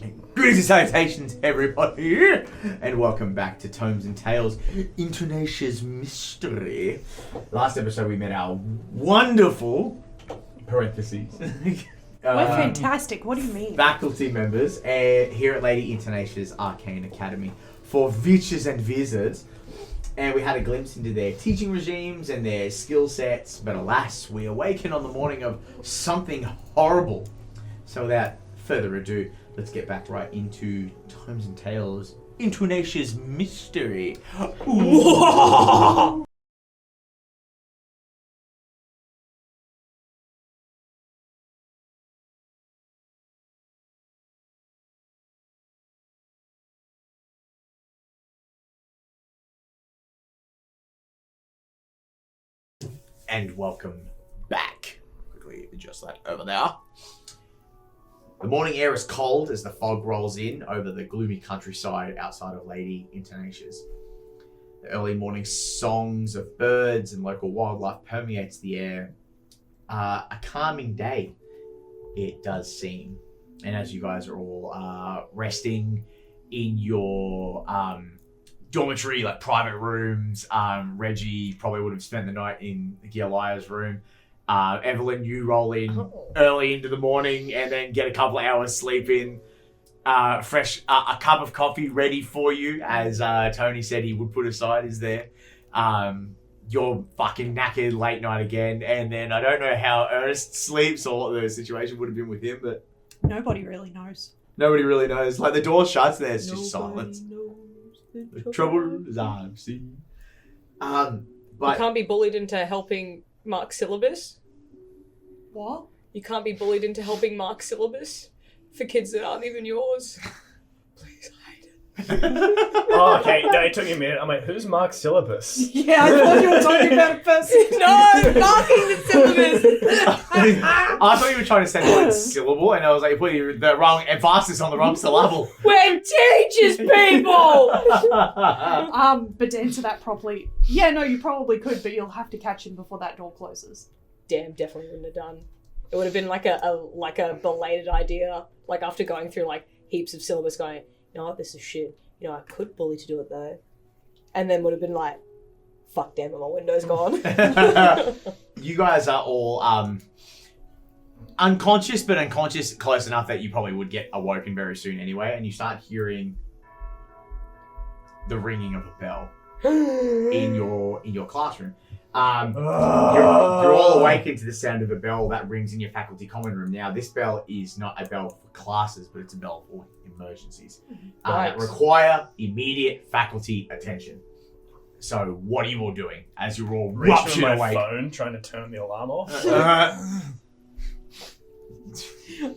Greetings and salutations, everybody, and welcome back to Tomes and Tales, Intonatia's Mystery. Last episode we met our wonderful, parentheses, we're fantastic, what do you mean? faculty members here at Lady Intonatia's Arcane Academy for witches and wizards. And we had a glimpse into their teaching regimes and their skill sets, but alas, we awaken on the morning of something horrible. So without further ado, let's get back right into Tomes and Tales, Intonatia's Mystery. And welcome back. Quickly adjust that over there. The morning air is cold as the fog rolls in over the gloomy countryside outside of Lady Intonatia's. The early morning songs of birds and local wildlife permeates the air. A calming day, it does seem. And as you guys are all resting in your dormitory, like private rooms, Reggie probably would have spent the night in Gialaya's room. Evalyn, you roll in early into the morning and then get a couple of hours sleep in. Fresh, a cup of coffee ready for you, as Tony said he would put aside, is there. You're fucking knackered late night again, and then I don't know how Ernest sleeps or what the situation would have been with him, but Nobody really knows. nobody really knows. Like the door shuts, there's just Nobody silence. knows The troubles I've seen. You But can't be bullied into helping mark syllabus. What? You can't be bullied into helping mark syllabus for kids that aren't even yours. Please hide it. Oh, okay. No, it took me a minute. I'm like, who's Mark's syllabus? Yeah, I thought you were talking about it first. No, marking the syllabus. I thought you were trying to say the word syllable, and I was like, you put the wrong emphasis on the wrong syllable. We're teachers, people. But to answer that properly, yeah, no, you probably could, but you'll have to catch him before that door closes. Damn, definitely wouldn't have done. It would have been like a belated idea, like after going through like heaps of syllabus, going, you know what, this is shit. You know, I could bully to do it though, and then would have been like, fuck, damn it, my window's gone. You guys are all unconscious, but unconscious close enough that you probably would get awoken very soon anyway, and you start hearing the ringing of a bell in your classroom. You're all awakened to the sound of a bell that rings in your faculty common room. Now, this bell is not a bell for classes, but it's a bell for emergencies that require immediate faculty attention. So, what are you all doing as you're all Reaching ruptured with my awake? phone, trying to turn the alarm off.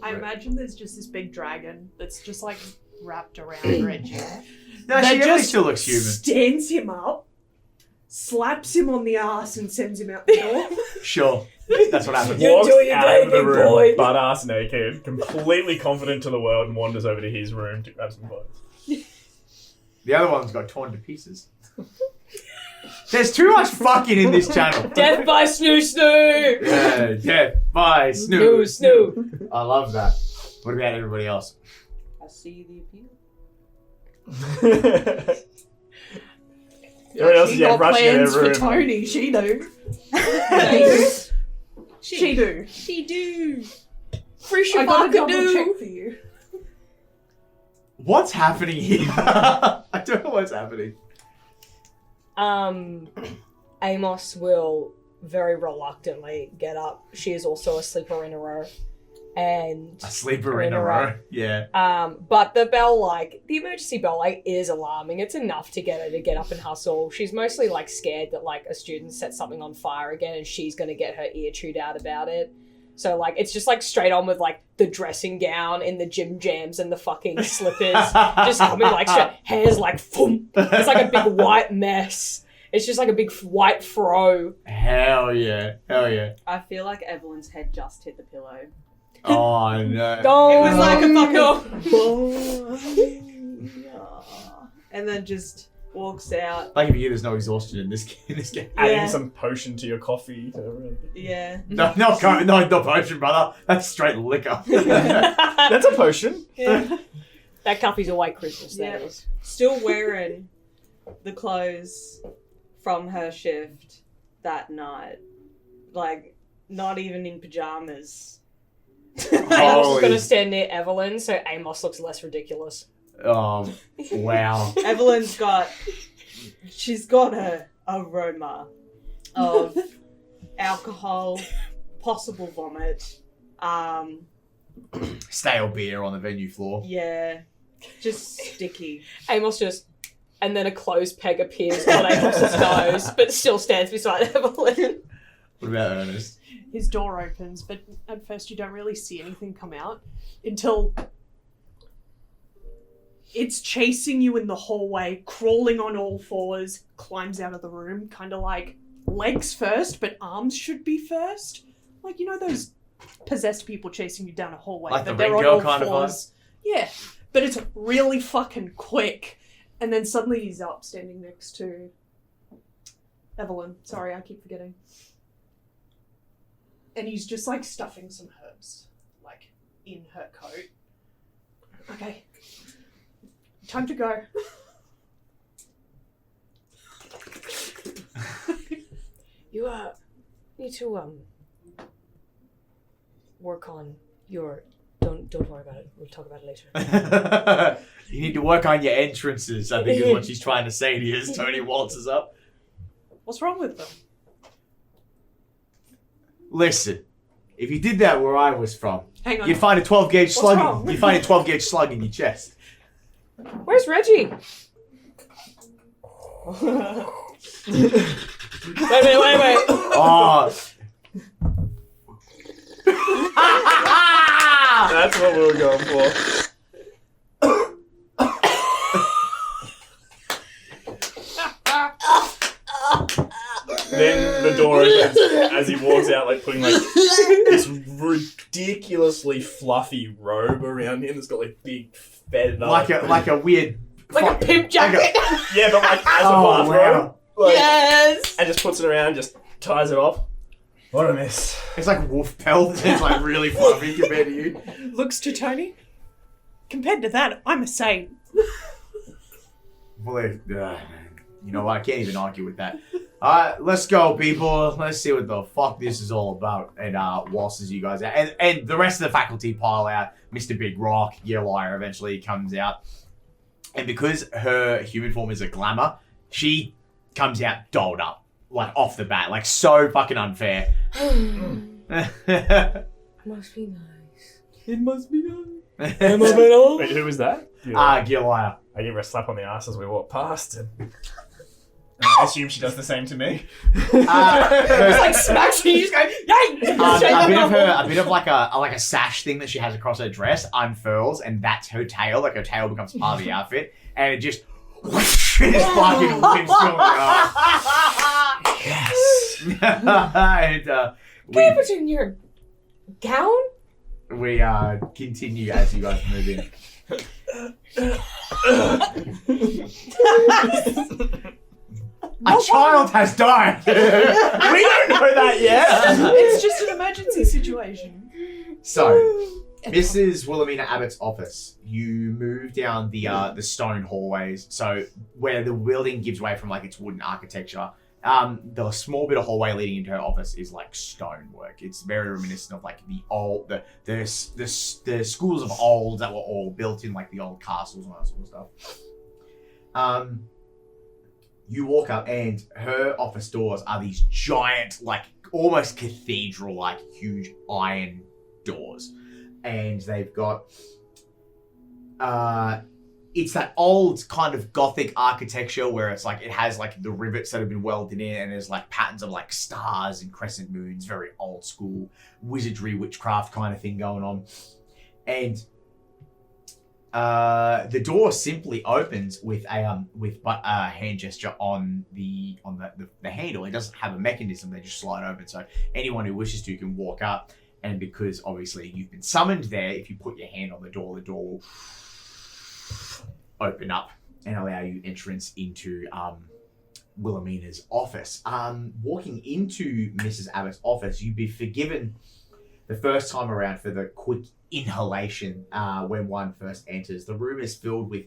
I imagine there's just this big dragon that's just like wrapped around Reggie. No, That she definitely just still looks human. Stands him up, slaps him on the ass, and sends him out the door. Sure, that's what happens. You Walks do your out day, of the big room, boy. butt ass naked, completely confident to the world, and wanders over to his room to grab some clothes. The other one's got torn to pieces. There's too much fucking in this channel. Death by snoo snoo. Yeah, death by snoo. Snoo. I love that. What about everybody else? I see the appeal. Everyone else She is got rushing in plans their for room. Tony. She do. She do. She do. Fresh I got a double do. check for you. What's happening here? I don't know what's happening. Amos will very reluctantly get up. She is also a sleeper in a row. And A sleeper in a row. Yeah. but the bell, like, the emergency bell, like, is alarming. It's enough to get her to get up and hustle. She's mostly, like, scared that, like, a student set something on fire again and she's gonna get her ear chewed out about it. So, like, it's just, like, straight on with, like, the dressing gown in the gym jams and the fucking slippers. Just coming, like, straight. Hair's, like, foom. It's like a big white mess. It's just, like, a big white fro. Hell yeah. Hell yeah. I feel like Evelyn's head just hit the pillow. Oh no. Go. It was like a fucking... And then just walks out. Like if you hear there's no exhaustion in this game. Adding Yeah. some potion to your coffee. Yeah. No, no potion, brother. That's straight liquor. That's a potion. Yeah. That Cuffy's a white Christmas, that Yeah. is. Still wearing the clothes from her shift that night. Like, not even in pajamas. Amos is Holy- going to stand near Evalyn, so Amos looks less ridiculous. Wow. Evelyn's she's got a aroma of alcohol, possible vomit, Stale beer on the venue floor. yeah, just sticky. Amos just... And then a closed peg appears on Amos's nose, but still stands beside Evalyn. What about Ernest? His door opens, but at first you don't really see anything come out until it's chasing you in the hallway, crawling on all fours, climbs out of the room, kind of like legs first, but arms should be first. Like, you know those possessed people chasing you down a hallway, Like but the they're Ring on Girl all kind of fours. Yeah, but it's really fucking quick. And then suddenly he's up, standing next to Evalyn. Sorry, I keep forgetting. And he's just like stuffing some herbs, like in her coat. Okay, time to go. You need to work on your... Don't worry about it. We'll talk about it later. You need to work on your entrances, I think is what she's trying to say to you as Tony waltzes up. What's wrong with them? Listen, if you did that where I was from, Hang on. you'd find a 12 gauge What's slug. wrong? You'd find a 12 gauge slug in your chest. Where's Reggie? Wait a minute. Oh. That's what we were going for. Then the door opens as he walks out, like putting like this ridiculously fluffy robe around him that's got like big feather, like a weird. Like a pimp jacket. yeah, but like as a Oh, bathrobe, wow. like, Yes. and just puts it around, just ties it up. What a mess! It's like wolf pelt. It's like really fluffy compared to you. Looks to Tony. Compared to that, I'm a saint. Well, you know what? I can't even argue with that. Alright, let's go, people. Let's see what the fuck this is all about. And waltzes you guys out. And the rest of the faculty pile out. Mr. Big Rock, Yelire eventually comes out. And because her human form is a glamour, she comes out dolled up. Like, off the bat. Like, so fucking unfair. Must be nice. It must be done. Wait, who was that? Yelire. I gave her a slap on the ass as we walked past, and I assume she does the same to me. It's like smacks you, you just go, yay! A bit of like a sash thing that she has across her dress unfurls, and that's her tail. Like her tail becomes part of the outfit, and it just whoosh, it just fucking whips going off. Yes. And Can you put it in your gown? we continue as you guys move in. A child has died. We don't know that yet. It's just an emergency situation. So, Mrs. Wilhelmina Abbott's office. You move down the stone hallways. So where the building gives way from like its wooden architecture, the small bit of hallway leading into her office is like stonework. It's very reminiscent of like the old the schools of old that were all built in like the old castles and that sort of stuff. You walk up and her office doors are these giant, like almost cathedral-like huge iron doors. And they've got it's that old kind of gothic architecture where it's like it has like the rivets that have been welded in and there's like patterns of like stars and crescent moons, very old school wizardry, witchcraft kind of thing going on. And the door simply opens with a hand gesture on the handle. It doesn't have a mechanism, they just slide open. So anyone who wishes to can walk up. And because obviously you've been summoned there, if you put your hand on the door will open up and allow you entrance into Wilhelmina's office. Walking into Mrs. Abbott's office, you'd be forgiven The first time around for the quick inhalation when one first enters, the room is filled with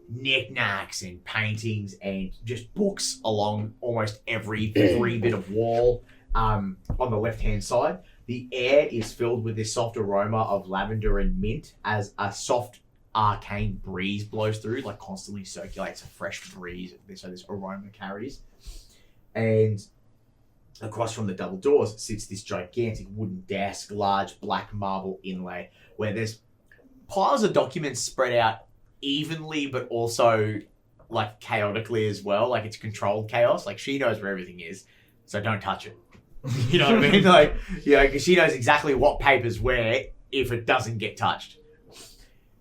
knickknacks and paintings and just books along almost every 3 bit of wall on the left-hand side. The air is filled with this soft aroma of lavender and mint as a soft arcane breeze blows through, like constantly circulates a fresh breeze, so this aroma carries. And across from the double doors sits this gigantic wooden desk, large black marble inlay, where there's piles of documents spread out evenly, but also like chaotically as well. Like it's controlled chaos. Like she knows where everything is, so don't touch it. You know what I mean? Like, yeah, because she knows exactly what paper's where if it doesn't get touched.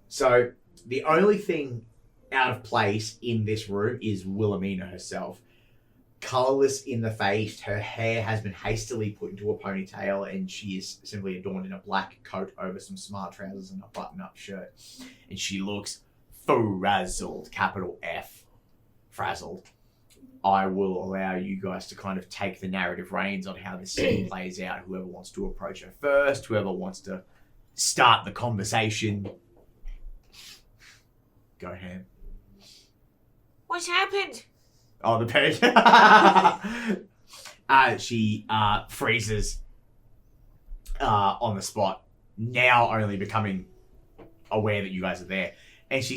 So the only thing out of place in this room is Wilhelmina herself. Colourless in the face, her hair has been hastily put into a ponytail, and she is simply adorned in a black coat over some smart trousers and a button-up shirt. And she looks frazzled, capital F, frazzled. I will allow you guys to kind of take the narrative reins on how this scene plays out. Whoever wants to approach her first, whoever wants to start the conversation. Go ahead. What's happened? Oh, the peg. She freezes on the spot, now only becoming aware that you guys are there. And she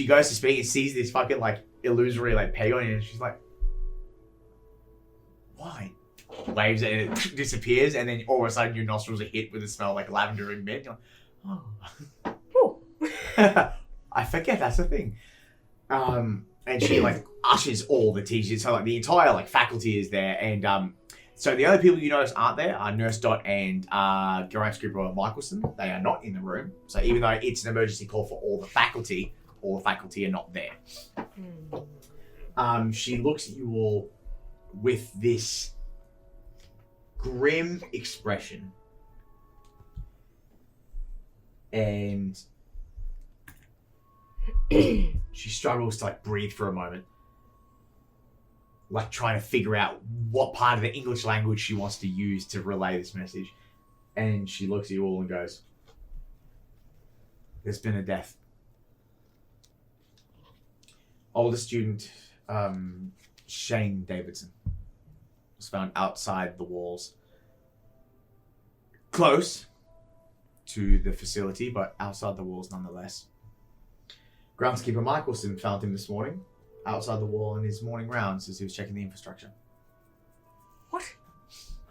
goes to speak and sees this fucking like illusory like peg on you, and she's like, why? Waves it and it disappears, and then all of a sudden your nostrils are hit with the smell like lavender and mint. You're like, oh. I forget that's a thing. And she like ushers all the teachers, so like the entire like faculty is there, and so the other people you notice aren't there are Nurse Dot and Geraint Scribner Michelson. They are not in the room. So even though it's an emergency call for all the faculty are not there. She looks at you all with this grim expression, and she struggles to like breathe for a moment, like trying to figure out what part of the English language she wants to use to relay this message. And she looks at you all and goes, there's been a death. Older student, Shane Davidson, was found outside the walls. Close to the facility, but outside the walls nonetheless. Groundskeeper Michelson found him this morning, outside the wall in his morning rounds as he was checking the infrastructure. What?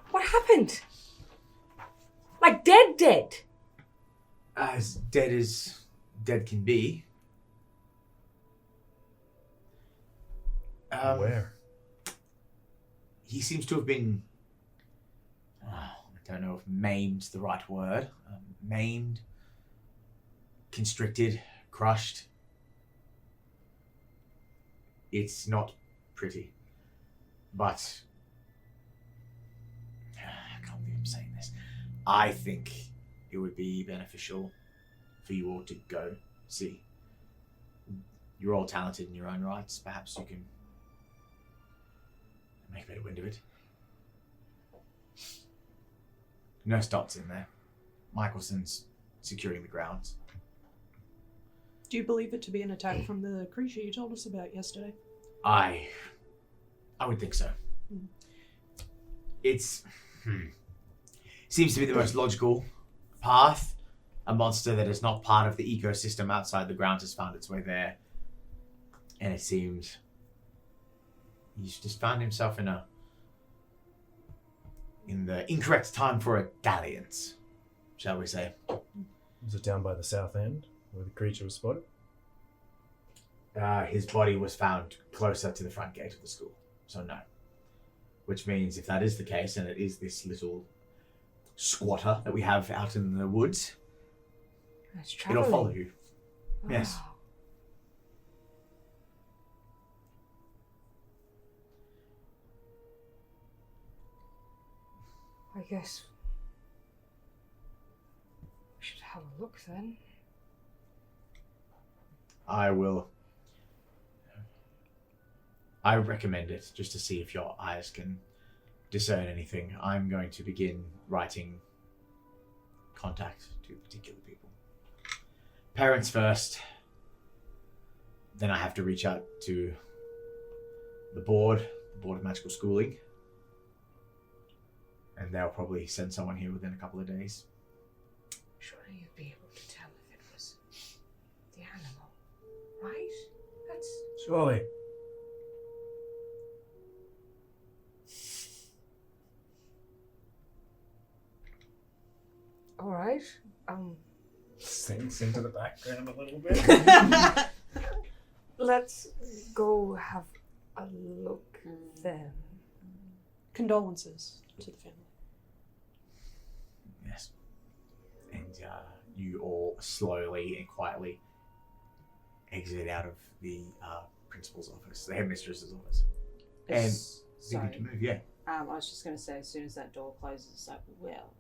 What happened? Like dead? As dead can be. Where? He seems to have been, I don't know if maimed's the right word. Maimed, constricted, crushed. It's not pretty, but I can't believe I'm saying this. I think it would be beneficial for you all to go see. You're all talented in your own rights. Perhaps you can make a better wind of it. Nurse Dot's in there. Michelson's securing the grounds. Do you believe it to be an attack from the creature you told us about yesterday? I would think so. It's seems to be the most logical path. A monster that is not part of the ecosystem outside the grounds has found its way there. And it seems he's just found himself in the incorrect time for a dalliance, shall we say. Was it down by the south end where the creature was spotted? His body was found closer to the front gate of the school, so no. Which means if that is the case, and it is this little squatter that we have out in the woods, it'll follow you. Oh. Yes. I guess we should have a look then. I recommend it just to see if your eyes can discern anything. I'm going to begin writing contact to particular people. Parents first. Then I have to reach out to the Board of Magical Schooling. And they'll probably send someone here within a couple of days. Surely you'd be able to tell if it was the animal, right? That's Surely. All right. Sinks into the background a little bit. Let's go have a look then. Condolences to the family. Yes. And you all slowly and quietly exit out of the principal's office, the headmistress's office. And you need to move, yeah. I was just going to say, as soon as that door closes, it's like, well,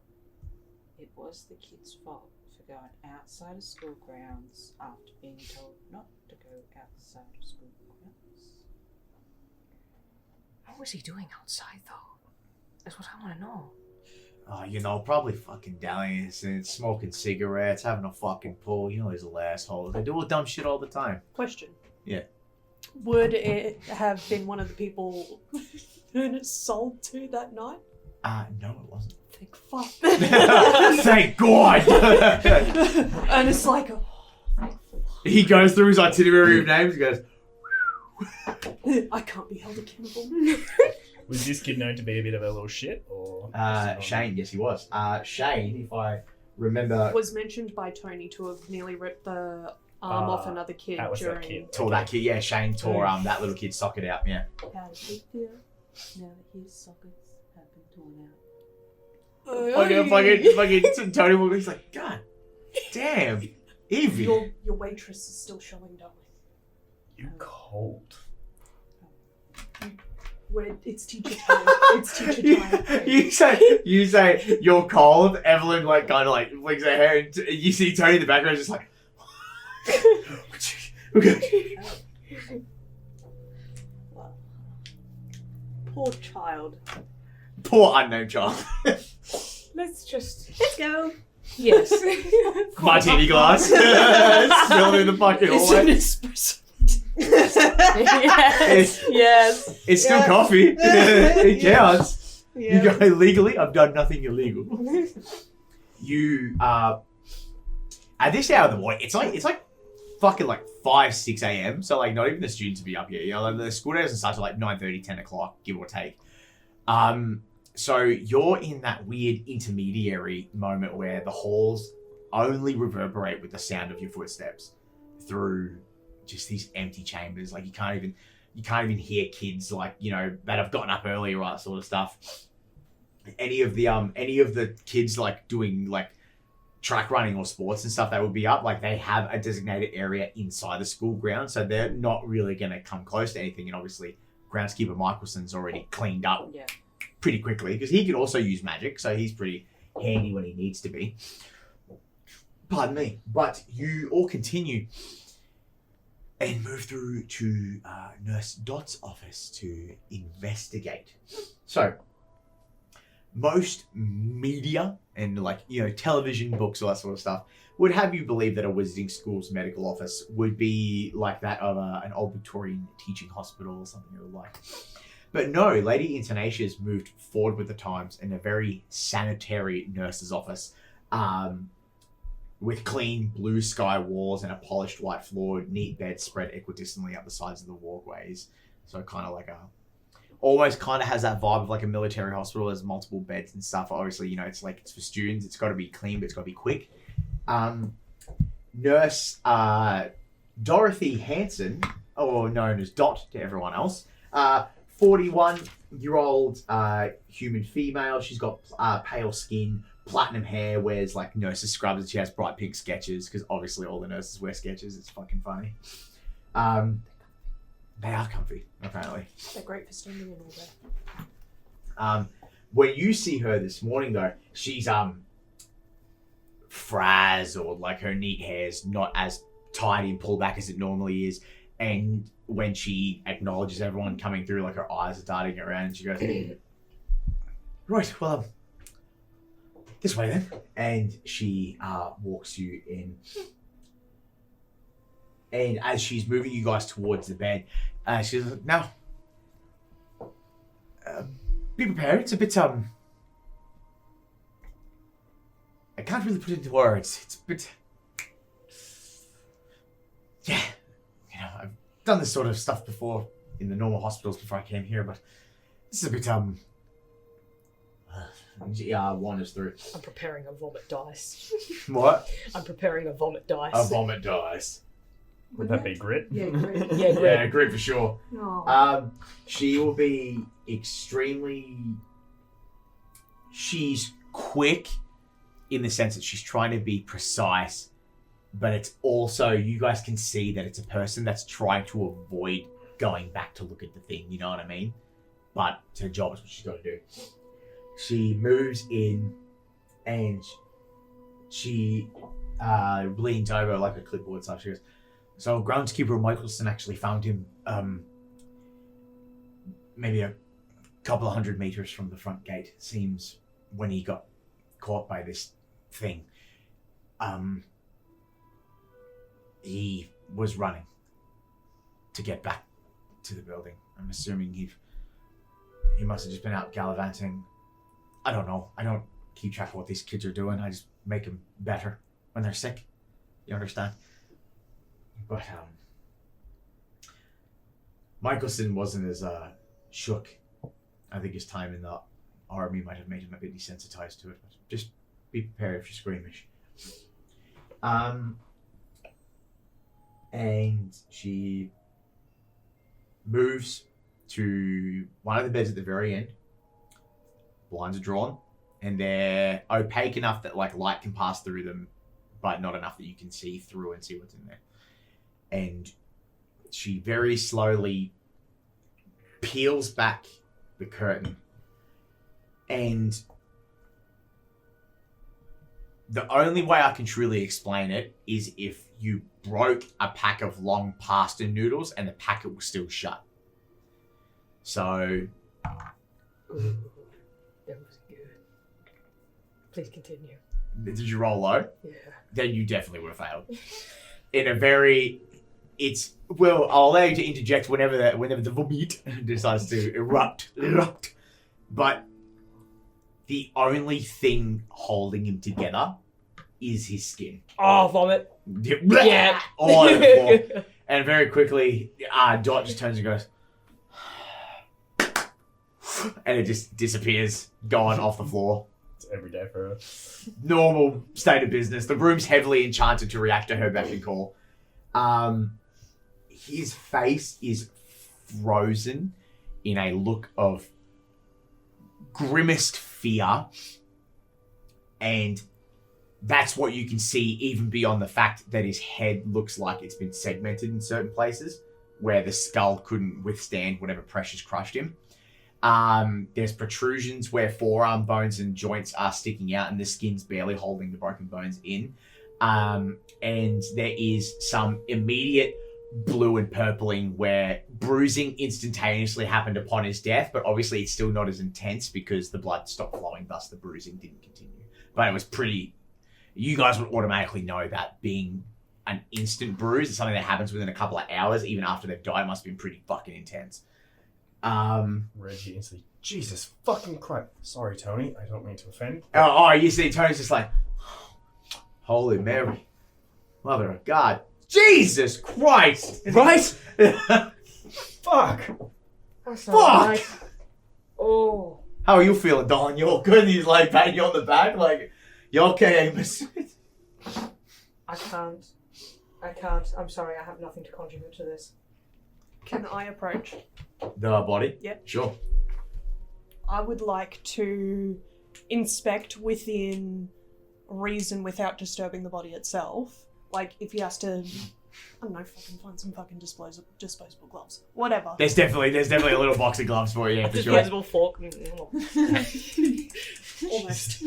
it was the kid's fault for going outside of school grounds after being told not to go outside of school grounds. what was he doing outside though? That's what I want to know. Oh, you know, probably fucking dallying and smoking cigarettes, having a fucking pull. You know, these little assholes. They do all dumb shit all the time. Question. Yeah. Would it have been one of the people Ernest sold to that night? No, it wasn't. Thank fuck. Thank God! Ernest's like, He goes through his itinerary of names and goes, I can't be held accountable. Was this kid known to be a bit of a little shit, or? Shane, yes he was. Shane, if I remember... Was mentioned by Tony to have nearly ripped the arm off another kid that was that during... kid. Tore that kid, yeah, Shane tore that little kid's socket out, yeah. How does it feel now that his sockets have been torn out? Fucking Tony Morgan's like, God damn, Evie. Your waitress is still showing, darling. You cold. It's teacher time. It's teacher time. you say you're cold. Evalyn like kind of like flicks her hair, and you see Tony in the background just like, okay. Well, poor child. Poor unknown child. Let's go. Yes. Martini glass spilled in the fucking It's an hallway. espresso. Yes. It's still coffee. It counts. Yeah. You go legally. I've done nothing illegal. You at this hour of the morning, it's like fucking like 5-6 a.m. So like not even the students will be up yet. You know, like the school day doesn't start till like 9:30, 10 o'clock, give or take. So you're in that weird intermediary moment where the halls only reverberate with the sound of your footsteps through just these empty chambers. Like you can't even hear kids like, you know, that have gotten up early or that sort of stuff. Any of the kids like doing like track running or sports and stuff that would be up, like they have a designated area inside the school ground, so they're not really going to come close to anything. And obviously groundskeeper Michelson's already cleaned up pretty quickly because he can also use magic, so he's pretty handy when he needs to be. Pardon me. But you all continue and move through to Nurse Dot's office to investigate. So most media and like, you know, television, books, all that sort of stuff would have you believe that a wizarding school's medical office would be like that of an old Victorian teaching hospital or something of the like. But no, Lady Intonatia has moved forward with the times in a very sanitary nurse's office, with clean blue sky walls and a polished white floor, neat beds spread equidistantly up the sides of the walkways. So kind of like almost kind of has that vibe of like a military hospital. There's multiple beds and stuff. Obviously, you know, it's like it's for students. It's got to be clean, but it's got to be quick. Nurse Dorothy Hanson, or known as Dot to everyone else, 41-year-old human female. She's got pale skin, platinum hair, wears like nurses scrubs, and she has bright pink sketches because obviously all the nurses wear sketches. It's fucking funny. They are comfy, apparently. They're great for standing in all day. When you see her this morning, though, she's frazzled. Like her neat hair's not as tidy and pulled back as it normally is. And when she acknowledges everyone coming through, like her eyes are darting around, and she goes, "Right, well, This way then. And she walks you in. And as she's moving you guys towards the bed, she's like, now, be prepared. It's a bit, I can't really put it into words. It's a bit, yeah, you know, I've done this sort of stuff before in the normal hospitals before I came here, but this is a bit, wanders through. I'm preparing a vomit dice. What? I'm preparing a vomit dice. A vomit dice. Would that be grit? Yeah, great. Yeah, great. Yeah, great for sure. Oh. She will be extremely... She's quick in the sense that she's trying to be precise, but it's also, you guys can see that it's a person that's trying to avoid going back to look at the thing, you know what I mean? But it's her job, is what she's got to do. She moves in and she leans over like a clipboard stuff. She goes, so groundskeeper Michelson actually found him maybe a couple of 100 meters from the front gate. Seems when he got caught by this thing, he was running to get back to the building. I'm assuming he must have just been out gallivanting. I don't know. I don't keep track of what these kids are doing. I just make them better when they're sick. You understand? But Michelson wasn't as shook. I think his time in the army might have made him a bit desensitized to it. But just be prepared if you're squeamish. And she moves to one of the beds at the very end. Blinds are drawn, and they're opaque enough that like light can pass through them, but not enough that you can see through and see what's in there. And she very slowly peels back the curtain, and the only way I can truly explain it is if you broke a pack of long pasta noodles and the packet was still shut. So... That was good. Please continue. Did you roll low? Yeah. Then you definitely would have failed. In a very... Well, I'll allow you to interject whenever the vomit decides to erupt. But the only thing holding him together is his skin. Oh, vomit. Yeah. All over the floor. And very quickly, Dot just turns and goes... and it just disappears, going off the floor. It's every day for her. Normal state of business. The room's heavily enchanted to react to her beck and call. His face is frozen in a look of grimaced fear, and that's what you can see even beyond the fact that his head looks like it's been segmented in certain places where the skull couldn't withstand whatever pressures crushed him. There's protrusions where forearm bones and joints are sticking out and the skin's barely holding the broken bones in. And there is some immediate blue and purpling where bruising instantaneously happened upon his death, but obviously it's still not as intense because the blood stopped flowing, thus the bruising didn't continue. But it was pretty... You guys would automatically know that being an instant bruise is something that happens within a couple of hours, even after they've died, must have been pretty fucking intense. Reggie instantly, Jesus fucking Christ. Sorry, Tony. I don't mean to offend. Oh, you see, Tony's just like, Holy Mary, Mother of God, Jesus Christ, right? Fuck. That's Fuck! not right. Oh. How are you feeling, darling? You all good? And he's like patting you on the back, like, you okay, Amos? I can't. I'm sorry, I have nothing to contribute to this. Can I approach? The body? Yep. Sure. I would like to inspect within reason without disturbing the body itself. Like, if he has to, I don't know, fucking find some fucking disposable gloves. Whatever. There's definitely a little box of gloves for you, yeah, for sure. Disposable fork. Almost.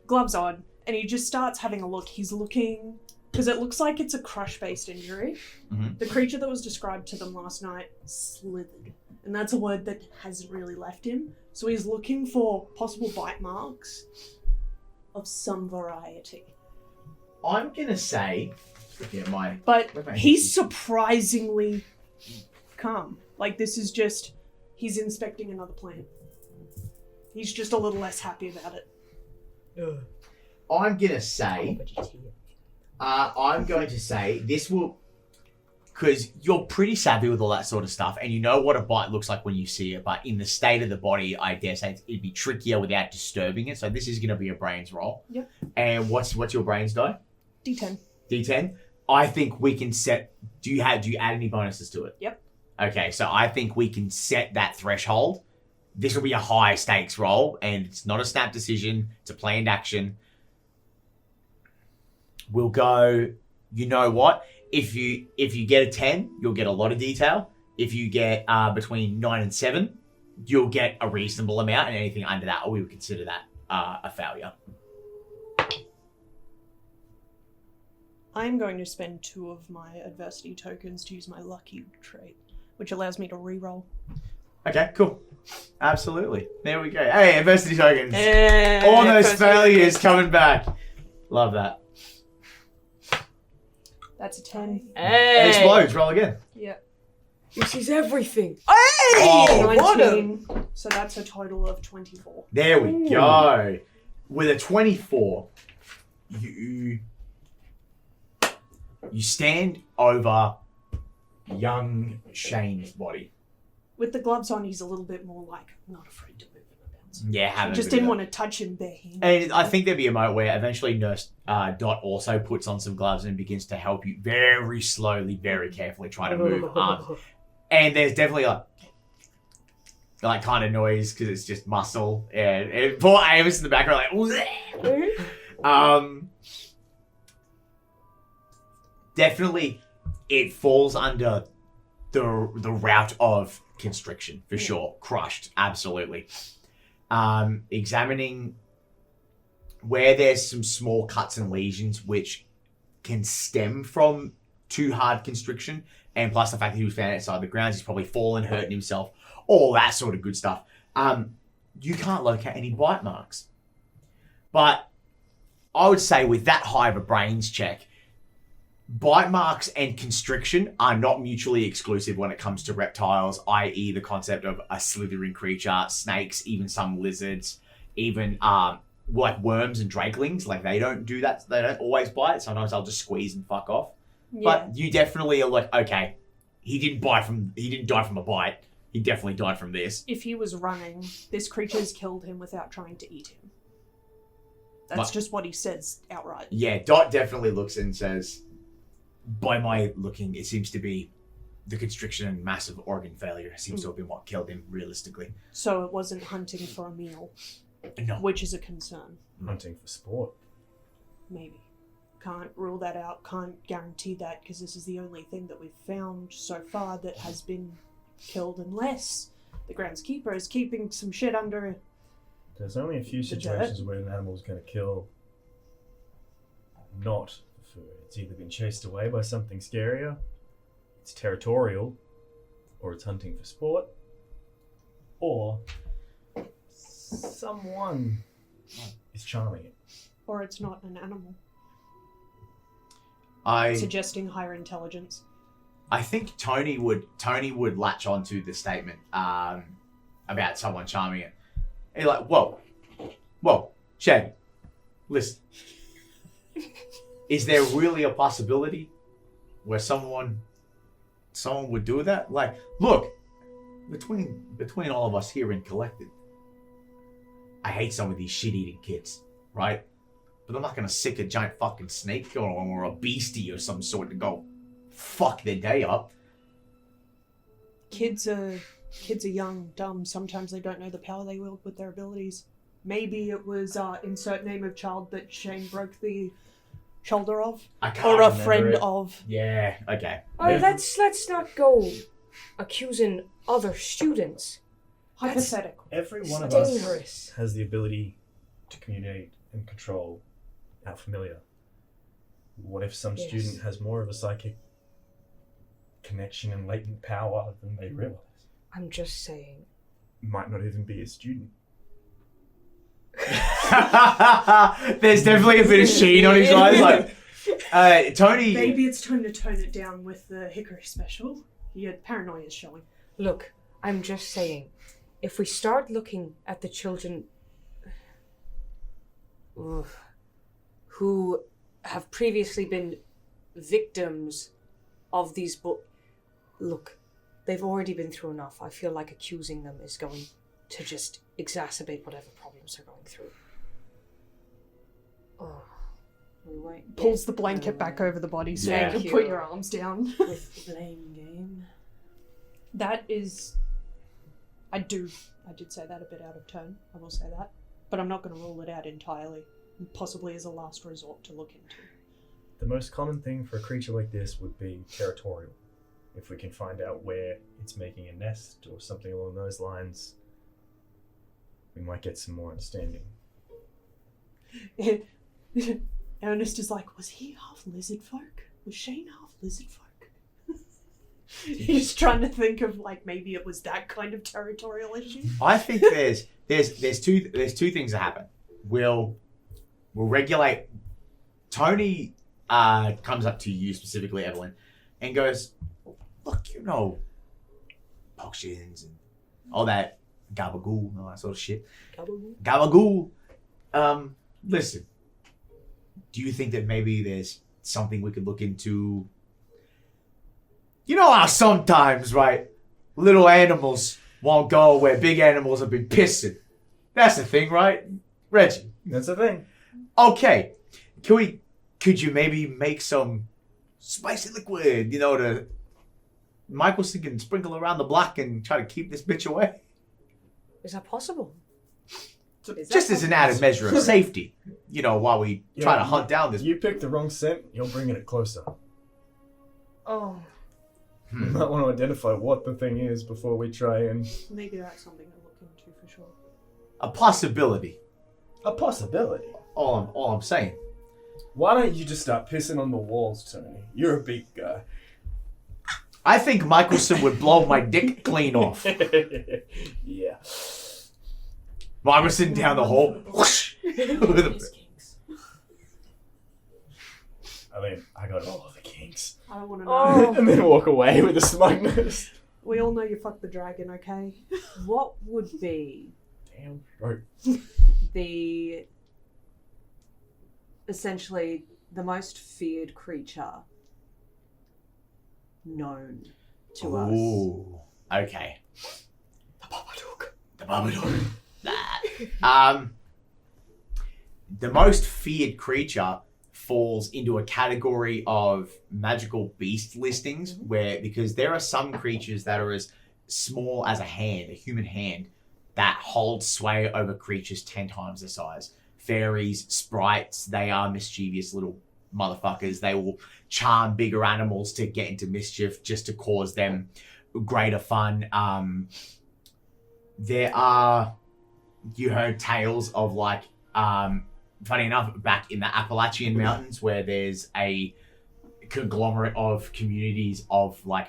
Gloves on. And he just starts having a look. He's looking... Because it looks like it's a crush-based injury. Mhm. The creature that was described to them last night slithered And that's a word that hasn't really left him. So he's looking for possible bite marks of some variety. I'm gonna say, looking at my... But Where am I? he's surprisingly calm. Like, this is just, he's inspecting another plant. He's just a little less happy about it. I'm gonna say, this will, because you're pretty savvy with all that sort of stuff, and you know what a bite looks like when you see it, but in the state of the body, I dare say it'd be trickier without disturbing it, so this is gonna be a brains roll. Yep. And what's your brains die? D10. D10? I think we can set, do you add any bonuses to it? Yep. Okay, so I think we can set that threshold. This will be a high stakes roll, and it's not a snap decision, it's a planned action. We'll go, you know what? If you get a 10, you'll get a lot of detail. If you get between 9 and 7, you'll get a reasonable amount, and anything under that, we would consider that a failure. I'm going to spend 2 of my adversity tokens to use my lucky trait, which allows me to reroll. Okay, cool. Absolutely. There we go. Hey, adversity tokens. And All those failures coming back. Love that. That's a 10. Hey! It explodes. Roll again. Yep. This is everything. Oh, 19. So that's a total of 24. There we go. With a 24, you stand over young Shane's body. With the gloves on, he's a little bit more like, not afraid to move him about. Yeah, I just didn't want to touch him barehanded. And I think there'd be a moment where eventually Nurse Dot also puts on some gloves and begins to help you very slowly, very carefully try to move arms. And there's definitely like kind of noise because it's just muscle. And poor Amos in the background like, definitely it falls under the route of constriction for sure. Crushed, absolutely. Examining where there's some small cuts and lesions which can stem from too hard constriction, and plus the fact that he was found outside the grounds, he's probably fallen, hurting himself, all that sort of good stuff. You can't locate any bite marks. But I would say with that high of a brains check, bite marks and constriction are not mutually exclusive when it comes to reptiles, i.e. the concept of a slithering creature, snakes, even some lizards, even like worms and drakelings. Like they don't do that. They don't always bite. Sometimes they'll just squeeze and fuck off. Yeah. But you definitely are like, okay, he didn't die from a bite. He definitely died from this. If he was running, this creature's killed him without trying to eat him. That's just what he says outright. Yeah, Dot definitely looks and says, by my looking, it seems to be the constriction and massive organ failure seems to have been what killed him, realistically. So it wasn't hunting for a meal, No. which is a concern. Hunting for sport. Maybe. Can't rule that out, can't guarantee that, because this is the only thing that we've found so far that has been killed, unless the groundskeeper is keeping some shit under. There's only a few situations where an animal's going to kill not for food. It's either been chased away by something scarier, it's territorial, or it's hunting for sport, or someone is charming it. Or it's not an animal. I Suggesting higher intelligence. think Tony would latch onto the statement about someone charming it. He's like, whoa, Shane, listen. Is there really a possibility where someone would do that? Like, look, between all of us here in Collected, I hate some of these shit-eating kids, right? But I'm not gonna sick a giant fucking snake or a beastie or some sort to go fuck their day up. Kids are young, dumb. Sometimes they don't know the power they wield with their abilities. Maybe it was insert name of child that Shane broke the shoulder of, I can't or a remember friend it. of. Yeah, okay. Oh, let's not go accusing other students. Hypothetical. Every one of It's us dangerous. has the ability to communicate and control our familiar. What if some Yes. student has more of a psychic connection and latent power than they realize? I'm just saying. Might not even be a student. There's definitely a bit of sheen on his eyes. Like, Tony. Maybe it's time to tone it down with the Hickory special. Your paranoia is showing. Look, I'm just saying, if we start looking at the children who have previously been victims of these look, they've already been through enough. I feel like accusing them is going to just exacerbate whatever problems they're going through. Oh. We won't Pulls get the blanket back over the body so Yeah. you can put your arms down. with the blame game. That is... I did say that a bit out of turn, I will say that. But I'm not going to rule it out entirely. Possibly as a last resort to look into. The most common thing for a creature like this would be territorial. If we can find out where it's making a nest or something along those lines, we might get some more understanding. Ernest is like, was he half lizard folk? Was Shane half lizard folk? He's trying to think of like maybe it was that kind of territorial issue. I think there's two things that happen. We'll regulate. Tony comes up to you specifically, Evalyn, and goes, "Look, you know, potions and all that gabagool and all that sort of shit. Gabagool. Listen, do you think that maybe there's something we could look into? You know how sometimes, right, little animals won't go where big animals have been pissing. That's the thing, right, Reggie? That's the thing. Okay, could you maybe make some spicy liquid, you know, to Michelson can sprinkle around the block and try to keep this bitch away? Is that possible? Just as an added measure of safety, you know, while we try to hunt down this. You picked the wrong scent, you're bringing it closer. Oh. We might want to identify what the thing is before we try and... Maybe that's something to look into for sure. A possibility. A possibility. All I'm saying. Why don't you just start pissing on the walls, Tony? You're a big guy. I think Michelson would blow my dick clean off. Yeah. Michelson down the hall. Whoosh. I mean, I got all of the kinks. I want to know. Oh. And then walk away with a smugness. We all know you fucked the dragon, okay? What would be Damn right. Essentially the most feared creature known to us. Ooh. Okay. The Babadook. The Babadook. The most feared creature falls into a category of magical beast listings because there are some creatures that are as small as a human hand, that hold sway over creatures 10 times their size. Fairies, sprites, they are mischievous little motherfuckers. They will charm bigger animals to get into mischief just to cause them greater fun. You heard tales of funny enough, back in the Appalachian Mountains where there's a conglomerate of communities of like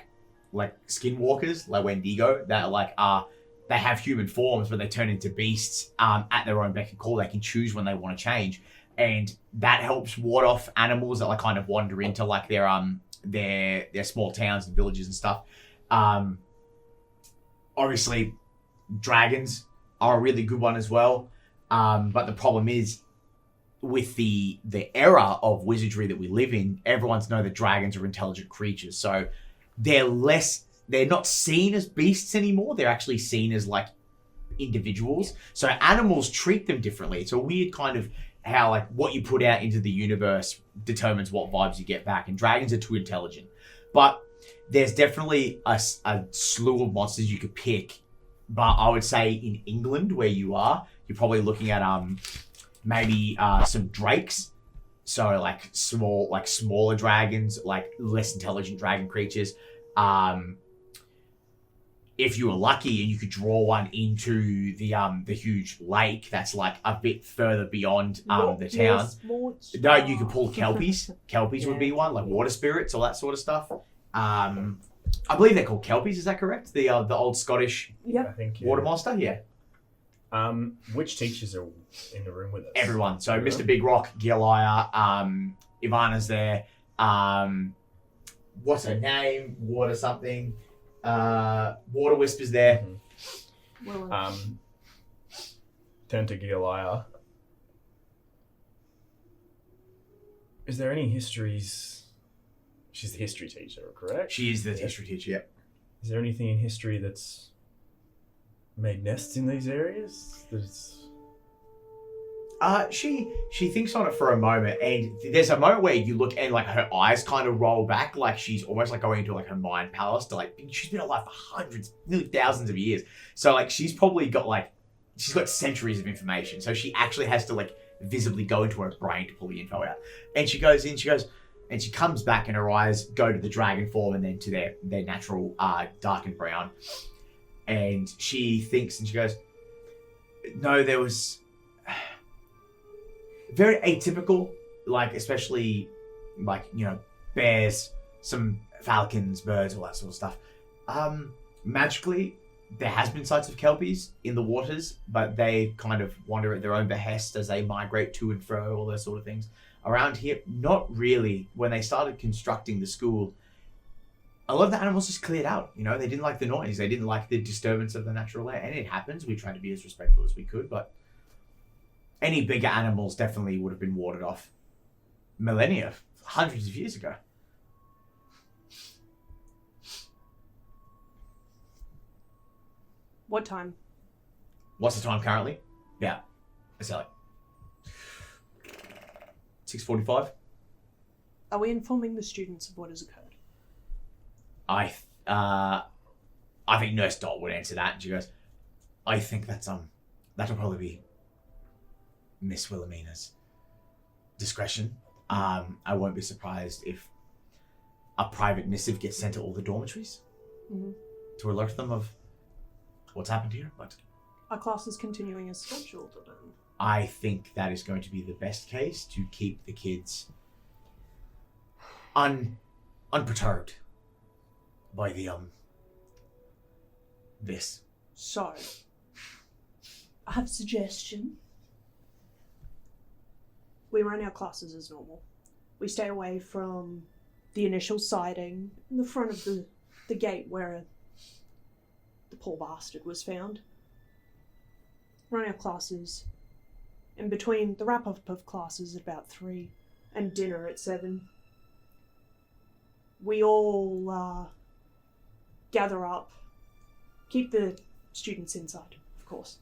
skinwalkers, like Wendigo, that they have human forms, but they turn into beasts at their own beck and call. They can choose when they want to change, and that helps ward off animals that kind of wander into their small towns and villages and stuff. Obviously, dragons are a really good one as well, but the problem is with the era of wizardry that we live in, everyone's know that dragons are intelligent creatures, so they're not seen as beasts anymore. They're actually seen as individuals. So animals treat them differently. It's a weird kind of how what you put out into the universe determines what vibes you get back. And dragons are too intelligent. But there's definitely a slew of monsters you could pick. But I would say in England, where you are, you're probably looking at maybe some drakes. So smaller dragons, less intelligent dragon creatures. If you were lucky and you could draw one into the huge lake that's a bit further beyond the town. No, you could pull kelpies. Kelpies would be one, water spirits, all that sort of stuff. I believe they're called kelpies. Is that correct? The old Scottish Yep. I think. water monster. Yeah. Which teachers are in the room with us? Everyone. So Everyone? Mr. Big Rock, Gilaya, Ivana's there. What's her name? Water something. Water Whisper's there. Mhm. Well, Turn to Giolaya. Is there any histories? She's the history teacher, correct? She is the history teacher. Yeah. Is there anything in history that's made nests in these areas? That's... She thinks on it for a moment, and there's a moment where you look and like her eyes kind of roll back, like she's almost like going into like her mind palace. To like she's been alive for hundreds, nearly thousands of years. So like she's probably got like she's got centuries of information. So she actually has to like visibly go into her brain to pull the info out. And she goes in, and she comes back, and her eyes go to the dragon form and then to their natural dark and brown. And she thinks, and she goes, "No, there was." Very atypical, like especially like, you know, bears, some falcons, birds, all that sort of stuff. Magically, there has been sights of kelpies in the waters, but they kind of wander at their own behest as they migrate to and fro, all those sort of things. Around here, not really. When they started constructing the school, a lot of the animals just cleared out. You know, they didn't like the noise, they didn't like the disturbance of the natural air, and it happens. We tried to be as respectful as we could, but any bigger animals definitely would have been warded off millennia, hundreds of years ago. what time? What's the time currently? Yeah, it's like 6:45. Are we informing the students of what has occurred? I think Nurse Dot would answer that, and she goes, "I think that'll probably be Miss Wilhelmina's discretion. I won't be surprised if a private missive gets sent to all the dormitories to alert them of what's happened here, but Are classes continuing as scheduled then? I think that is going to be the best case to keep the kids unperturbed by the this. So, I have a suggestion. We run our classes as normal. We stay away from the initial sighting in the front of the gate where the poor bastard was found. Run our classes. In between the wrap-up of classes at about 3 and dinner at 7, we all gather up, keep the students inside, of course,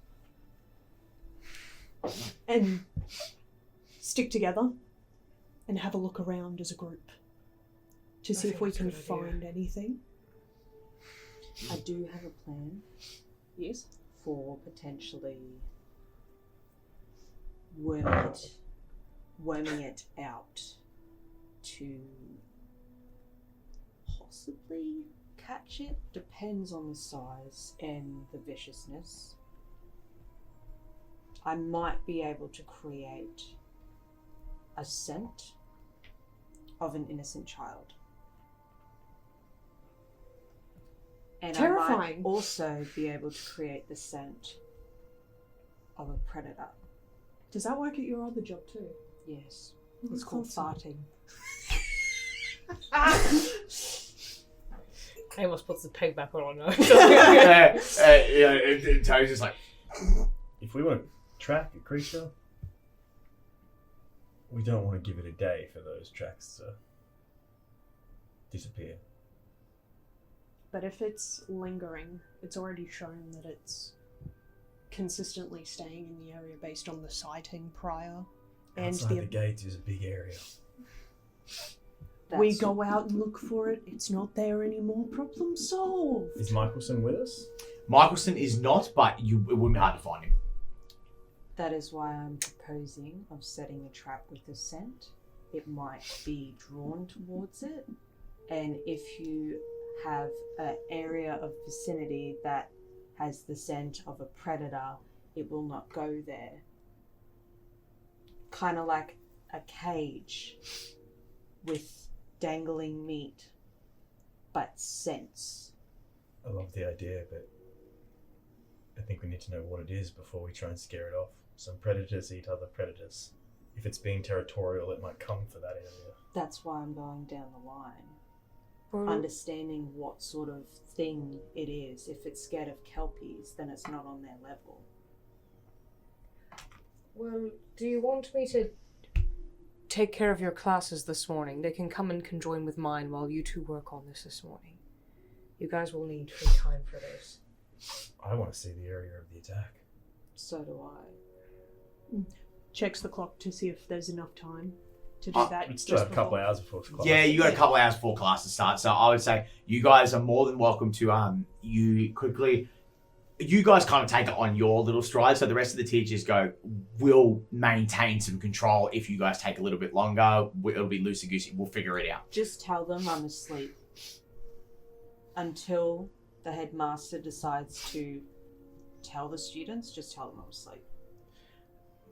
and stick together and have a look around as a group to see if we can find anything. I do have a plan Yes? for potentially worming it out to possibly catch it. Depends on the size and the viciousness. I might be able to create a scent of an innocent child. And I Terrifying. might also be able to create the scent of a predator. Does that work at your other job too? Yes. Oh, It's called fancy. farting. Amos puts the peg back on. No. Toad's just like, If we want to track a creature, we don't want to give it a day for those tracks to disappear. But if it's lingering, it's already shown that it's consistently staying in the area based on the sighting prior. And Outside the gates is a big area. we go out and look for it, it's not there anymore, problem solved. Is Michelson with us? Michelson is not, but it wouldn't be hard to find him. That is why I'm proposing of setting a trap with a scent. It might be drawn towards it, and if you have an area of vicinity that has the scent of a predator, it will not go there. Kind of like a cage with dangling meat, but sense. I love the idea, but I think we need to know what it is before we try and scare it off. Some predators eat other predators. If it's being territorial, it might come for that area. That's why I'm going down the line. Well, Understanding what sort of thing it is. If it's scared of kelpies, then it's not on their level. well, do you want me to take care of your classes this morning? They can come and conjoin with mine while you two work on this morning. You guys will need free time for this. I want to see the area of the attack. So do I. Checks the clock to see if there's enough time to do that. We'd still just have a couple before. hours before class. Yeah, you got a couple hours before classes start, so I would say you guys are more than welcome to you guys kind of take it on your little stride, so the rest of the teachers go, we'll maintain some control. If you guys take a little bit longer, it'll be loosey-goosey. We'll figure it out. Just tell them I'm asleep. Until the headmaster decides to tell the students, just tell them I'm asleep.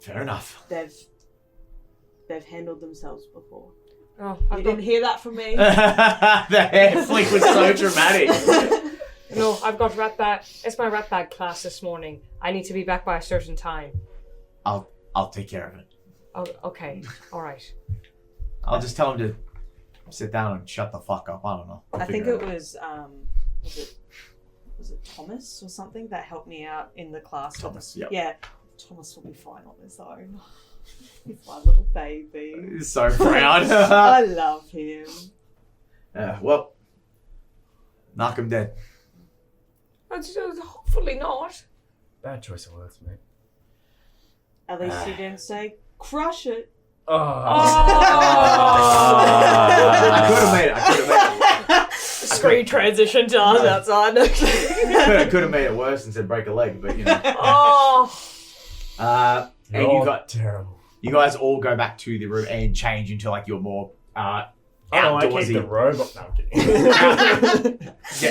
Fair enough. They've handled themselves before. Oh, You didn't hear that from me. The hair flick was so dramatic. No, I've got rat bag. It's my rat bag class this morning. I need to be back by a certain time. I'll take care of it. Oh, okay. All right. I'll just tell him to sit down and shut the fuck up. I don't know. I'll I think figure it out. was it Thomas or something that helped me out in the class. Thomas, yep. Yeah, Thomas will be fine on his own. He's my little baby. He's so proud. I love him. Well, knock him dead. Hopefully not. Bad choice of words, mate. At least you didn't say crush it. Oh. I could have made it. Screen transition to us outside. Could have made it worse and said break a leg, but you know. Oh. And You're terrible. you guys all go back to the room and change into like your more Oh no, I keep the outdoorsy, robot. No, I'm kidding.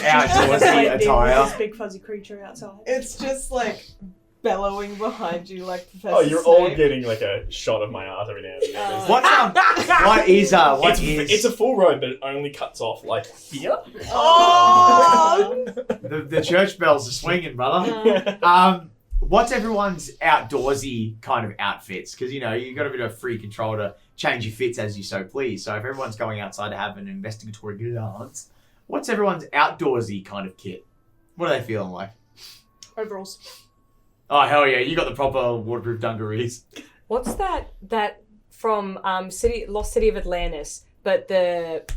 outdoorsy attire. This big fuzzy creature outside. It's just like bellowing behind you like Professor Oh, you're all Snape. getting like a shot of my artery now. What It's a full road, but it only cuts off like here. Oh! the church bells are swinging, brother. What's everyone's outdoorsy kind of outfits? Because, you know, you've got a bit of free control to change your fits as you so please. So if everyone's going outside to have an investigatory glance, what's everyone's outdoorsy kind of kit? What are they feeling like? Overalls. Oh, hell yeah. You got the proper waterproof dungarees. What's that from Lost City of Atlantis? But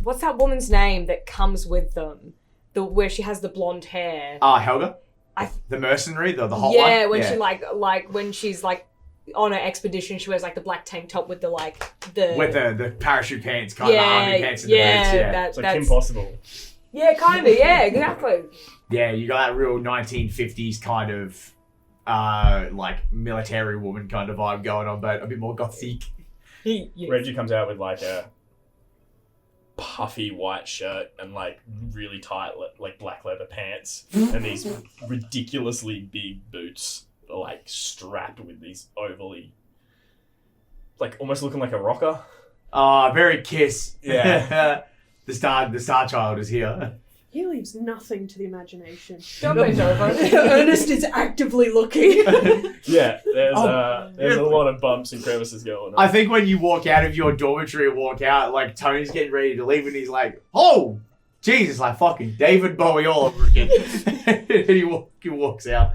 what's that woman's name that comes with them? Where she has the blonde hair. Helga? The mercenary, the hot one? Yeah, when she like when she's like on her expedition, she wears like the black tank top with the with the parachute pants, kind of army pants and the boots, yeah. It's like Kim Possible. Yeah, kind of, yeah, exactly. Yeah, you got that real 1950s kind of like military woman kind of vibe going on, but a bit more gothic. Reggie comes out with like a puffy white shirt and like really tight like black leather pants and these ridiculously big boots, like strapped with these overly, like almost looking like a rocker. Very Kiss. Yeah. the Star Child is here. He leaves nothing to the imagination. Don't bend over. Ernest is actively looking. Yeah, there's a lot of bumps and crevices going on. I think when you walk out of your dormitory and walk out, like Tony's getting ready to leave and he's like, oh, Jesus, like fucking David Bowie all over again. And he walks out.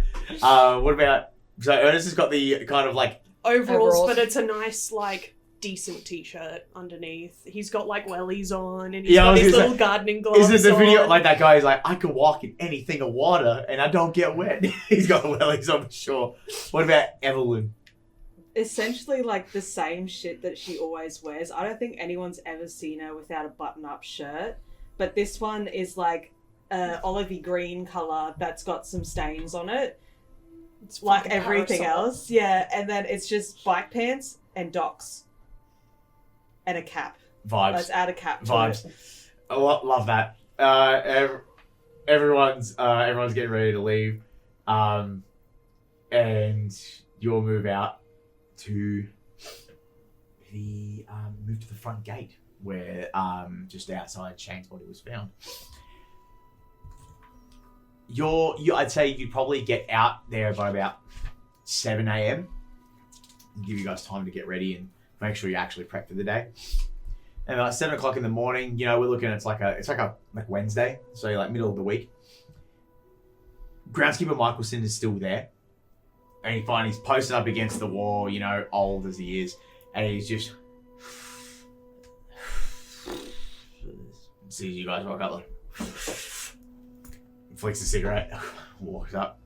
What about, so Ernest has got the kind of like Overalls, but it's a nice, like, decent t-shirt underneath. He's got, like, wellies on, and he's got his little gardening gloves Is it the video on. like that guy is like, I could walk in anything of water and I don't get wet? He's got wellies on for sure. What about Evalyn? Essentially like the same shit that she always wears. I don't think anyone's ever seen her without a button-up shirt, but this one is like olivey green colour that's got some stains on it. It's Like fucking everything parasol. else. Yeah, and then it's just bike pants and docks. And a cap. Vibes. Let's add a cap to Vibes. it. I love that. Everyone's getting ready to leave, and you'll move out to the front gate where just outside Shane's body was found. I'd say you'd probably get out there by about 7 a.m. Give you guys time to get ready and make sure you actually prep for the day. And about 7 o'clock in the morning, we're looking. It's like Wednesday, so you're like middle of the week. Groundskeeper Michelson is still there, and you find he's posted up against the wall. Old as he is, and he's just sees you guys walk up, like flicks a cigarette, walks up.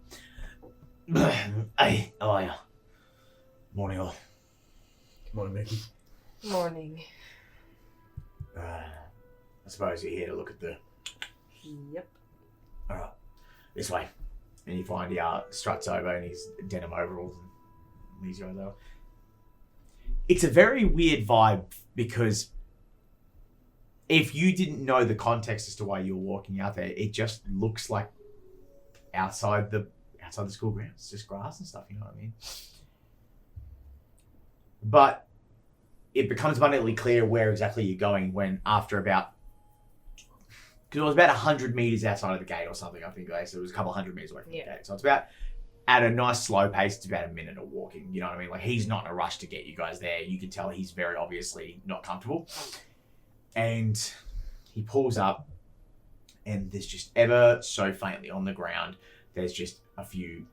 Hey, how are you? Morning all. Come on, Mickey. Morning. I suppose you're here to look at the... Yep. Alright, this way. And you find he struts over in his denim overalls and these guys over. It's a very weird vibe because if you didn't know the context as to why you were walking out there, it just looks like outside the school grounds. It's just grass and stuff, you know what I mean? But it becomes abundantly clear where exactly you're going when after about... Because it was about 100 meters outside of the gate or something, I think. So it was a couple 100 meters away from the gate. So it's about, at a nice slow pace, it's about a minute of walking. You know what I mean? Like, he's not in a rush to get you guys there. You can tell he's very obviously not comfortable. And he pulls up, and there's just ever so faintly on the ground, there's just a few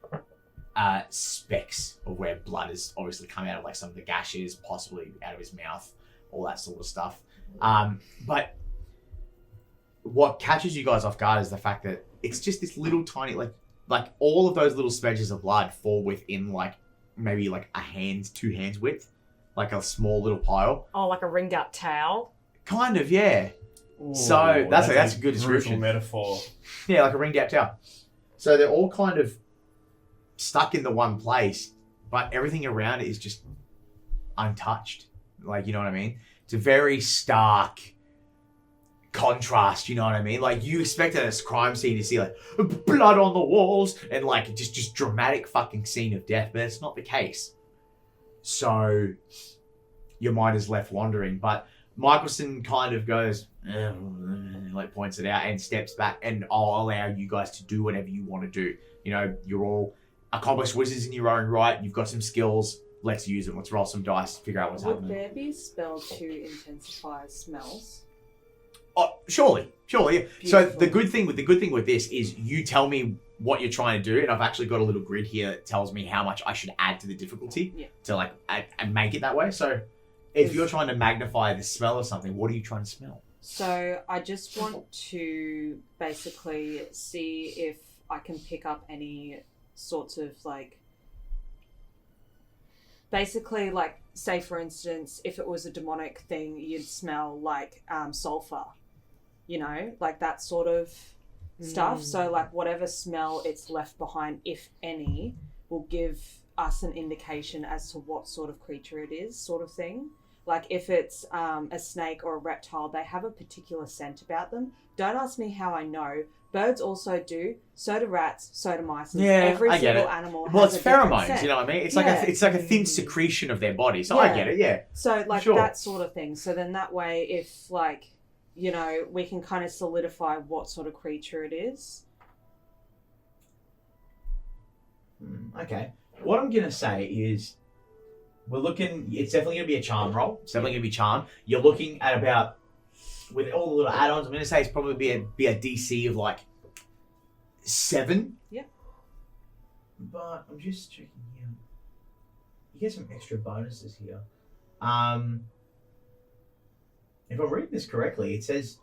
specks of where blood has obviously come out of like some of the gashes, possibly out of his mouth, all that sort of stuff. But what catches you guys off guard is the fact that it's just this little tiny, like all of those little smudges of blood fall within like maybe like two hands width, like a small little pile. Oh, like a ringed out towel? Kind of, yeah. Ooh, So that's a good description. Metaphor. Yeah, like a ringed out towel. So they're all kind of stuck in the one place, but everything around it is just untouched. Like, you know what I mean? It's a very stark contrast, you know what I mean? Like, you expect at a crime scene to see like blood on the walls and like just dramatic fucking scene of death, but it's not the case. So your mind is left wandering, but Michelson kind of goes, like points it out and steps back, and I'll allow you guys to do whatever you want to do. You're all accomplished wizards in your own right. You've got some skills. Let's use them. Let's roll some dice, figure out what's Would happening. there be a spell to intensify smells? Oh, surely. Yeah. So Beautiful. the good thing with this is you tell me what you're trying to do, and I've actually got a little grid here that tells me how much I should add to the difficulty to like and make it that way. So if you're trying to magnify the smell of something, what are you trying to smell? So I just want to basically see if I can pick up any sorts of like, basically like, say for instance, if it was a demonic thing, you'd smell like sulfur, like that sort of stuff. So like whatever smell it's left behind, if any, will give us an indication as to what sort of creature it is, sort of thing. Like if it's a snake or a reptile, they have a particular scent about them. Don't ask me how I know. Birds also do. So do rats. So do mice. Yeah, Every I get single it. animal has Well, it's a different pheromones, scent. you know what I mean? It's Yeah. like a thin secretion of their body. So Yeah. I get it, yeah. So like Sure. that sort of thing. So then that way, if like, we can kind of solidify what sort of creature it is. Okay. What I'm going to say is it's definitely going to be a charm roll. It's definitely going to be charm. You're looking at about, with all the little add-ons, I'm going to say it's probably be a DC of like 7. Yeah. But I'm just checking here. You get some extra bonuses here. If I'm reading this correctly, it says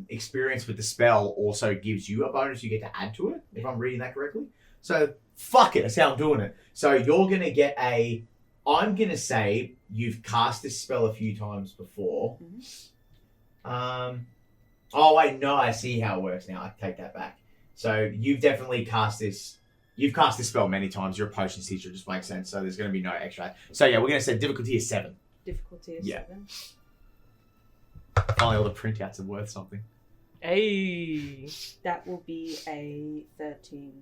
experience with the spell also gives you a bonus you get to add to it, if I'm reading that correctly. So, fuck it, that's how I'm doing it. So you're going to get I'm going to say you've cast this spell a few times before. Oh, wait, no, I see how it works now. I take that back. So you've definitely cast this. You've cast this spell many times. You're a potions teacher, it just makes sense. So there's going to be no extra. So yeah, we're going to say difficulty is 7. Difficulty is 7. Finally, all the printouts are worth something. Hey. That will be a 13.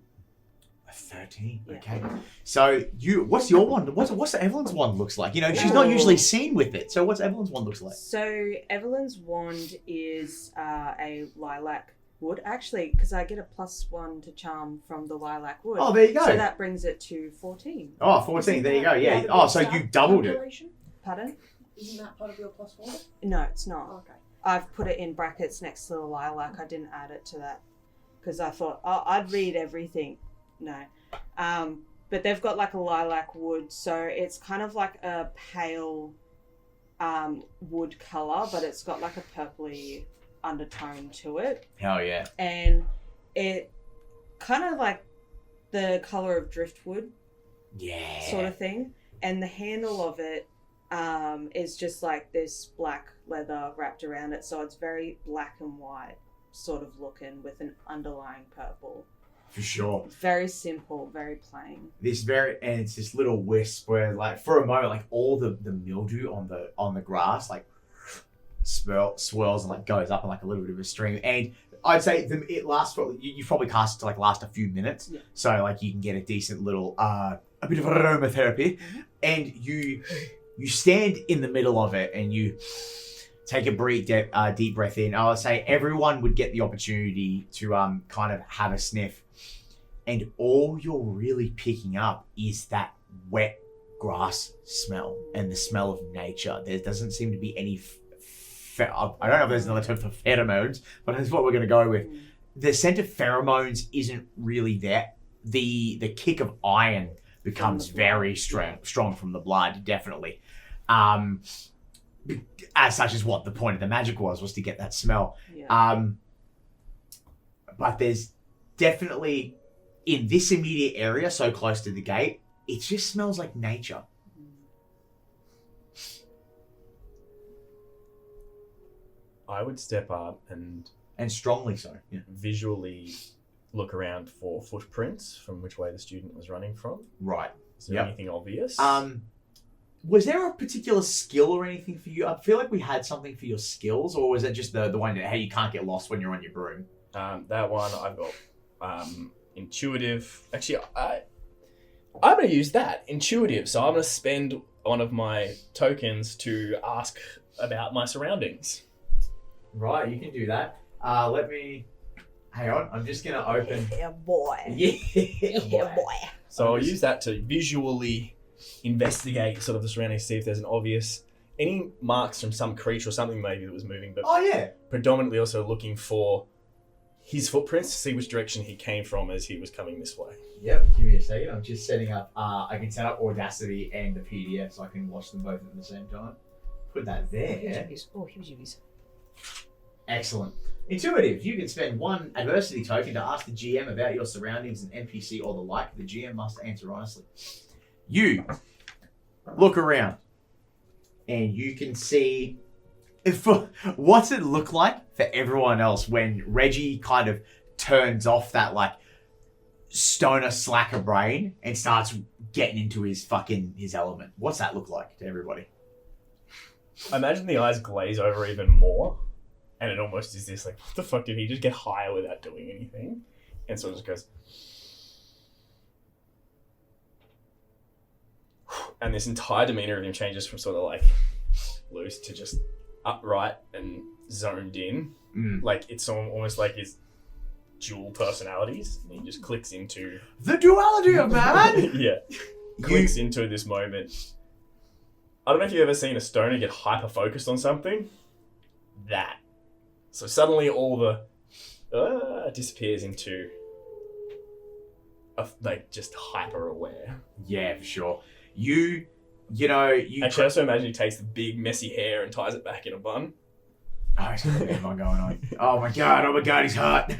A 13. Yeah. Okay. So what's your wand? What's Evelyn's wand looks like? She's not usually seen with it. So what's Evelyn's wand looks like? So Evelyn's wand is a lilac wood. Actually, because I get a +1 to charm from the lilac wood. Oh, there you go. So that brings it to 14. Oh, 14. There you go. Yeah. Part of Oh, your so stat you doubled it. calculation? Pardon? Isn't that part of your +4? No, it's not. Okay. I've put it in brackets next to the lilac. I didn't add it to that because I thought, oh, I'd read everything. No. But they've got like a lilac wood, so it's kind of like a pale wood colour, but it's got like a purpley undertone to it. Hell yeah. And it kind of like the colour of driftwood Yeah. sort of thing. And the handle of it is just like this black leather wrapped around it, so it's very black and white sort of looking with an underlying purple. For sure. Very simple, very plain. And it's this little wisp where, like, for a moment, like all the mildew on the grass, like swirls and like goes up in like a little bit of a stream. And I'd say it lasts for you probably cast it to like last a few minutes, Yeah. so like you can get a decent little a bit of aromatherapy, and you stand in the middle of it and you take a deep breath in. I would say everyone would get the opportunity to kind of have a sniff. And all you're really picking up is that wet grass smell and the smell of nature. There doesn't seem to be any, I don't know if there's another term for pheromones, but that's what we're going to go with. The scent of pheromones isn't really there. The kick of iron becomes very strong from the blood, definitely. As such is what the point of the magic was to get that smell. Yeah. But there's definitely, in this immediate area, so close to the gate, it just smells like nature. I would step up and strongly so. Yeah. visually look around for footprints from which way the student was running from. Right. Is there Yep. anything obvious? Was there a particular skill or anything for you? I feel like we had something for your skills, or was it just the one that, hey, you can't get lost when you're on your broom? That one I've got intuitive. Actually, I'm going to use that intuitive. So I'm going to spend one of my tokens to ask about my surroundings. Right, you can do that. Let me... Hang on, I'm just going to open... Yeah, boy. Yeah, boy. So I'll use that to visually investigate sort of the surroundings, see if there's any marks from some creature or something maybe that was moving, but Oh, yeah. predominantly also looking for his footprints to see which direction he came from as he was coming this way. Yep, give me a second. I'm just setting up... I can set up Audacity and the PDF so I can watch them both at the same time. Put that there. Oh, huge. Excellent. Intuitive. You can spend one adversity token to ask the GM about your surroundings, an NPC or the like. The GM must answer honestly. You look around and you can see what's it look like for everyone else when Reggie kind of turns off that like stoner slacker brain and starts getting into his element. What's that look like to everybody? I imagine the eyes glaze over even more, and it almost is this like, what the fuck, did he just get higher without doing anything? And so it just goes, and this entire demeanor of him changes from sort of like loose to just upright and zoned in. Like it's almost like his dual personalities, and he just clicks into The duality of man! yeah, clicks into this moment. I don't know if you've ever seen a stoner get hyper focused on something. That. So suddenly all the disappears into like just hyper aware. Yeah, for sure. You know, you... Actually, I also imagine he takes the big messy hair and ties it back in a bun. Oh, he's got a bit going on. Oh my god, he's hot.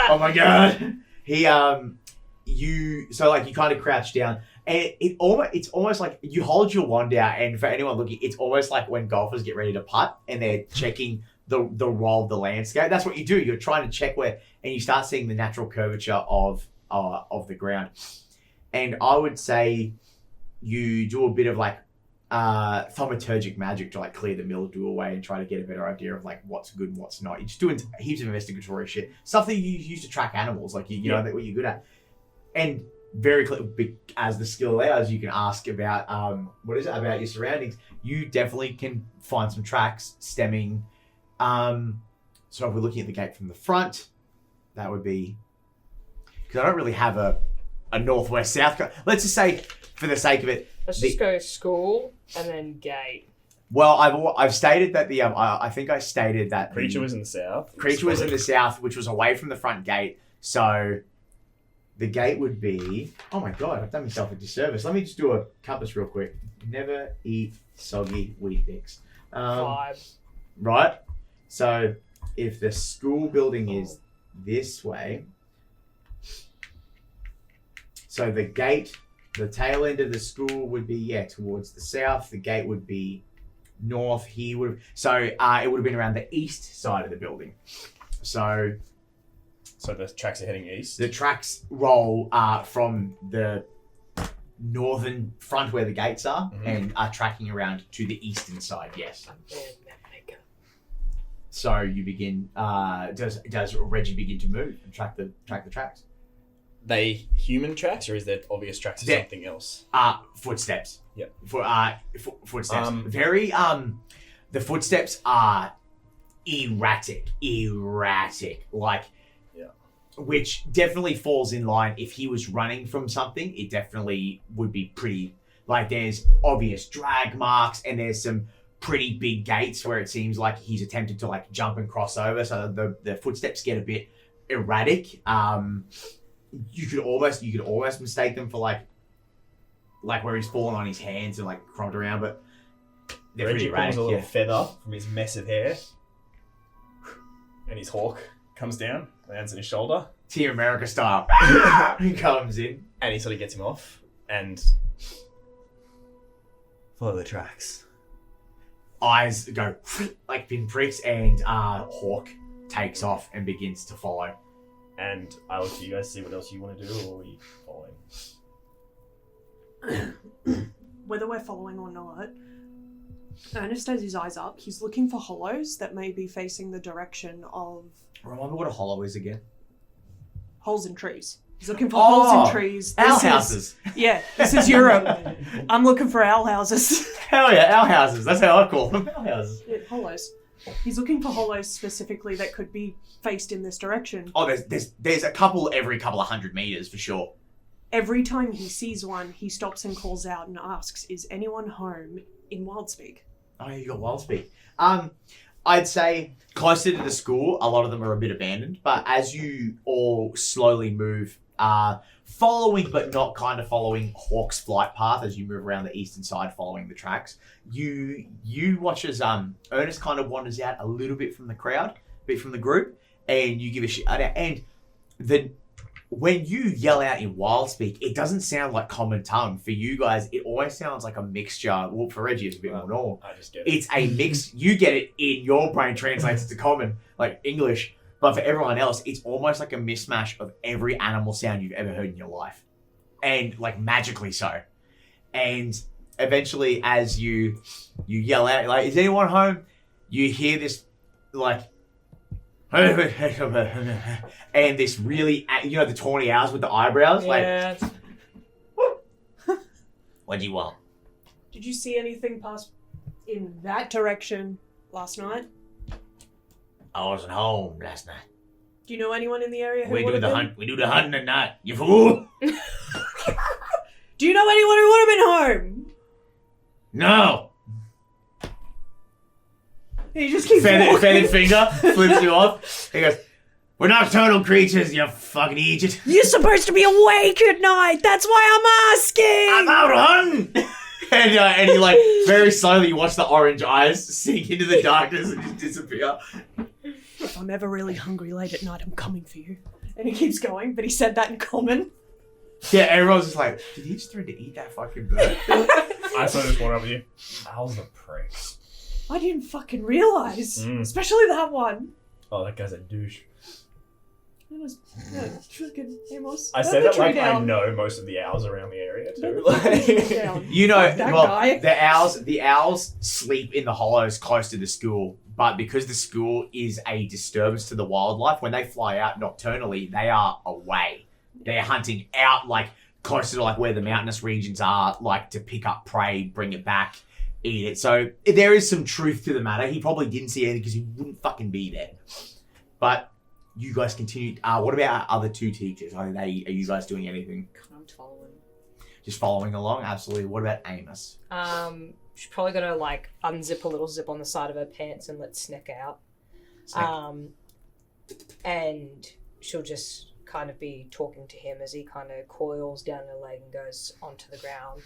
Oh my god. He, so like you kind of crouch down, and it's almost like you hold your wand out, and for anyone looking, it's almost like when golfers get ready to putt and they're checking the roll of the landscape. That's what you do. You're trying to check where, and you start seeing the natural curvature of the ground. And I would say you do a bit of like thaumaturgic magic to like clear the mildew away and try to get a better idea of like what's good and what's not. You're just doing heaps of investigatory shit, stuff that you use to track animals, like you know that what you're good at. And very as the skill allows, you can ask about about your surroundings. You definitely can find some tracks stemming. So So if we're looking at the gate from the front, that would be... Because I don't really have a northwest-south... Let's just say, for the sake of it... Let's just go school and then gate. Well, I've stated that the... I think I stated that... Creature was in the south. Creature was in the south, which was away from the front gate. So the gate would be... Oh my god, I've done myself a disservice. Let me just do a compass real quick. Never eat soggy Weet-Bix. 5. Right? So if the school building is this way... So the gate, the tail end of the school would be, towards the south. The gate would be north. It would have been around the east side of the building. So the tracks are heading east. the tracks roll from the northern front where the gates are and are tracking around to the eastern side, yes. So you begin, does Reggie begin to move and track the tracks? They human tracks, or is there obvious tracks of They're- something else? Footsteps. Yep. Footsteps. Um, Very, the footsteps are erratic, like, which definitely falls in line. If he was running from something, it definitely would be pretty, like, there's obvious drag marks and there's some pretty big gates where it seems like he's attempted to, like, jump and cross over, so the footsteps get a bit erratic. You could almost mistake them for like where he's fallen on his hands and like crumped around, but they're Reggie pretty pulls erratic. a little Yeah. feather from his mess of hair, and his hawk comes down, lands on his shoulder, Team America style. He comes in. and he sort of gets him off and follow the tracks. Eyes go like pinpricks, and Hawk takes off and begins to follow. And I look at you guys to see what else you want to do, or are we following? Whether we're following or not, Ernest has his eyes up. He's looking for hollows that may be facing the direction of Remember what a hollow is again? holes in trees. He's looking for holes in trees. Owl This is- houses. Yeah, this is Europe. I'm looking for owl houses. Hell yeah, owl houses. That's how I call them. Owl houses. Yeah, hollows. He's looking for hollows specifically that could be faced in this direction. Oh, there's a couple every couple of 100 meters for sure. Every time he sees one, he stops and calls out and asks, "Is anyone home?" in Wildspeak. Oh, you got wild speak. I'd say closer to the school, a lot of them are a bit abandoned. But as you all slowly move, following but not kind of following Hawk's flight path as you move around the eastern side, following the tracks, you watch as Ernest kind of wanders out a little bit from the crowd, a bit from the group, and you give a shit. And when you yell out in Wildspeak, it doesn't sound like common tongue. For you guys, it always sounds like a mixture. Well, for Reggie, it's a bit more normal. I just get it. It's a mix. You get it in your brain, translates it to common, like English. But for everyone else, it's almost like a mismatch of every animal sound you've ever heard in your life. And like magically so. And eventually as you yell out, like, "Is anyone home?" You hear this like and this really, you know, the tawny owls with the eyebrows, Yeah. like, what do you want? Did you see anything pass in that direction last night? I wasn't home last night. Do you know anyone in the area who We would do have the been? hunt. We do the hunting at night. You fool! Do you know anyone who would have been home? No. He just keeps Feathered walking. finger flips you off. He goes, "We're nocturnal creatures, you fucking idiot. You're supposed to be awake at night. That's why I'm asking. I'm out hunting." And he like very slowly, you watch the orange eyes sink into the darkness and just disappear. If I'm ever really hungry late at night, I'm coming for you. And he keeps going, but he said that in common. Yeah, everyone's just like, did he just threaten to eat that fucking bird? I sort of just walk up with you. Owls are pricks. I didn't fucking realise. Mm. Especially that one. Oh, that guy's a douche. It was fucking Amos. I Burn say the that tree like I down. know most of the owls around the area Burn too. the fucking tree Like, down. You know, Fuck that well, guy. the owls sleep in the hollows close to the school, but because the school is a disturbance to the wildlife, when they fly out nocturnally, they are away. They're hunting out like closer to like where the mountainous regions are, like to pick up prey, bring it back, eat it. So there is some truth to the matter. He probably didn't see anything because he wouldn't fucking be there. But you guys continue. What about our other two teachers? Are you guys doing anything? I'm following. Just following along? Absolutely. What about Amos? She's probably gonna like unzip a little zip on the side of her pants and let Sneck out. Sneck. And she'll just kind of be talking to him as he kind of coils down her leg and goes onto the ground.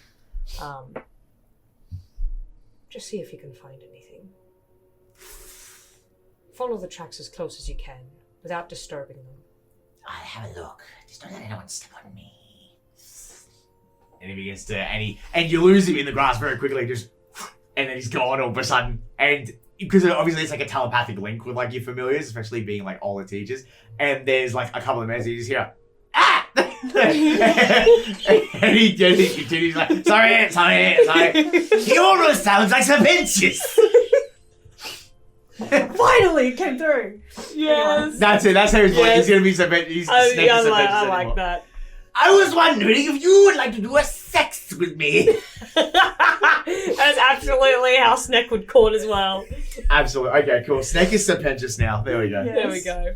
Just see if you can find anything. Follow the tracks as close as you can without disturbing them. I'll have a look. Just don't let anyone step on me. And he begins to, and you lose him in the grass very quickly, and then he's gone all of a sudden. And because obviously it's like a telepathic link with like your familiars, especially being like older teachers. And there's like a couple of minutes you just hear, ah! and he continues like, sorry. He almost sounds like some benches. Finally, it came through. Yes. That's it. That's how he's like. He's gonna be some. I like that. I was wondering if you would like to do a sex with me. That's absolutely how Sneck would court as well. Absolutely. Okay, cool. Snake is subconscious now. There we go. Yes. There we go.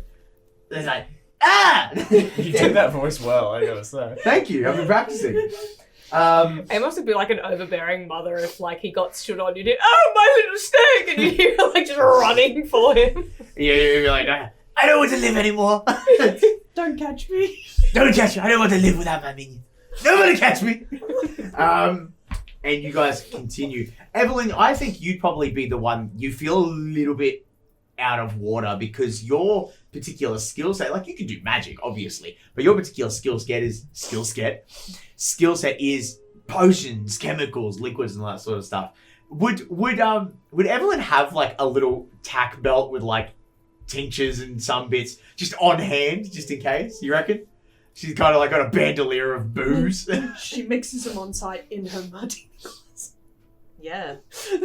It's like, ah! You did that voice well, I gotta say. Thank you. I've been practicing. Amos would be like an overbearing mother if like he got stood on. You did, oh my little snake, and you hear like just running for him. Yeah, you'd be like, I don't want to live anymore. Don't catch me. Don't catch me. I don't want to live without my minion. Nobody catch me. And you guys continue. Evalyn, I think you'd probably be the one. You feel a little bit out of water because your particular skill set, like you can do magic, obviously, but your particular skill set is potions, chemicals, liquids, and all that sort of stuff. Would Evalyn have like a little tack belt with like tinctures and some bits just on hand, just in case? You reckon? She's kind of like got a bandolier of booze. She mixes them on site in her muddy glass. Yeah.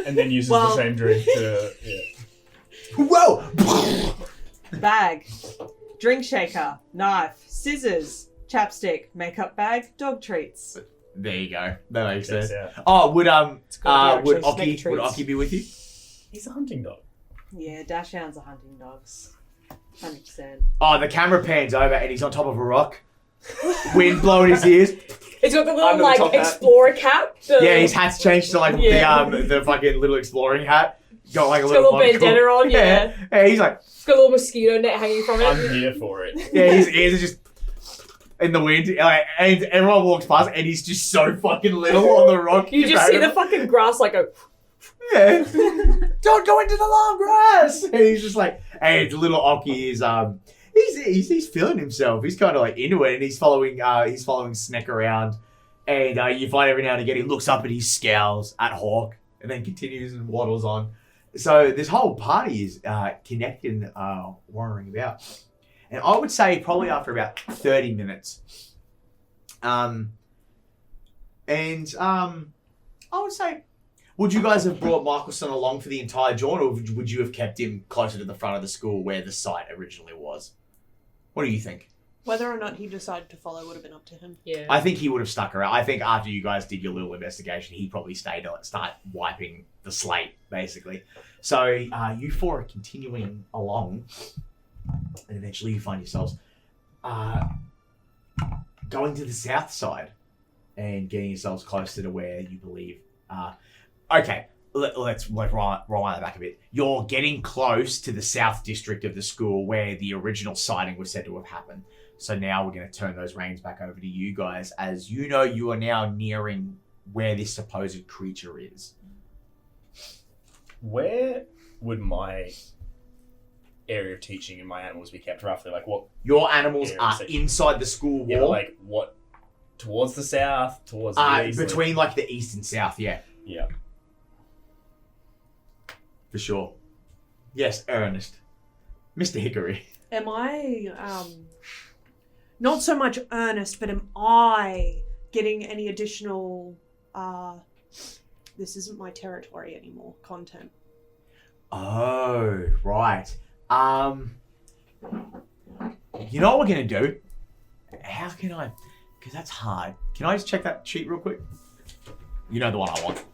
And then uses the same drink to... Yeah. Whoa! Bag, drink shaker, knife, scissors, chapstick, makeup bag, dog treats. There you go. That makes Checks sense. out. Oh, would actually Oki snake treats. be with you? He's a hunting dog. Yeah, dashhounds are hunting dogs. 100%. Oh, the camera pans over and he's on top of a rock. Wind blowing his ears. He's got the Under little the like top hat. explorer cap. Yeah, his hat's changed to like Yeah. the fucking little exploring hat. Got like a He's got a little monocle. bandana on, yeah. Yeah, he's like, He's got a little mosquito net hanging from I'm it. here for it. yeah, his ears are just in the wind. Like, and everyone walks past and he's just so fucking little on the rock. You just see the fucking grass like go. Yeah. Don't go into the long grass. And he's just like, hey, the little Oki is he's feeling himself. He's kind of like into it, and he's following Sneck around, and you find every now and again he looks up and he scowls at Hawk, and then continues and waddles on. So this whole party is connected and wandering about, and I would say probably after about 30 minutes, I would say. Would you guys have brought Michelson along for the entire jaunt, or would you have kept him closer to the front of the school where the site originally was? What do you think? Whether or not he decided to follow would have been up to him. Yeah. I think he would have stuck around. I think after you guys did your little investigation, he probably stayed to start wiping the slate, basically. So you four are continuing along, and eventually you find yourselves going to the south side and getting yourselves closer to where you believe... Okay, let's rewind that back a bit. You're getting close to the south district of the school where the original sighting was said to have happened. So now we're going to turn those reins back over to you guys, as you know you are now nearing where this supposed creature is. Where would my area of teaching and my animals be kept roughly? Like what? Your animals Area are section. inside the school wall. Yeah, like what? Towards the south? Towards the east? Between like the east and south, yeah. Yeah. For sure. Yes, Ernest. Mr. Hickory. Am I, not so much Ernest, but am I getting any additional, this isn't my territory anymore, content? Oh, right. You know what we're going to do? How can I... Because that's hard. Can I just check that sheet real quick? You know the one I want.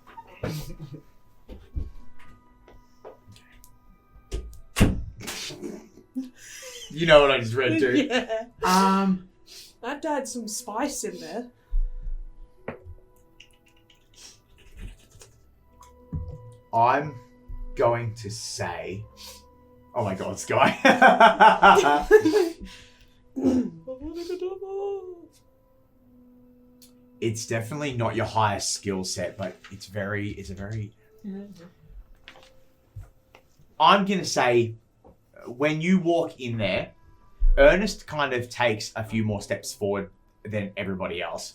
You know what I just read too. Yeah. That had some spice in there. I'm going to say, oh my God, Skye. It's definitely not your highest skill set, but it's a very. I'm gonna say, when you walk in there, Ernest kind of takes a few more steps forward than everybody else.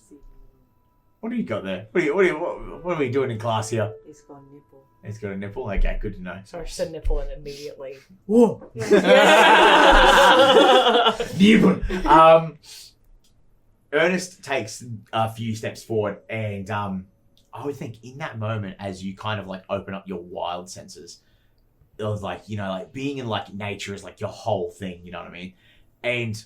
What do you got there? What are we doing in class here? He's got a nipple. He's got a nipple? Okay, good to know. Sorry, she said nipple and immediately. Whoa! Nipple! Ernest takes a few steps forward, and I would think in that moment, as you kind of like open up your wild senses, it was like, you know, like being in like nature is like your whole thing, you know what I mean? And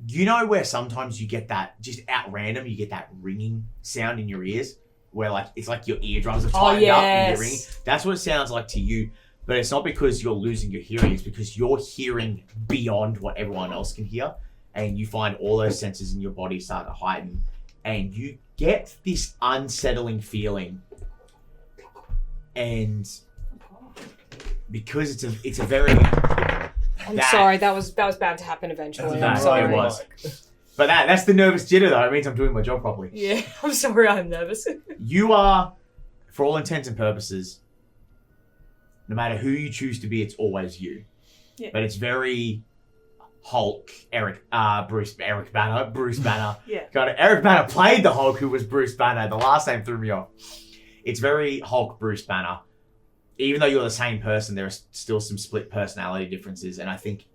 you know where sometimes you get that, just at random, you get that ringing sound in your ears? Where like, it's like your eardrums are tightened up and you're ringing. That's what it sounds like to you. But it's not because you're losing your hearing, it's because you're hearing beyond what everyone else can hear. And you find all those senses in your body start to heighten. And you get this unsettling feeling. And because it's a very... I'm sorry, that was bound to happen eventually. I'm sorry. It was. But that's the nervous jitter, though. It means I'm doing my job properly. Yeah, I'm sorry, I'm nervous. You are, for all intents and purposes, no matter who you choose to be, it's always you. Yeah. But it's very Hulk, Bruce Banner. Yeah. God, Eric Banner played the Hulk, who was Bruce Banner. The last name threw me off. It's very Hulk, Bruce Banner. Even though you're the same person, there are still some split personality differences. And I think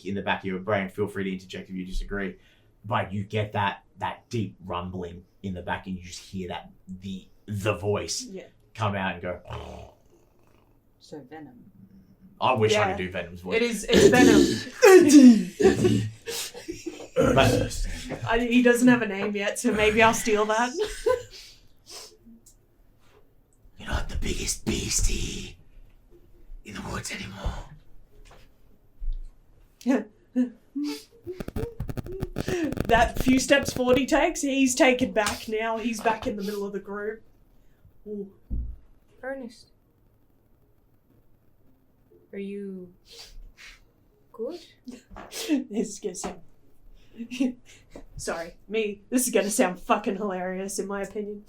in the back of your brain, feel free to interject if you disagree, but you get that deep rumbling in the back, and you just hear that the voice come out and go. So Venom. I wish I could do Venom's voice. It's Venom. But He doesn't have a name yet, so maybe I'll steal that. you're not the biggest beastie in the woods anymore. That few steps forward he takes, he's taken back now. He's back in the middle of the group. Ooh. Ernest. Are you good? This is gonna sound... Sorry, me. This is gonna sound fucking hilarious in my opinion.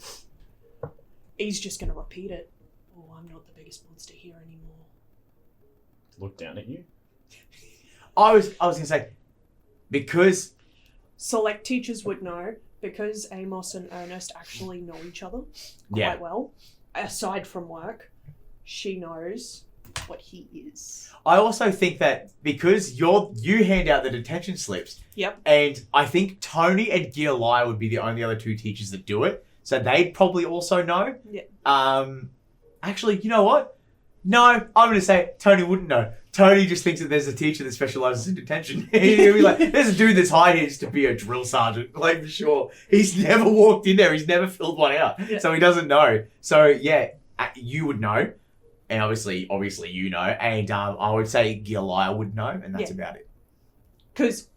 He's just gonna repeat it. Oh, I'm not the biggest monster here anymore. Look down at you. I was gonna say, because Select teachers would know, because Amos and Ernest actually know each other quite well. Aside from work, she knows what he is. I also think that because you hand out the detention slips. Yep. And I think Tony and Giolai would be the only other two teachers that do it. So they'd probably also know. Yeah. Actually, you know what? No, I'm going to say Tony wouldn't know. Tony just thinks that there's a teacher that specialises in detention. He'll be like, there's a dude that's hired here to be a drill sergeant. Like, for sure. He's never walked in there. He's never filled one out. Yeah. So he doesn't know. So, yeah, you would know. And obviously you know. And I would say Giolai would know. And that's about it. Because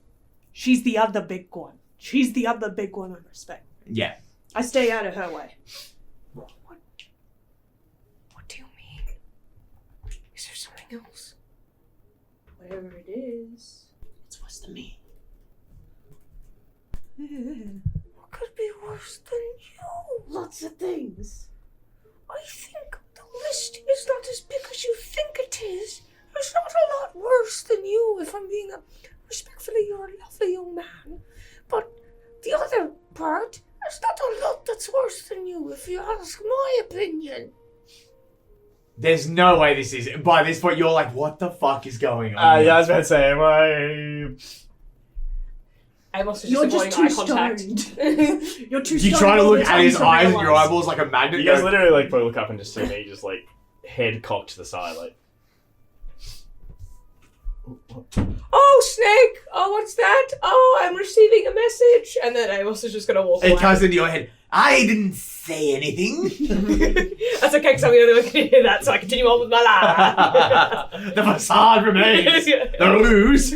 she's the other big one. She's the other big one I respect. Yeah. I stay out of her way. What do you mean? Is there something else? Whatever it is, it's worse than me. What could be worse than you? Lots of things. I think the list is not as big as you think it is. There's not a lot worse than you, if I'm being respectfully, you're a lovely young man. But the other part, there's not a lot that's worse than you, if you ask my opinion. There's no way this is... By this point, you're like, what the fuck is going on? Yeah, I was about to say, am I... Amos is You're just just too avoiding eye stoned. contact. You're too You stoned. try to all look the at time his to eyes and your realise. eyeballs like a magnet. You guys literally like probably look up and just see me just like head cocked to the side like... Oh, Snake! Oh, what's that? Oh, I'm receiving a message. And then Amos is just going to walk away. It comes into your head. I didn't say anything. That's okay, because I'm the only one who can hear that, so I continue on with my life. The facade remains. The ruse.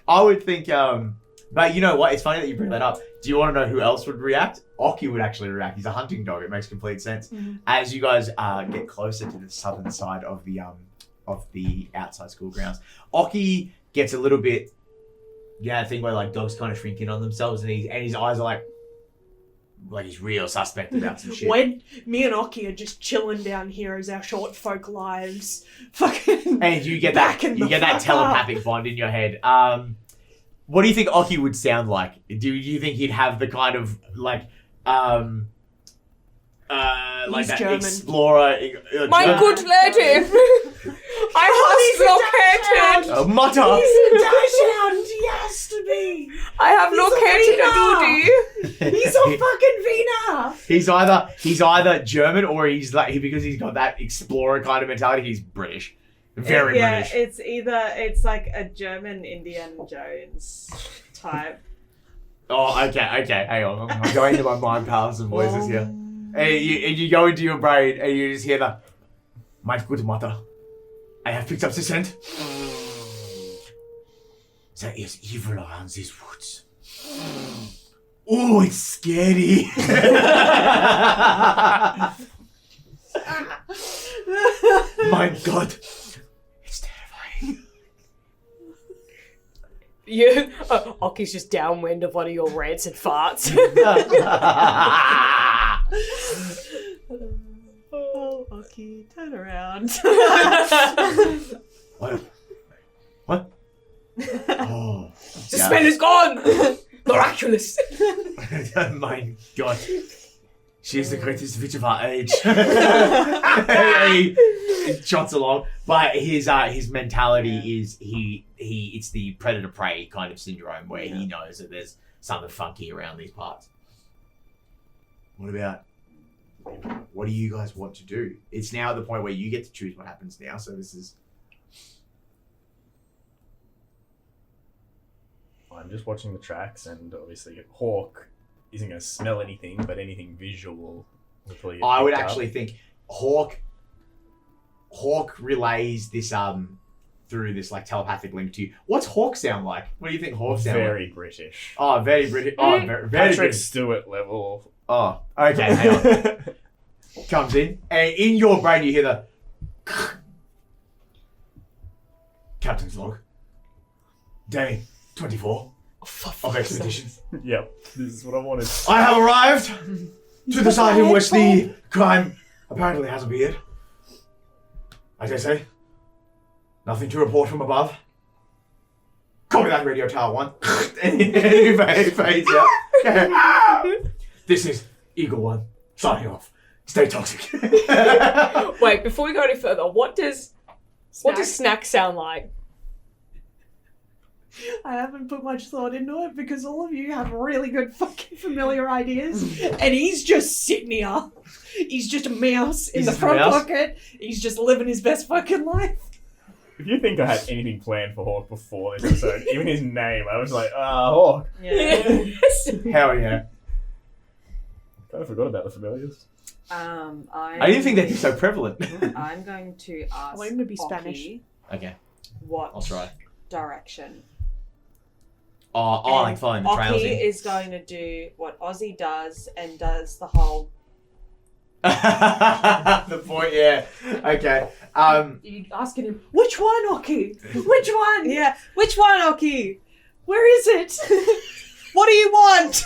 I would think, but you know what? It's funny that you bring that up. Do you want to know who else would react? Oki would actually react. He's a hunting dog. It makes complete sense. Mhm. As you guys get closer to the southern side of the outside school grounds, Oki gets a little bit, I think where like dogs kind of shrink in on themselves, and his eyes are like he's real suspect about some shit. When me and Oki are just chilling down here as our short folk lives fucking And you get that backing the that fuck telepathic bond in your head. What do you think Oki would sound like? Do you think he'd have the kind of like He's that German. explorer? My good lady, I have located. Mutter. He's a dachshund, he has to be. I have He's located a duty. He's a fucking Wiener. He's either German or he's like because he's got that explorer kind of mentality. He's British, very Yeah, British. it's like a German Indiana Jones type. Oh, okay. Hang on, I'm going into my mind palace and voices here. And you go into your brain and you just hear the my good mother. I have picked up the scent. There is evil around these woods. Oh, it's scary. My God, it's terrifying. You, Oki's just downwind of one of your rancid farts. Oh, Oki, turn around. What? Oh, Suspend is gone. Miraculous. My God. She is the greatest witch of our age. he trots along, but his mentality is it's the predator prey kind of syndrome where he knows that there's something funky around these parts. What do you guys want to do? It's now at the point where you get to choose what happens now. So this is. I'm just watching the tracks, and obviously Hawk isn't going to smell anything, but anything visual will probably get I would picked up. actually think Hawk relays this through this like telepathic link to you. What's Hawk sound like? What do you think Hawk sound like? Very British. Oh, very British. Oh, very Patrick British. Stewart level. Oh, okay. Hang on. Comes in, and in your brain you hear the Captain's log. Day 24 of expedition. Yep, this is what I wanted. I have arrived to the site in which the crime apparently has appeared. As I say, nothing to report from above. Copy that radio tower one. And he fades out. This is Eagle One, signing off. Stay toxic. Wait, before we go any further, what does snack sound like? I haven't put much thought into it because all of you have really good fucking familiar ideas, and he's just sitting here. He's just a mouse in He's the just a front mouse? pocket. He's just living his best fucking life. If you think I had anything planned for Hawk before this episode, even his name, I was like, Hawk. Yeah. Hell yeah. Kind of forgot about the familiars. I didn't think they'd be so prevalent. I'm going to ask. I want him to be Oki Spanish. Okay, What I'll try. direction? Oh, like following the trails Oki in. is going to do what Ozzy does and does the whole. The point, yeah. Okay. You asking him, which one, Oki? Which one? Yeah, which one, Oki? Where is it? What do you want?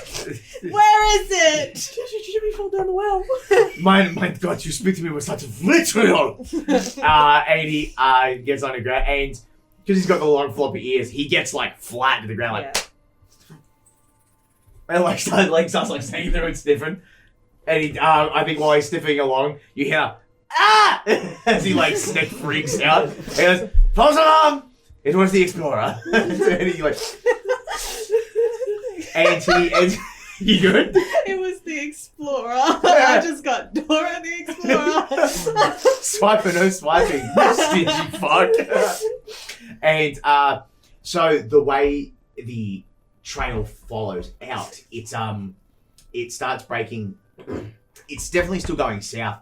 Where is it? Should we fall down the well? my God, you speak to me with such vitriol. And he gets on the ground, and because he's got the long floppy ears, he gets like flat to the ground, like, and like starts like singing through and sniffing. And he, I think while he's sniffing along, you hear ah as he like sniff freaks out. He goes, "False alarm! It was the explorer." And he like, and you good? It was the Explorer. I just got Dora the Explorer. Swiping, no swiping, stingy fuck. And so the way the trail follows out, it's it starts breaking. It's definitely still going south.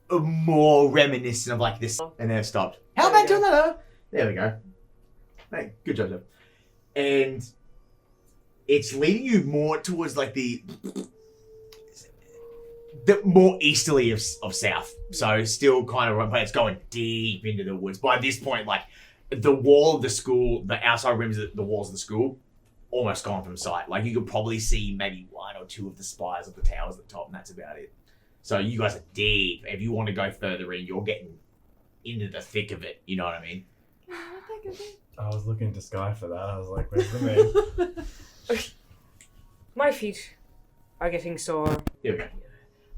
More reminiscent of like this, and then it stopped. How about doing that? There we go. Hey, good job, Joe. And it's leading you more towards like the more easterly of south. So still kind of, but it's going deep into the woods. By this point, like the wall of the school, the outside rims of the walls of the school, almost gone from sight. Like you could probably see maybe one or two of the spires of the towers at the top, and that's about it. So you guys are deep. If you want to go further in, you're getting into the thick of it. You know what I mean? I was looking to Skye for that. I was like, where's the man? My feet are getting sore. Here we go.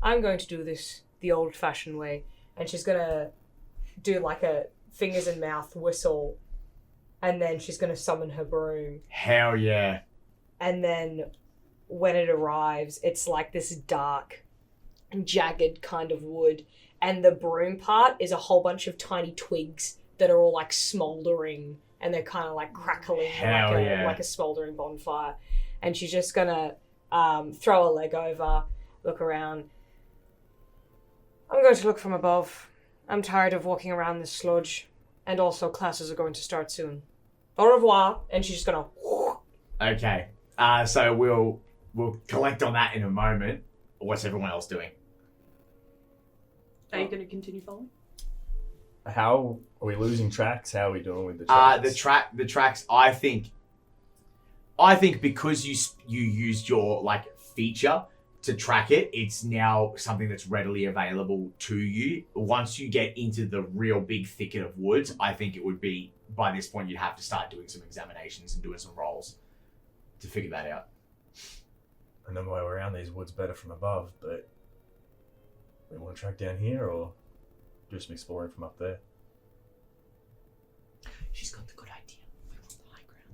I'm going to do this the old-fashioned way. And she's going to do like a fingers and mouth whistle. And then she's going to summon her broom. Hell yeah. And then when it arrives, it's like this dark, jagged kind of wood. And the broom part is a whole bunch of tiny twigs that are all like smouldering. And they're kind of like crackling like a smouldering bonfire. And she's just going to throw a leg over, look around. I'm going to look from above. I'm tired of walking around this sludge. And also, classes are going to start soon. Au revoir. And she's just going to... Okay. So we'll collect on that in a moment. What's everyone else doing? Are you going to continue following? How are we losing tracks? How are we doing with the tracks? The tracks. I think because you used your like feature to track it, it's now something that's readily available to you. Once you get into the real big thicket of woods, I think it would be, by this point, you'd have to start doing some examinations and doing some rolls to figure that out. I know my way around these woods better from above, but we want to track down here or do some exploring from up there? She's got the good idea. We're on the high ground,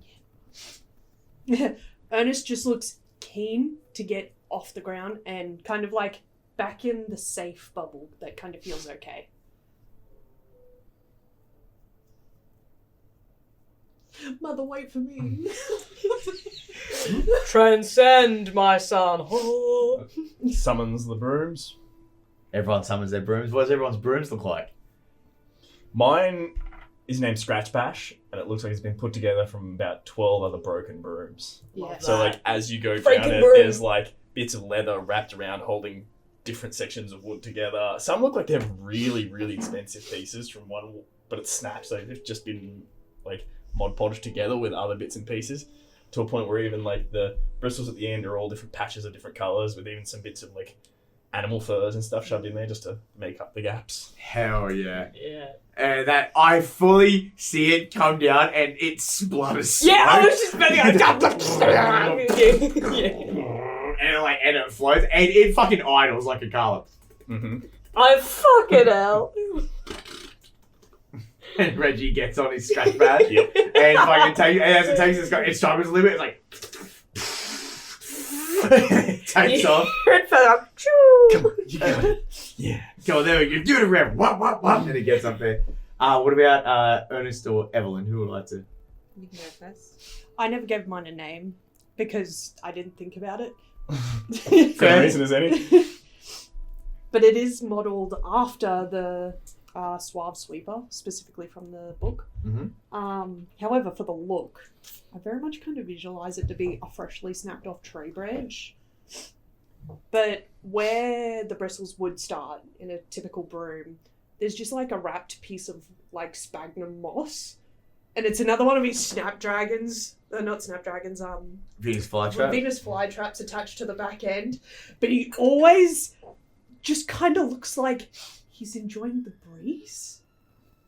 yeah. Ernest just looks keen to get off the ground and kind of like back in the safe bubble that kind of feels okay. Mother, wait for me. Transcend, my son. Summons the brooms. Everyone summons their brooms. What does everyone's brooms look like? Mine is named Scratch Bash, and it looks like it's been put together from about 12 other broken brooms. Yes. So, like, as you go Freaking down it, broom. there's, like, bits of leather wrapped around holding different sections of wood together. Some look like they're really, really expensive pieces from one, but it's snapped, so they've just been, like, Mod Podged together with other bits and pieces to a point where even, like, the bristles at the end are all different patches of different colours with even some bits of, like, animal furs and stuff shoved in there just to make up the gaps. Hell yeah. Yeah. And that I fully see it come down and it splutters. Yeah, I smoke. was just betting on And it floats and it fucking idles like a carp. Mm-hmm. I fucking hell. And Reggie gets on his scratch pad. Yep. And fucking as it takes its timer's limit, it's like it takes off. It fell up. Choo. Come on, you got it. Yeah. Come on, there we go. Do it around. Wop, wop, wop. And it gets up there. What about Ernest or Evalyn? Who would like to? You can go first. I never gave mine a name because I didn't think about it. Fair reason as any. But it is modelled after the Suave Sweeper, specifically from the book. Mm-hmm. However, for the look, I very much kind of visualise it to be a freshly snapped off tree branch. But where the bristles would start in a typical broom, there's just like a wrapped piece of like sphagnum moss. And it's another one of his snapdragons. Not snapdragons, Venus flytrap. Venus flytraps attached to the back end. But he always just kind of looks like he's enjoying the breeze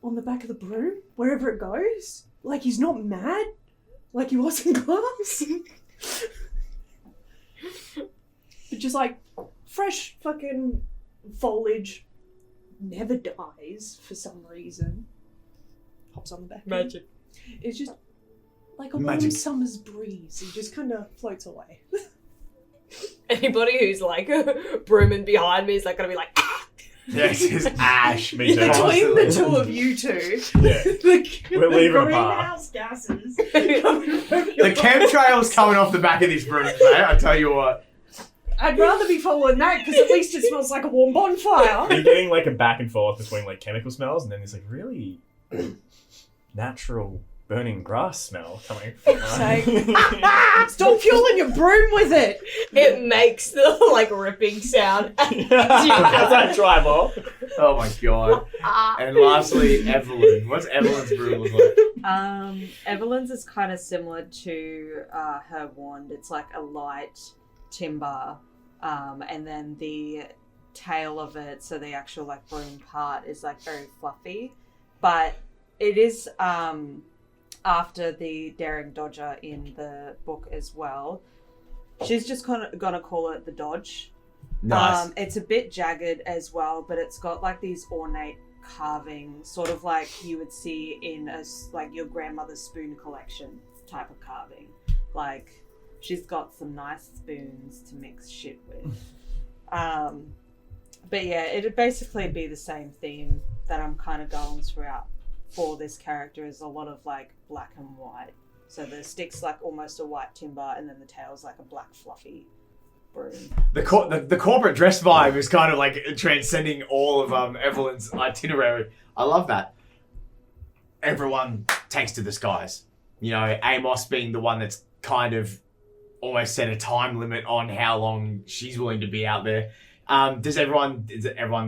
on the back of the broom, wherever it goes. Like he's not mad, like he was in class. But just like fresh fucking foliage never dies for some reason. Hops on the back. Magic. It's just like a warm Magic. summer's breeze. He just kind of floats away. Anybody who's like brooming behind me is like gonna be like, Yes, it's ash. Me too. Between the two of you two, Yeah. We're leaving apart. greenhouse gases coming from your The chemtrail's coming off the back of this broom, mate. I tell you what. I'd rather be following that because at least it smells like a warm bonfire. You're getting like a back and forth between like chemical smells and then this like really natural burning grass smell coming from Stop fueling your broom with it. It makes the like ripping sound. As I drive off. Oh my god. And lastly, Evalyn. What's Evelyn's broom look like? Evelyn's is kind of similar to her wand. It's like a light timber, and then the tail of it, so the actual like broom part is like very fluffy, but it is after the Daring Dodger in the book as well. She's just kind of gonna call it the Dodge. Nice. It's a bit jagged as well, but it's got like these ornate carvings, sort of like you would see in like your grandmother's spoon collection type of carving. Like she's got some nice spoons to mix shit with. But yeah, it'd basically be the same theme that I'm kind of going throughout for this character, is a lot of like black and white. So the stick's like almost a white timber, and then the tail's like a black fluffy broom. The corporate dress vibe is kind of like transcending all of Evelyn's itinerary. I love that. Everyone takes to the skies. You know, Amos being the one that's kind of almost set a time limit on how long she's willing to be out there. Does everyone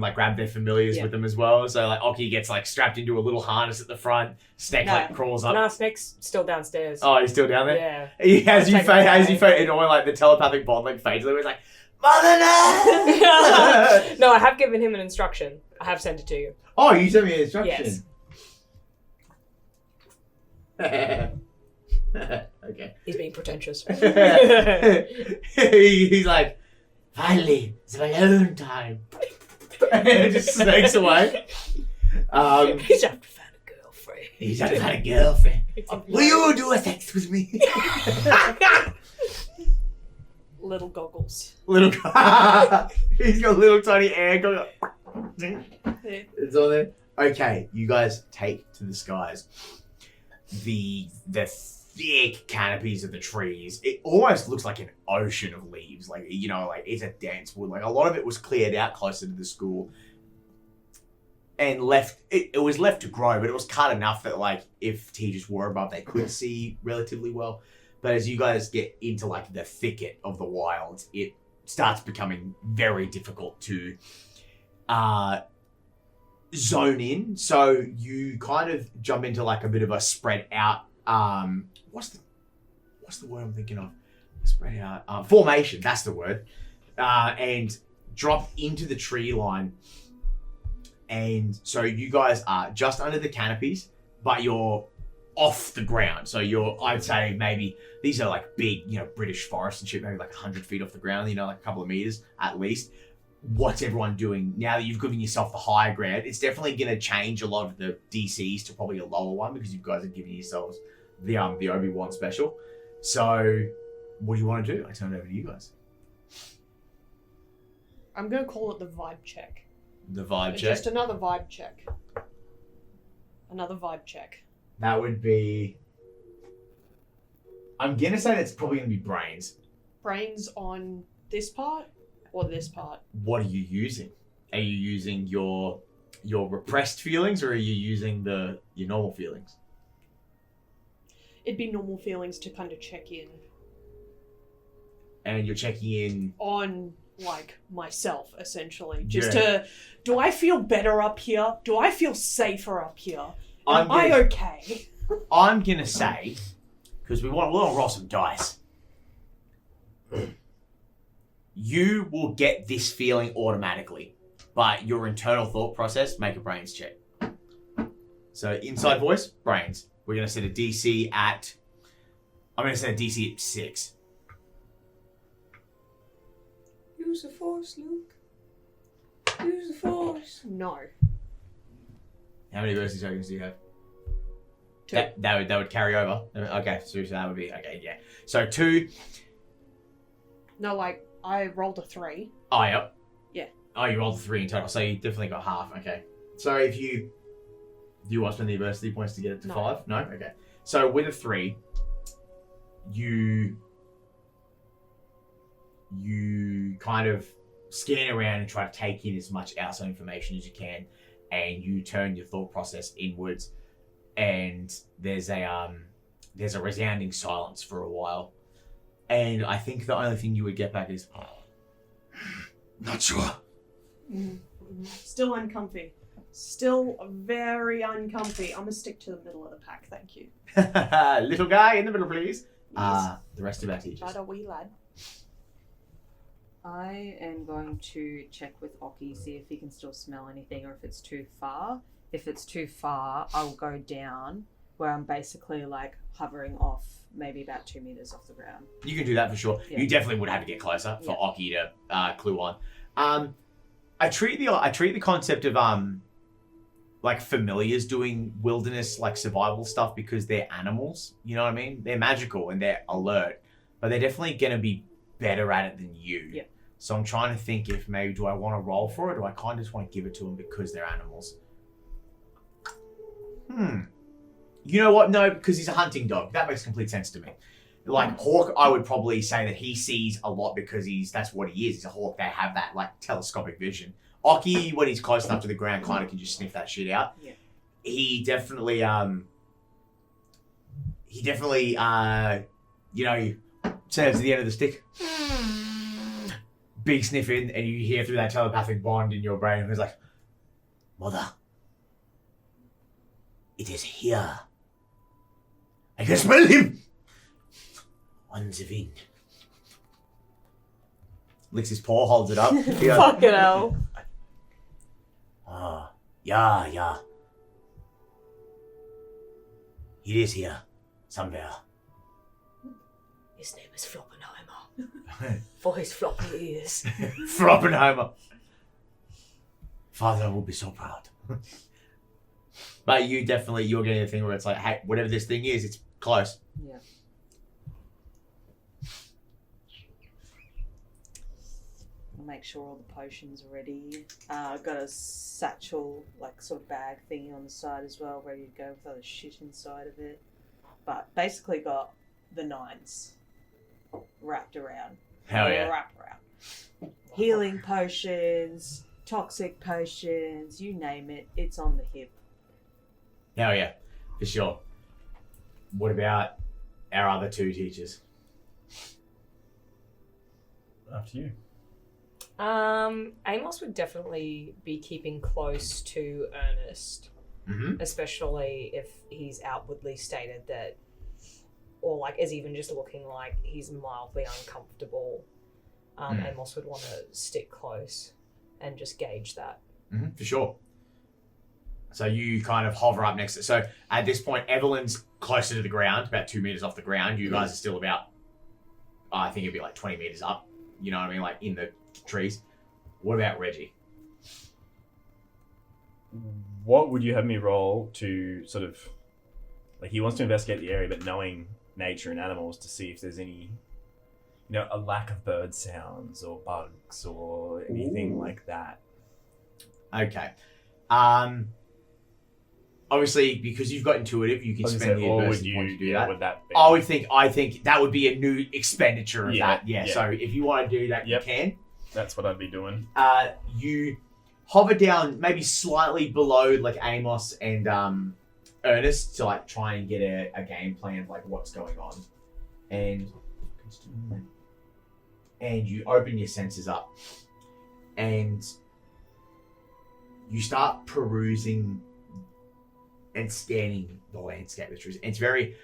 like grab their familiars with them as well? So like Oki gets like strapped into a little harness at the front. Snake like crawls up. No, Snake's still downstairs. Oh, he's still down there? Yeah. As you fade, and all like the telepathic bond like fades away. It's like, Mother no! No, I have given him an instruction. I have sent it to you. Oh, you sent me an instruction. Yes. Okay. He's being pretentious. He's like, finally, it's my own time. And it just snakes away. He's have to find a girlfriend. He's had to find a girlfriend. Will you do a sex with me? Little goggles. He's got little tiny air going. It's on there. Okay, you guys take to the skies. The thick canopies of the trees. It almost looks like an ocean of leaves. Like, you know, like it's a dense wood. Like a lot of it was cleared out closer to the school and left. It was left to grow, but it was cut enough that like if teachers were above, they could see relatively well. But as you guys get into like the thicket of the wilds, it starts becoming very difficult to zone in. So you kind of jump into like a bit of a spread out. What's the word I'm thinking of? Spread out. Formation. That's the word. And drop into the tree line. And so you guys are just under the canopies, but you're off the ground. So I'd say maybe these are like big, you know, British forest and shit, maybe like 100 feet off the ground, you know, like a couple of meters at least. What's everyone doing now that you've given yourself the higher ground? It's definitely going to change a lot of the DCs to probably a lower one because you guys are giving yourselves the Obi-Wan special. So what do you want to do? I turn it over to you guys. I'm going to call it the vibe check. The vibe check? Just another vibe check. Another vibe check. That would be... I'm going to say that's probably going to be brains. Brains on this part or this part? What are you using? Are you using your repressed feelings or are you using your normal feelings? It'd be normal feelings to kind of check in. And you're checking in... On, like, myself, essentially. Just to... Do I feel better up here? Do I feel safer up here? Am I okay? I'm going to say, because we want to roll some dice, you will get this feeling automatically, but your internal thought process, make a brains check. So inside voice, brains. We're going to set a DC at... I'm going to set a DC at 6. Use the force, Luke. Use the force. No. How many versity tokens do you have? 2. That would carry over. Okay, so that would be... Okay, yeah. So 2... No, like, I rolled a 3. Oh, yep. Yeah. Oh, you rolled 3 in total, so you definitely got half. Okay. So if you... Do you want to spend the adversity points to get it to 5? No? Okay. So with a 3, you you kind of scan around and try to take in as much outside information as you can, and you turn your thought process inwards, and there's a resounding silence for a while, and I think the only thing you would get back is, not sure. Still uncomfy. Still very uncomfy. I'm gonna stick to the middle of the pack, thank you. Little guy in the middle, please. Yes. The rest of our teachers. But a wee lad. I am going to check with Oki, see if he can still smell anything or if it's too far. If it's too far, I'll go down where I'm basically like hovering off maybe about 2 meters off the ground. You can do that for sure. Yeah. You definitely would have to get closer for Yeah. Oki to clue on. I treat the concept of like familiars doing wilderness like survival stuff because they're animals. You know what I mean? They're magical and they're alert, but they're definitely gonna be better at it than you. Yeah. So I'm trying to think if maybe do I want to roll for it, or do I kind of just want to give it to them because they're animals? You know what? No, because he's a hunting dog. That makes complete sense to me. Like Hawk, I would probably say that he sees a lot because that's what he is. He's a hawk. They have that like telescopic vision. Oki, when he's close enough to the ground, kind of can just sniff that shit out. Yeah. He definitely, you know, turns to the end of the stick. Big sniff in, and you hear through that telepathic bond in your brain, who's like, Mother, it is here. I can smell him. One's a wind. Licks his paw, holds it up. Yeah. Fucking hell. Yeah. It is here, somewhere. His name is Floppenheimer. For his floppy ears. Froppenheimer. Father will be so proud. But you're getting a thing where it's like, hey, whatever this thing is, it's close. Yeah. I'll make sure all the potions are ready. I've got a satchel, like sort of bag thingy on the side as well, ready to go with all the shit inside of it. But basically got the 9s wrapped around. Hell yeah. Wrap around. Healing potions, toxic potions, you name it, it's on the hip. Hell yeah, for sure. What about our other 2 teachers? Up to you. Amos would definitely be keeping close to Ernest, especially if he's outwardly stated that, or like is even just looking like he's mildly uncomfortable. Amos would want to stick close and just gauge that. For sure. So you kind of hover up next to... So at this point, Evalyn's closer to the ground, about 2 meters off the ground. You guys are still about, I think it'd be like 20 meters up. You know what I mean? Like in the trees. What about Reggie? What would you have me roll to sort of... Like, he wants to investigate the area, but knowing nature and animals to see if there's any... You know, a lack of bird sounds or bugs or anything like that. Okay. Obviously, because you've got intuitive, you can spend the adversity point to do that. Would that be? I think that would be a new expenditure of that. Yeah. So if you want to do that, you can. That's what I'd be doing. You hover down maybe slightly below like Amos and Ernest to like try and get a game plan of like what's going on, and you open your senses up, and you start perusing and scanning the landscape. It's very,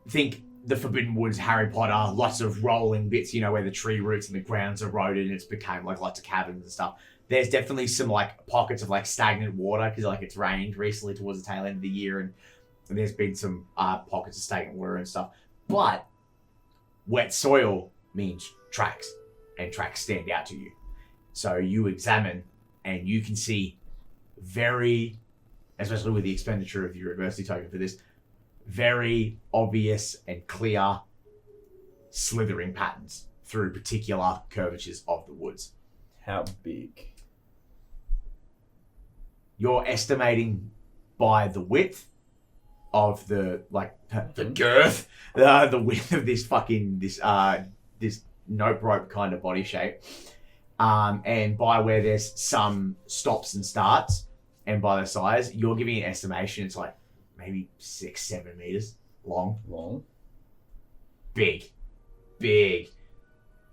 think the Forbidden Woods, Harry Potter, lots of rolling bits, you know, where the tree roots and the ground's eroded and it's become like lots of caverns and stuff. There's definitely some like pockets of like stagnant water because like it's rained recently towards the tail end of the year, and there's been some pockets of stagnant water and stuff. But wet soil means tracks, and tracks stand out to you. So you examine and you can see very, especially with the expenditure of your adversity token for this, very obvious and clear slithering patterns through particular curvatures of the woods. How big? You're estimating by the width of the girth, the width of this nope rope kind of body shape. And by where there's some stops and starts, and by the size, you're giving an estimation. It's like maybe 6-7 meters long. Long. Big.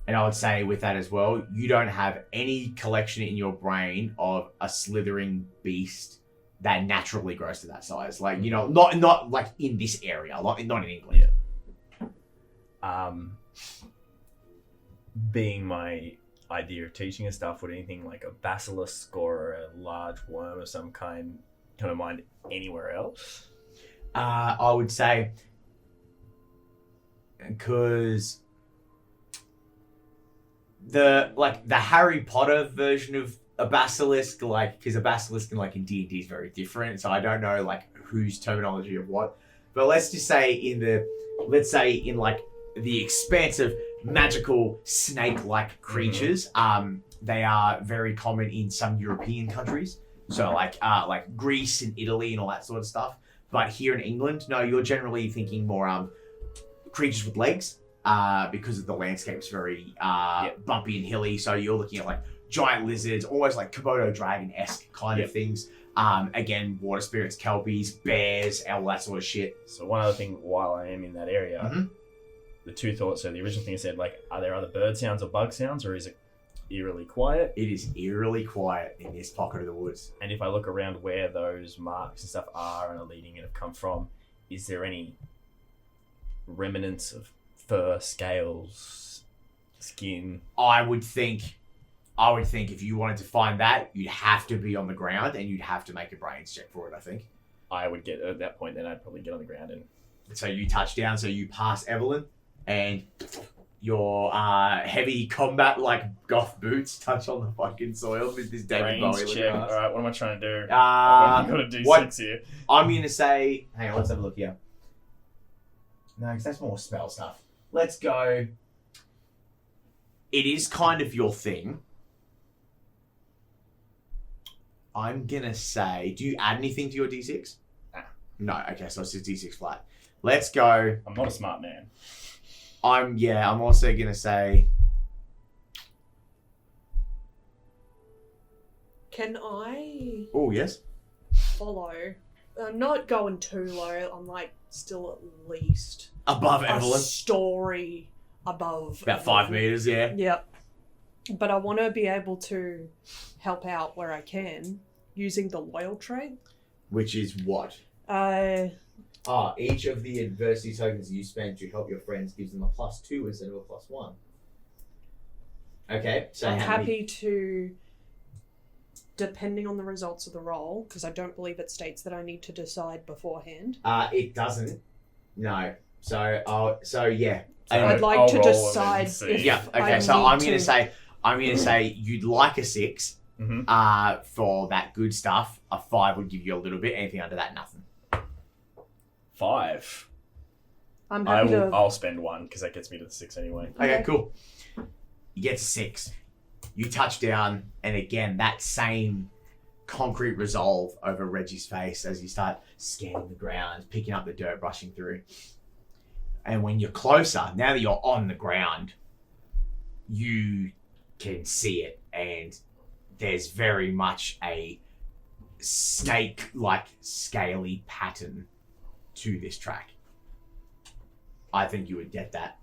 And I would say with that as well, you don't have any collection in your brain of a slithering beast that naturally grows to that size. Like, you know, not like in this area, like not in England. Yeah. Being my idea of teaching and stuff, would anything like a basilisk or a large worm of some kind come to mind anywhere else? I would say because the Harry Potter version of a basilisk, like, because a basilisk in D&D is very different, so I don't know like whose terminology of what, but let's just say in the expansive magical snake-like creatures, they are very common in some European countries, so like Greece and Italy and all that sort of stuff. But here in England, no, you're generally thinking more creatures with legs, because the landscape's very bumpy and hilly. So you're looking at like giant lizards, almost like Komodo dragon-esque kind of things. Again, water spirits, kelpies, bears, all that sort of shit. So one other thing, while I am in that area, the two thoughts. So the original thing I said, like, are there other bird sounds or bug sounds, or is it eerily quiet? It is eerily quiet in this pocket of the woods. And if I look around where those marks and stuff are and are leading and have come from, is there any remnants of fur, scales, skin? I would think if you wanted to find that, you'd have to be on the ground and you'd have to make a brains check for it, I think. I would get, at that point, then I'd probably get on the ground and... So you touch down, so you pass Evalyn, and your heavy combat, like, goth boots touch on the fucking soil with this David Bowie looking check. ass. Alright, what am I trying to do? I've got to do 6 here. I'm going to say... Hang on, let's have a look here. No, because that's more spell stuff. Let's go... It is kind of your thing. I'm going to say... Do you add anything to your D6? No, okay, so it's just D6 flat. Let's go... I'm not a smart man. I'm also going to say... Can I Oh, yes? follow? I'm not going too low. I'm like still at least Above a Evalyn. story above. About 5 meters, yeah. Yep. But I want to be able to help out where I can using the loyal trait. Which is what? Each of the adversity tokens you spend to help your friends gives them a +2 instead of a +1. Okay, so I'm happy to, depending on the results of the roll, because I don't believe it states that I need to decide beforehand. It doesn't. No. So yeah. I'd like I'll to roll decide and see. if Yeah. Okay. I So need I'm to... gonna say you'd like a 6. Mm-hmm. For that good stuff. A 5 would give you a little bit. Anything under that, nothing. 5. I'm happy to... I'll spend 1 because that gets me to the 6 anyway. Okay, cool. You get to 6. You touch down, and again, that same concrete resolve over Reggie's face as you start scanning the ground, picking up the dirt, brushing through. And when you're closer, now that you're on the ground, you can see it, and there's very much a snake-like scaly pattern to this track. I think you would get that.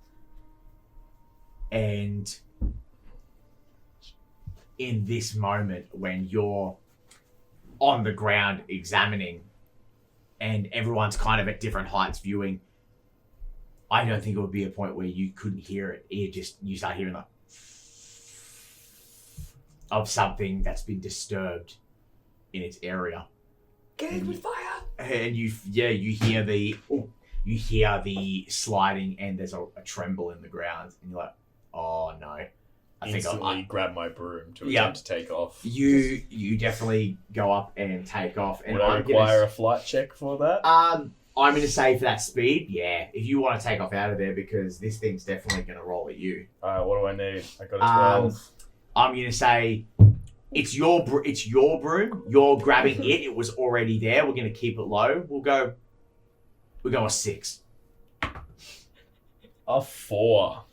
And in this moment when you're on the ground examining and everyone's kind of at different heights viewing, I don't think it would be a point where you couldn't hear it. You start hearing like of something that's been disturbed in its area. Gag with fire! And you hear the sliding, and there's a tremble in the ground, and you're like, oh no. I think Instantly grab my broom to Yeah. attempt to take off. You definitely go up and take off. And Would I require a flight check for that? I'm going to say for that speed, yeah. If you want to take off out of there, because this thing's definitely going to roll at you. Alright, what do I need? I got a 12. I'm going to say it's your broom. You're grabbing it. It was already there. We're going to keep it low. We'll go a 6. A 4.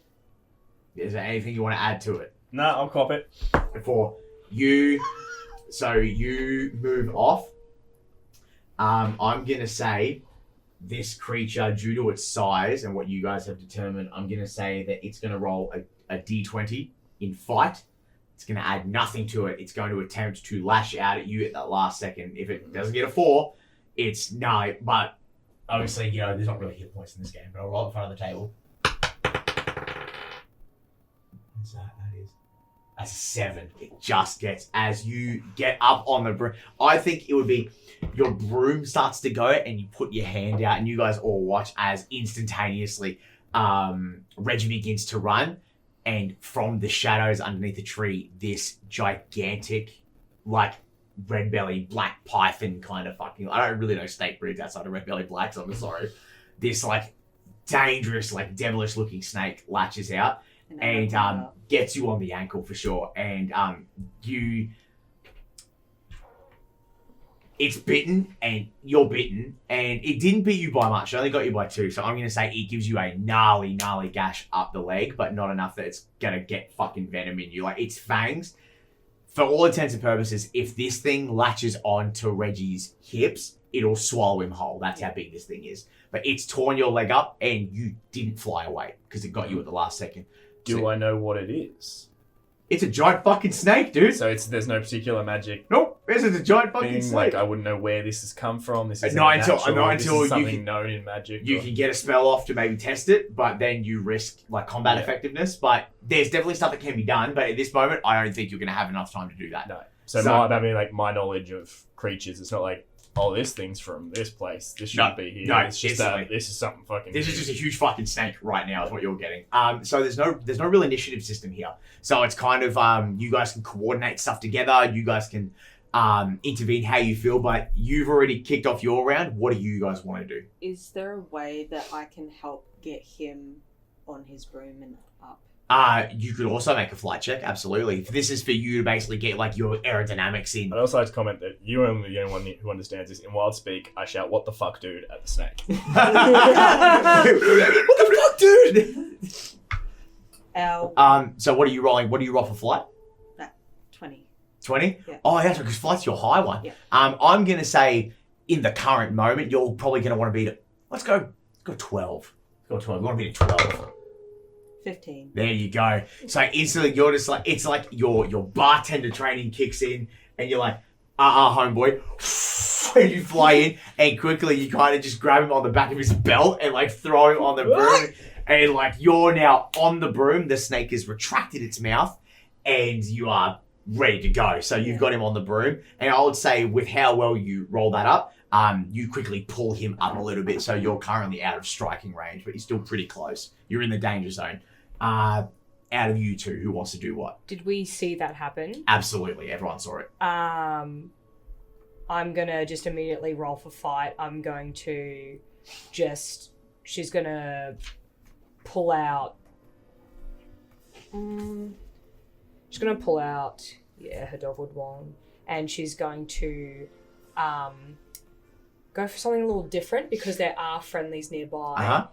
Is there anything you want to add to it? No, I'll cop it. Before you, so you move off. I'm gonna say this creature, due to its size and what you guys have determined, I'm gonna say that it's gonna roll a d20 in fight. It's gonna add nothing to it. It's going to attempt to lash out at you at that last second. If it doesn't get a 4, it's no. But obviously, you know, there's not really hit points in this game. But I'll roll in front of the table. What's that? That's a 7. It just gets, as you get up on the broom. I think it would be your broom starts to go and you put your hand out and you guys all watch as instantaneously Reggie begins to run, and from the shadows underneath the tree, this gigantic, like, red belly black python kind of fucking, I don't really know snake breeds outside of red belly blacks, I'm sorry. This like dangerous, like devilish looking snake latches out and gets you on the ankle for sure. And it's bitten and you're bitten, and it didn't beat you by much. It only got you by 2. So I'm going to say it gives you a gnarly gash up the leg, but not enough that it's going to get fucking venom in you. Like, its fangs, for all intents and purposes, if this thing latches on to Reggie's hips, it'll swallow him whole. That's how big this thing is. But it's torn your leg up and you didn't fly away because it got you at the last second. Do I know what it is? It's a giant fucking snake, dude. So there's no particular magic. Nope, this is a giant fucking thing. snake. Like, I wouldn't know where this has come from. This is not until this is something you can, known in magic. You can get a spell off to maybe test it, but then you risk like combat effectiveness. But there's definitely stuff that can be done. But at this moment, I don't think you're going to have enough time to do that. No. So my knowledge of creatures, it's not like, oh, this thing's from this place. This shouldn't be here. No, it's just that this is something fucking. This is just a huge fucking snake right now, is what you're getting. So there's no real initiative system here. So it's kind of you guys can coordinate stuff together. You guys can intervene how you feel. But you've already kicked off your round. What do you guys want to do? Is there a way that I can help get him on his broom and up? You could also make a flight check, absolutely. This is for you to basically get like your aerodynamics in. I'd also like to comment that you are the only one who understands this. In wild speak, I shout, "What the fuck, dude!" at the snake. What the fuck, dude? Ow. So what are you rolling? What do you roll for flight? 20. 20? Yeah. Oh, yeah, because flight's your high one. Yeah. I'm going to say in the current moment, you're probably going to want to be at, let's go 12. Let's go 12. You want to be at 12. 15. There you go. So instantly you're just like, it's like your bartender training kicks in and you're like, homeboy. And you fly in and quickly you kind of just grab him on the back of his belt and like throw him on the broom. And like you're now on the broom. The snake has retracted its mouth and you are ready to go. So you've got him on the broom. And I would say with how well you roll that up, you quickly pull him up a little bit. So you're currently out of striking range, but you're still pretty close. You're in the danger zone. Out of you two, who wants to do what? Did we see that happen? Absolutely, everyone saw it. I'm gonna just immediately roll for fight. I'm going to she's gonna pull out. She's gonna pull out, her dogwood wand, and she's going to go for something a little different because there are friendlies nearby. Uh-huh.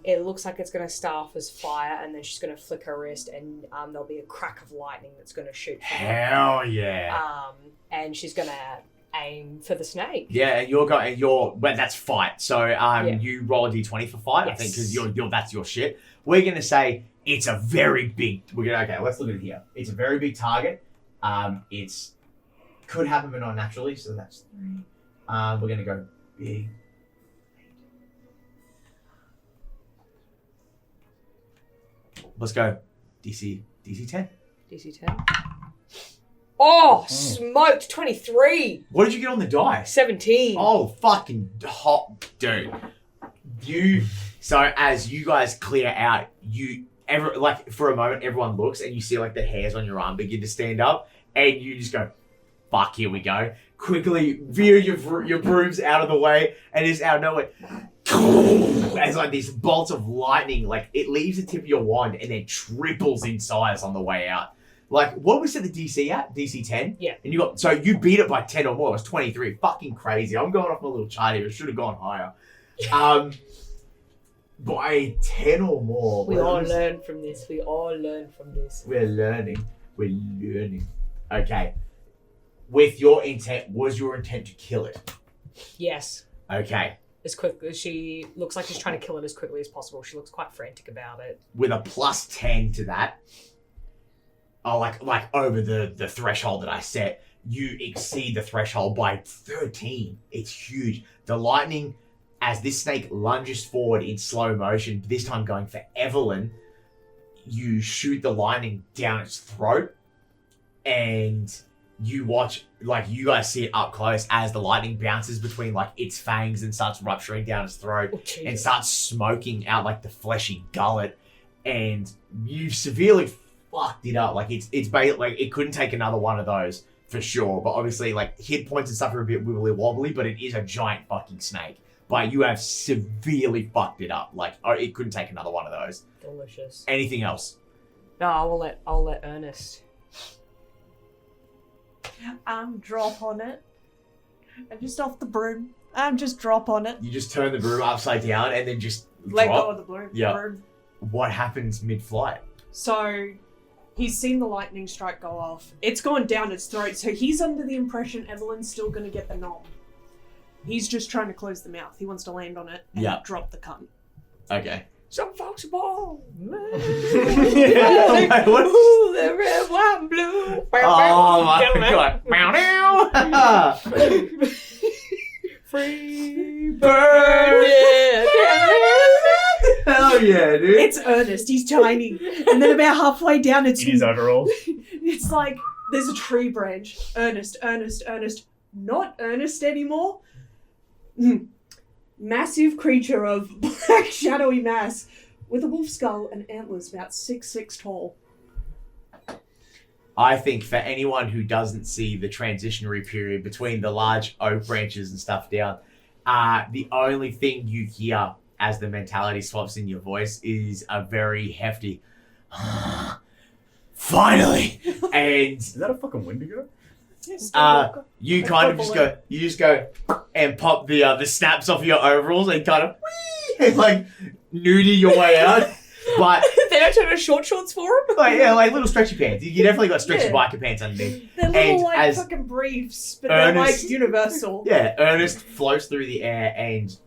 It looks like it's going to start off as fire, and then she's going to flick her wrist, and there'll be a crack of lightning that's going to shoot. Hell yeah! And she's going to aim for the snake. Yeah, well, that's fight. So you roll a d20 for fight, yes. I think, because that's your shit. We're going to say it's a very big. Okay, let's look at it here. It's a very big target. It's could happen, but not naturally. So that's 3. We're going to go big. Let's go. DC 10. DC 10. Oh, smoked 23. What did you get on the die? 17. Oh, fucking hot, dude. So as you guys clear out, for a moment, everyone looks and you see like the hairs on your arm begin to stand up and you just go, fuck, here we go. Quickly veer your brooms out of the way and just out of nowhere, as like this bolt of lightning, like it leaves the tip of your wand and then triples in size on the way out. Like, what was it the DC at? DC 10? Yeah. And you beat it by 10 or more. It was 23. Fucking crazy. I'm going off my little chart here. It should have gone higher. by 10 or more. We all learn from this. We all learn from this. We're learning. We're learning. Okay. With your intent, was your intent to kill it? Yes. Okay. As quickly she looks like she's trying to kill it as quickly as possible. She looks quite frantic about it. With a plus 10 to that, like over the threshold that I set, you exceed the threshold by 13. It's huge. The lightning, as this snake lunges forward in slow motion, this time going for Evalyn, you shoot the lightning down its throat, and you watch, like, you guys see it up close as the lightning bounces between, like, its fangs and starts rupturing down its throat and starts smoking out, like, the fleshy gullet, and you've severely fucked it up. Like, it's basically, like, it couldn't take another one of those for sure, but obviously, like, hit points and stuff are a bit wibbly wobbly, but it is a giant fucking snake. But you have severely fucked it up. Like, it couldn't take another one of those. Delicious. Anything else? No, I'll let Ernest. Drop on it. And just off the broom. Just drop on it. You just turn the broom upside down and then just Let drop? go of the broom. Yeah. Broom. What happens mid-flight? So he's seen the lightning strike go off. It's gone down its throat, so he's under the impression Evelyn's still going to get the nom. He's just trying to close the mouth. He wants to land on it and drop the cunt. Okay. Some folks are born. What? Ooh, the red, white, and blue. Oh my god. Free bird. Hell yeah, dude. It's Ernest. He's tiny. And then about halfway down, it's In his overalls. It's like there's a tree branch. Ernest. Not Ernest anymore. Massive creature of black shadowy mass with a wolf skull and antlers about 6'6" tall. I think for anyone who doesn't see the transitionary period between the large oak branches and stuff down, the only thing you hear as the mentality swaps in your voice is a very hefty finally. And Is that a fucking Wendigo? you kind of just go and pop the snaps off your overalls and kind of and like nudie your way out. But they don't turn to short shorts for him. like little stretchy pants. You definitely got stretchy biker pants underneath. They're And little like as fucking briefs, but they're Ernest- like universal. Yeah, Ernest floats through the air, and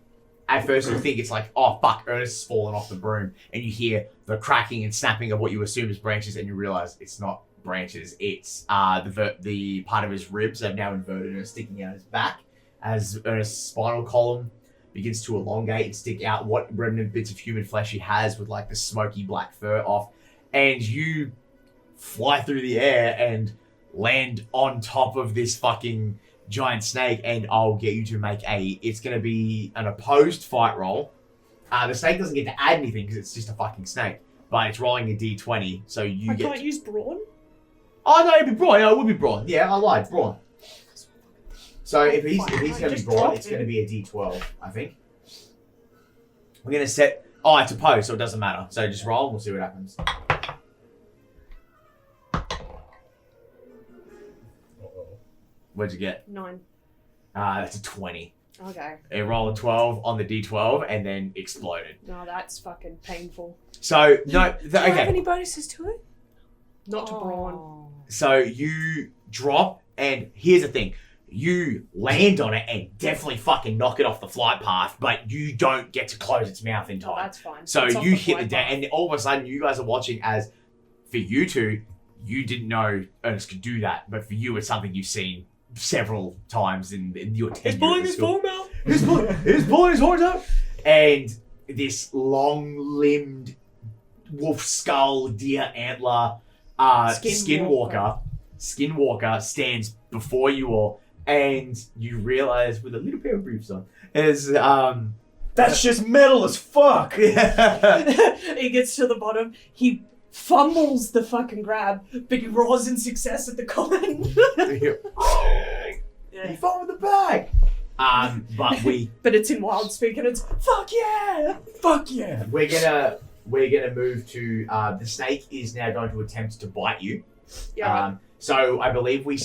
at first you think it's like, oh fuck, Ernest has fallen off the broom, and you hear the cracking and snapping of what you assume is branches, and you realize it's not branches. It's the part of his ribs have now inverted and are sticking out his back as Ernest's spinal column begins to elongate and stick out what remnant bits of human flesh he has with like the smoky black fur off, and you fly through the air and land on top of this fucking giant snake, and I'll get you to make it's going to be an opposed fight roll. The snake doesn't get to add anything because it's just a fucking snake, but it's rolling a d20, so you I get... can't use brawn? Oh no, it'd be brawn. No, it would be brawn. Yeah, I lied. Brawn. So if he's going to be Just brawn, drop it's him. going to be a d12, I think. We're going to set... Oh, it's opposed, so it doesn't matter. So just roll and we'll see what happens. What'd you get? 9. That's a 20. Okay. It rolled a 12 on the d12 and then exploded. No, that's fucking painful. So, no... Do you have okay. any bonuses to it? Not to brawn. So you drop, and here's the thing. You land on it and definitely fucking knock it off the flight path, but you don't get to close its mouth in No, time. that's fine. So It's off you the hit the flight deck, path. and all of a sudden you guys are watching as, for you two, you didn't know Ernest could do that, but for you it's something you've seen several times in your tenure. He's pulling at the his school. form out. He's pulling his horns out. And this long-limbed wolf skull, deer antler, skinwalker stands before you all, and you realize with a little pair of briefs on, is That's just metal as fuck! He gets to the bottom. He fumbles the fucking grab, but he roars in success at the comment. He fought with the bag. But But it's in wild speak and it's fuck yeah! Fuck yeah! we're gonna move to the snake is now going to attempt to bite you. Yeah. So I believe we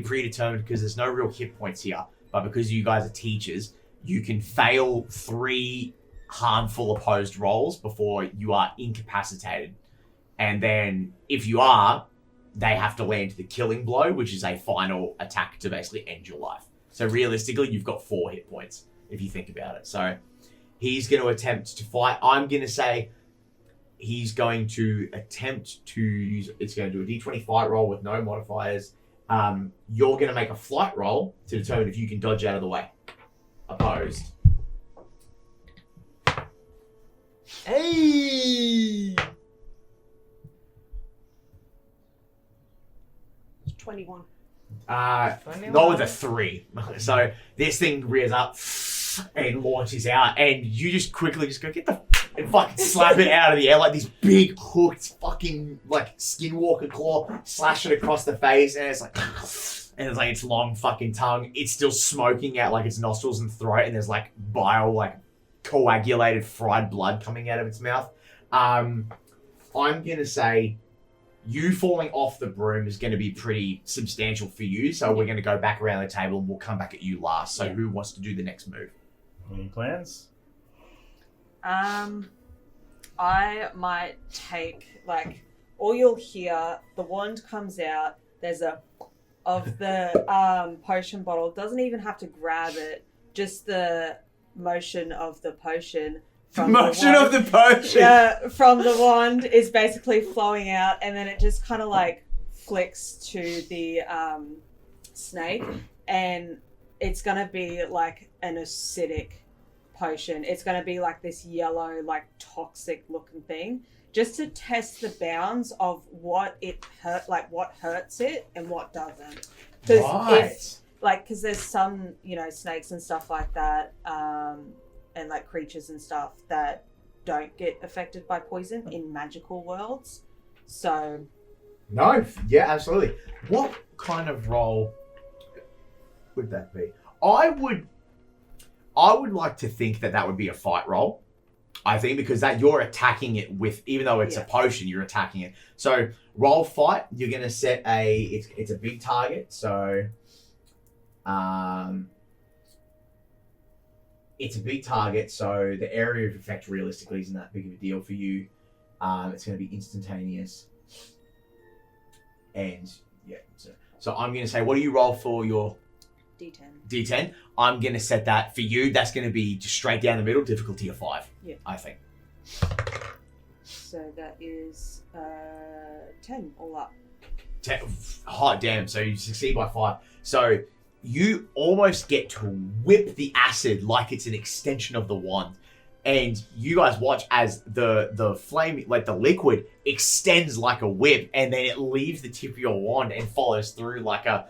predetermined, because there's no real hit points here, but because you guys are teachers, you can fail 3 harmful opposed rolls before you are incapacitated. And then if you are, they have to land the killing blow, which is a final attack to basically end your life. So realistically, you've got 4 hit points if you think about it. So he's going to attempt to fight. I'm going to say he's going to attempt to use, it's going to do a d20 fight roll with no modifiers. You're going to make a flight roll to determine if you can dodge out of the way. Opposed. Hey! 21. Not with a 3. So this thing rears up and launches out, and you just quickly just go get the and fucking slap it out of the air like this big hooked fucking like skinwalker claw, slash it across the face, and it's like its long fucking tongue. It's still smoking out like its nostrils and throat, and there's like bile, like coagulated fried blood coming out of its mouth. I'm gonna say you falling off the broom is going to be pretty substantial for you, so we're going to go back around the table and we'll come back at you last. So who wants to do the next move? Any plans? I might take, like, all you'll hear, the wand comes out, there's a, of the potion bottle, doesn't even have to grab it, just the motion of the potion. Motion of the potion! Yeah, from the wand is basically flowing out, and then it just kind of, like, flicks to the snake, and it's going to be, like, an acidic potion. It's going to be like this yellow, like toxic looking thing, just to test the bounds of what it hurt, like what hurts it and what doesn't. Because there's some, you know, snakes and stuff like that, and like creatures and stuff that don't get affected by poison in magical worlds. So, no, yeah, absolutely. What kind of roll would that be? I would like to think that would be a fight roll. I think because that you're attacking it with, even though it's a potion, you're attacking it. So roll fight. You're gonna set it's a big target. So, it's a big target. So the area of effect realistically isn't that big of a deal for you. It's gonna be instantaneous. And yeah, so I'm gonna say, what do you roll for your D10. I'm going to set that for you. That's going to be just straight down the middle, difficulty of 5. Yeah. I think. So that is 10 all up. 10. Hot damn. So you succeed by 5. So you almost get to whip the acid like it's an extension of the wand. And you guys watch as the flame, like the liquid, extends like a whip, and then it leaves the tip of your wand and follows through like a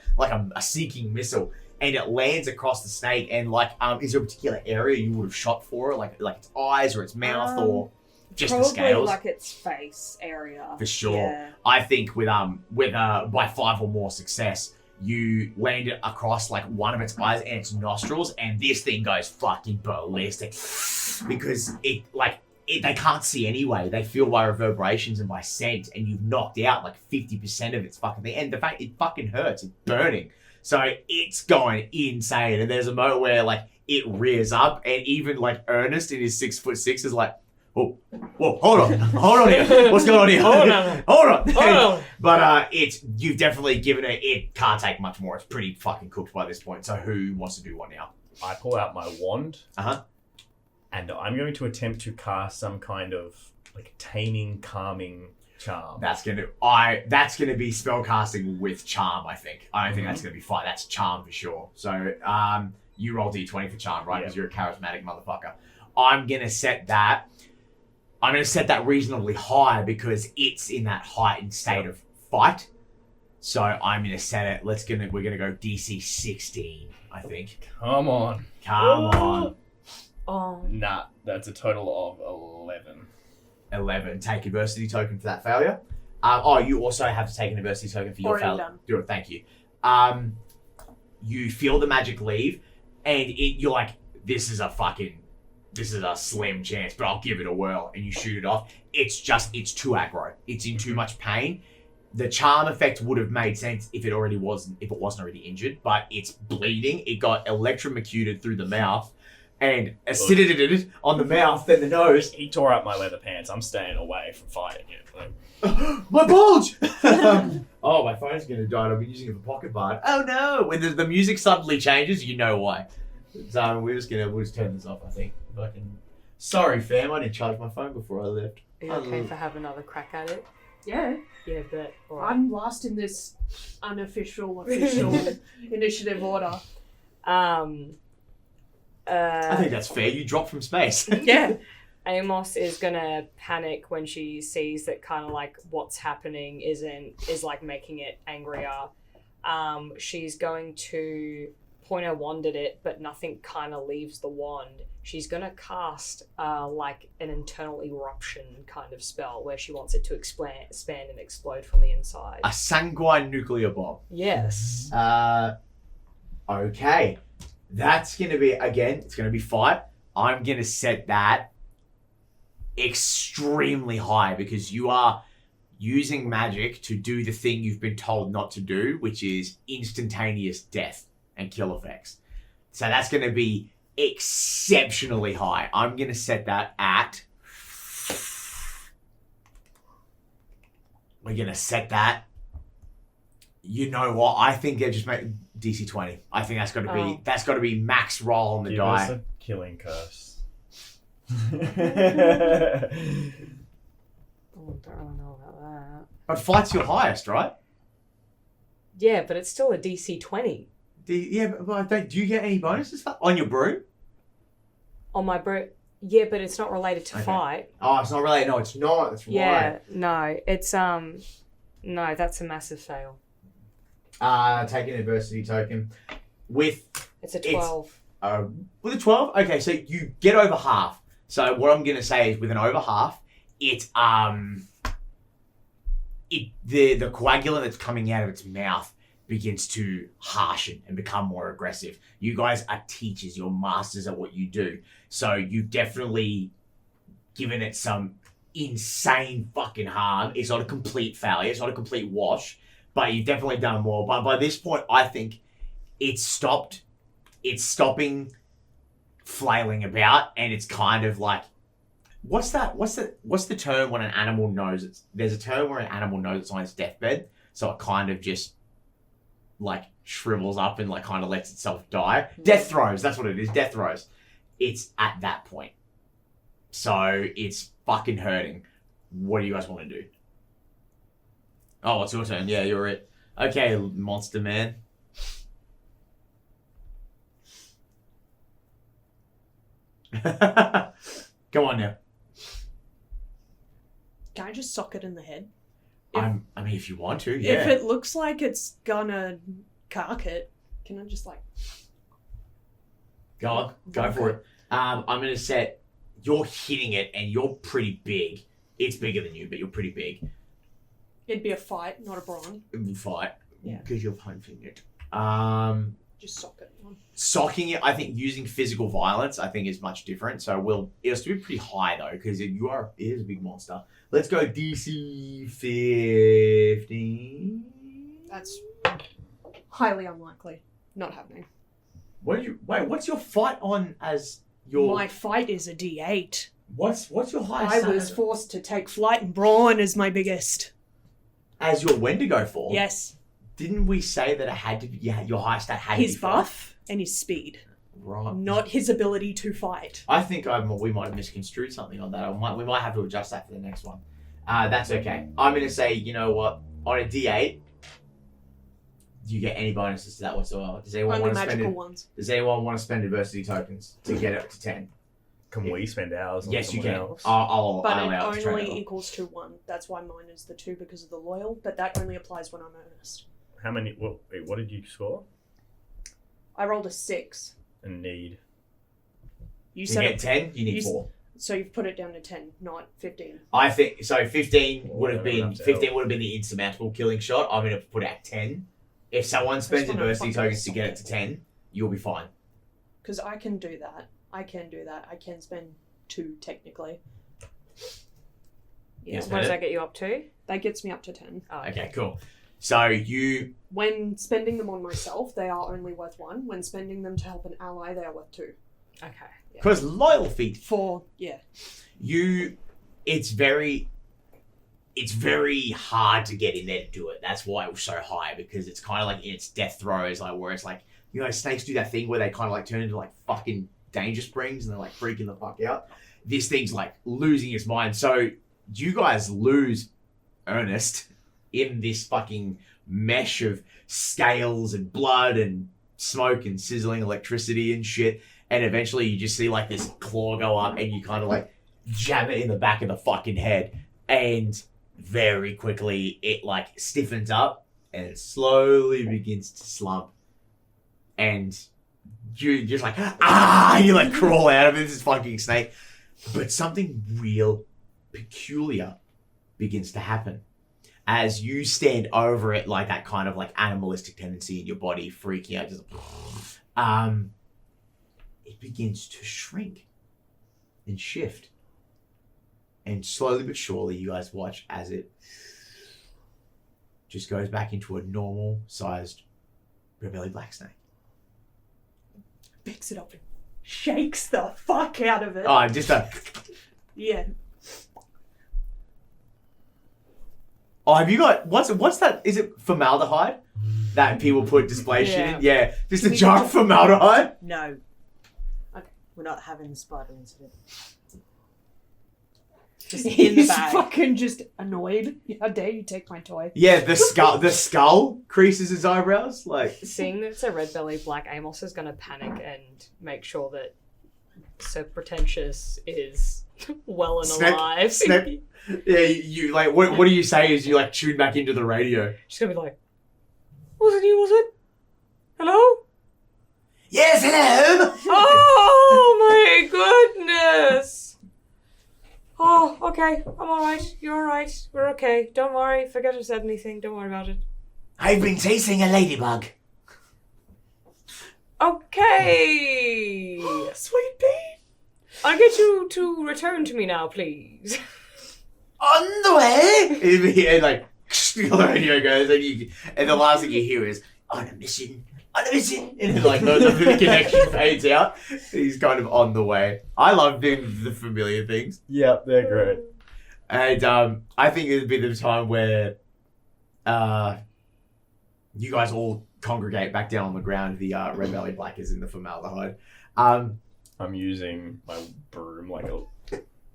sinking missile. And it lands across the snake, and like, is there a particular area you would have shot for it? Like its eyes or its mouth, or just the scales? Probably like its face area. For sure. Yeah. I think with by 5 or more success, you land it across like one of its eyes and its nostrils, and this thing goes fucking ballistic because they can't see anyway. They feel by reverberations and by scent, and you've knocked out like 50% of its fucking thing. And the fact it fucking hurts, it's burning. So it's going insane, and there's a moment where like it rears up, and even like Ernest in his 6'6" is like, "Oh, whoa, hold on here, what's going on here? hold on." But you've definitely given it can't take much more. It's pretty fucking cooked by this point. So who wants to do what now? I pull out my wand. And I'm going to attempt to cast some kind of like taming, calming charm. That's gonna be spellcasting with charm. I think. I don't think that's gonna be fight. That's charm for sure. So you roll d20 for charm, right? Because you're a charismatic motherfucker. I'm gonna set that reasonably high because it's in that heightened state of fight. So I'm gonna set it. We're gonna go DC 16. I think. Come on. Oh. Nah, that's a total of 11. 11. Take adversity token for that failure. You also have to take an adversity token for your failure. Do it. Thank you. You feel the magic leave, and you're like, this is a slim chance, but I'll give it a whirl, and you shoot it off. It's too aggro. It's in too much pain. The charm effect would have made sense if it wasn't already injured, but it's bleeding. It got electrocuted through the mouth, and acidity on the mouth, then the nose. He tore up my leather pants. I'm staying away from fighting it. Like, My bulge! Oh, my phone's gonna die. I've been using it for pocket bar. Oh no! When the music suddenly changes, you know why. So we'll just turn this off, I think. If I can. Sorry, fam. I didn't charge my phone before I left. Are you okay for have another crack at it? Yeah. Yeah, but alright. I'm last in this official initiative order. I think that's fair. You dropped from space. Yeah. Amos is gonna panic when she sees that kind of like what's happening is like making it angrier. She's going to point her wand at it, but nothing kind of leaves the wand. She's gonna cast like an internal eruption kind of spell where she wants it to expand and explode from the inside. A sanguine nuclear bomb. Yes. Okay. That's gonna be, again, it's gonna be fight. I'm gonna set that extremely high because you are using magic to do the thing you've been told not to do, which is instantaneous death and kill effects. So that's going to be exceptionally high. I'm going to set that at... We're going to set that... You know what? I think they just make DC 20. I think that's got to be max roll on the give die. us a killing curse. Oh, I don't really know about that. But fight's your highest, right? Yeah, but it's still a DC 20. Yeah, but do you get any bonuses on your brew? On my yeah, but it's not related to fight. Oh, it's not related. No, it's not. That's Yeah, right. no, it's no, that's a massive fail. Take an adversity token with It's a 12. with a 12. Okay, so you get over half. So what I'm gonna say is, with an over half, it's the coagulant that's coming out of its mouth begins to harshen and become more aggressive. You guys are teachers, you're masters at what you do. So you've definitely given it some insane fucking harm. It's not a complete failure, it's not a complete wash, but you've definitely done more. But by this point, I think it's stopping flailing about, and it's kind of like, what's the term when an animal knows there's a term where an animal knows it's on its deathbed, so it kind of just like shrivels up and like kind of lets itself die. Death throes, that's what it is. Death throes. It's at that point, so it's fucking hurting. What do you guys want to do? Oh, it's your turn. Yeah, you're it. Okay, monster man. Come on now. Can I just sock it in the head? I mean, if you want to, yeah. If it looks like it's gonna cark it, can I just like... Go on, go for it. I'm gonna set, you're hitting it and you're pretty big. It's bigger than you, but you're pretty big. It'd be a fight, not a brawn. Fight. Yeah. Because you're punching it. Just sock it. Socking it, I think using physical violence, I think is much different. So it'll still be pretty high though, because it is a big monster. Let's go DC 15. That's highly unlikely. Not happening. What's your fight on as your... My fight is a D8. What's your highest? I was forced to take flight, and brawn is my biggest. As your Wendigo form? Yes. Didn't we say that it had to be, your highest stat had His to be fight? buff and his speed. Right. Not his ability to fight. I think we might have misconstrued something on that. We might have to adjust that for the next one. That's okay. I'm going to say, you know what? On a D8, do you get any bonuses to that whatsoever? Does anyone Only want to magical ones. Does anyone want to spend adversity tokens to get it to 10? Can we spend ours on Yes, you someone can. else? I'll But allow it to trade only it off. equals to 1. That's why mine is the 2 because of the loyal, but that only applies when I'm Ernest. How many? What did you score? I rolled a 6. And need. You To said get it, 10, you need you- 4. so you've put it down to 10, not 15. I think so. 15 would have Well, been enough to help. the insurmountable killing shot. I'm going to put it at 10. If someone spends wanna adversity fucking tokens to get it to 10, you'll be fine. Because I can do that. I can spend 2 technically. Yeah. Yes, What does that get you up to? That gets me up to 10. Oh, Okay, cool. So you When spending them on myself, they are only worth 1. When spending them to help an ally, they are worth 2. Okay. Because loyal feet. 4, yeah. It's very hard to get in there to do it. That's why it was so high, because it's kind of like in its death throes, like where it's like, snakes do that thing where they kind of like turn into like fucking danger springs and they're like freaking the fuck out. This thing's like losing its mind. So you guys lose Ernest in this fucking mesh of scales and blood and smoke and sizzling electricity and shit. And eventually you just see like this claw go up and you kind of like jab it in the back of the fucking head. And very quickly it like stiffens up and it slowly begins to slump. And you just like, you like crawl out of it, this fucking snake. But something real peculiar begins to happen. As you stand over it, like that kind of like animalistic tendency in your body freaking out, just it begins to shrink and shift. And slowly but surely, you guys watch as it just goes back into a normal-sized red-bellied black snake. Picks it up and shakes the fuck out of it. Oh, just a... Yeah. Oh, have you got... What's that? Is it formaldehyde? That people put display shit in? Yeah. Just a jar of formaldehyde? No. Okay. We're not having the spider incident. Just in the He's bag. fucking just annoyed. How dare you take my toy? Yeah, the skull creases his eyebrows. Like, Seeing that it's a red-bellied black, Amos is going to panic and make sure that Sir Pretentious is well and alive. Snap. Yeah, you like, what do you say as you like tune back into the radio? She's going to be like, was it you, was it? Hello? Yes, hello! Oh my goodness! Oh, okay. I'm alright. You're alright. We're okay. Don't worry. Forget I said anything. Don't worry about it. I've been chasing a ladybug. Okay. Sweet pea. I'll get you to return to me now, please. On the way! And like, the radio goes, and the last thing you hear is, on a mission. And then, like, the connection fades out. He's kind of on the way. I love doing the familiar things. Yep, they're great. And I think it'd be the time where you guys all congregate back down on the ground. The Red Valley Black is in the formaldehyde. I'm using my broom like a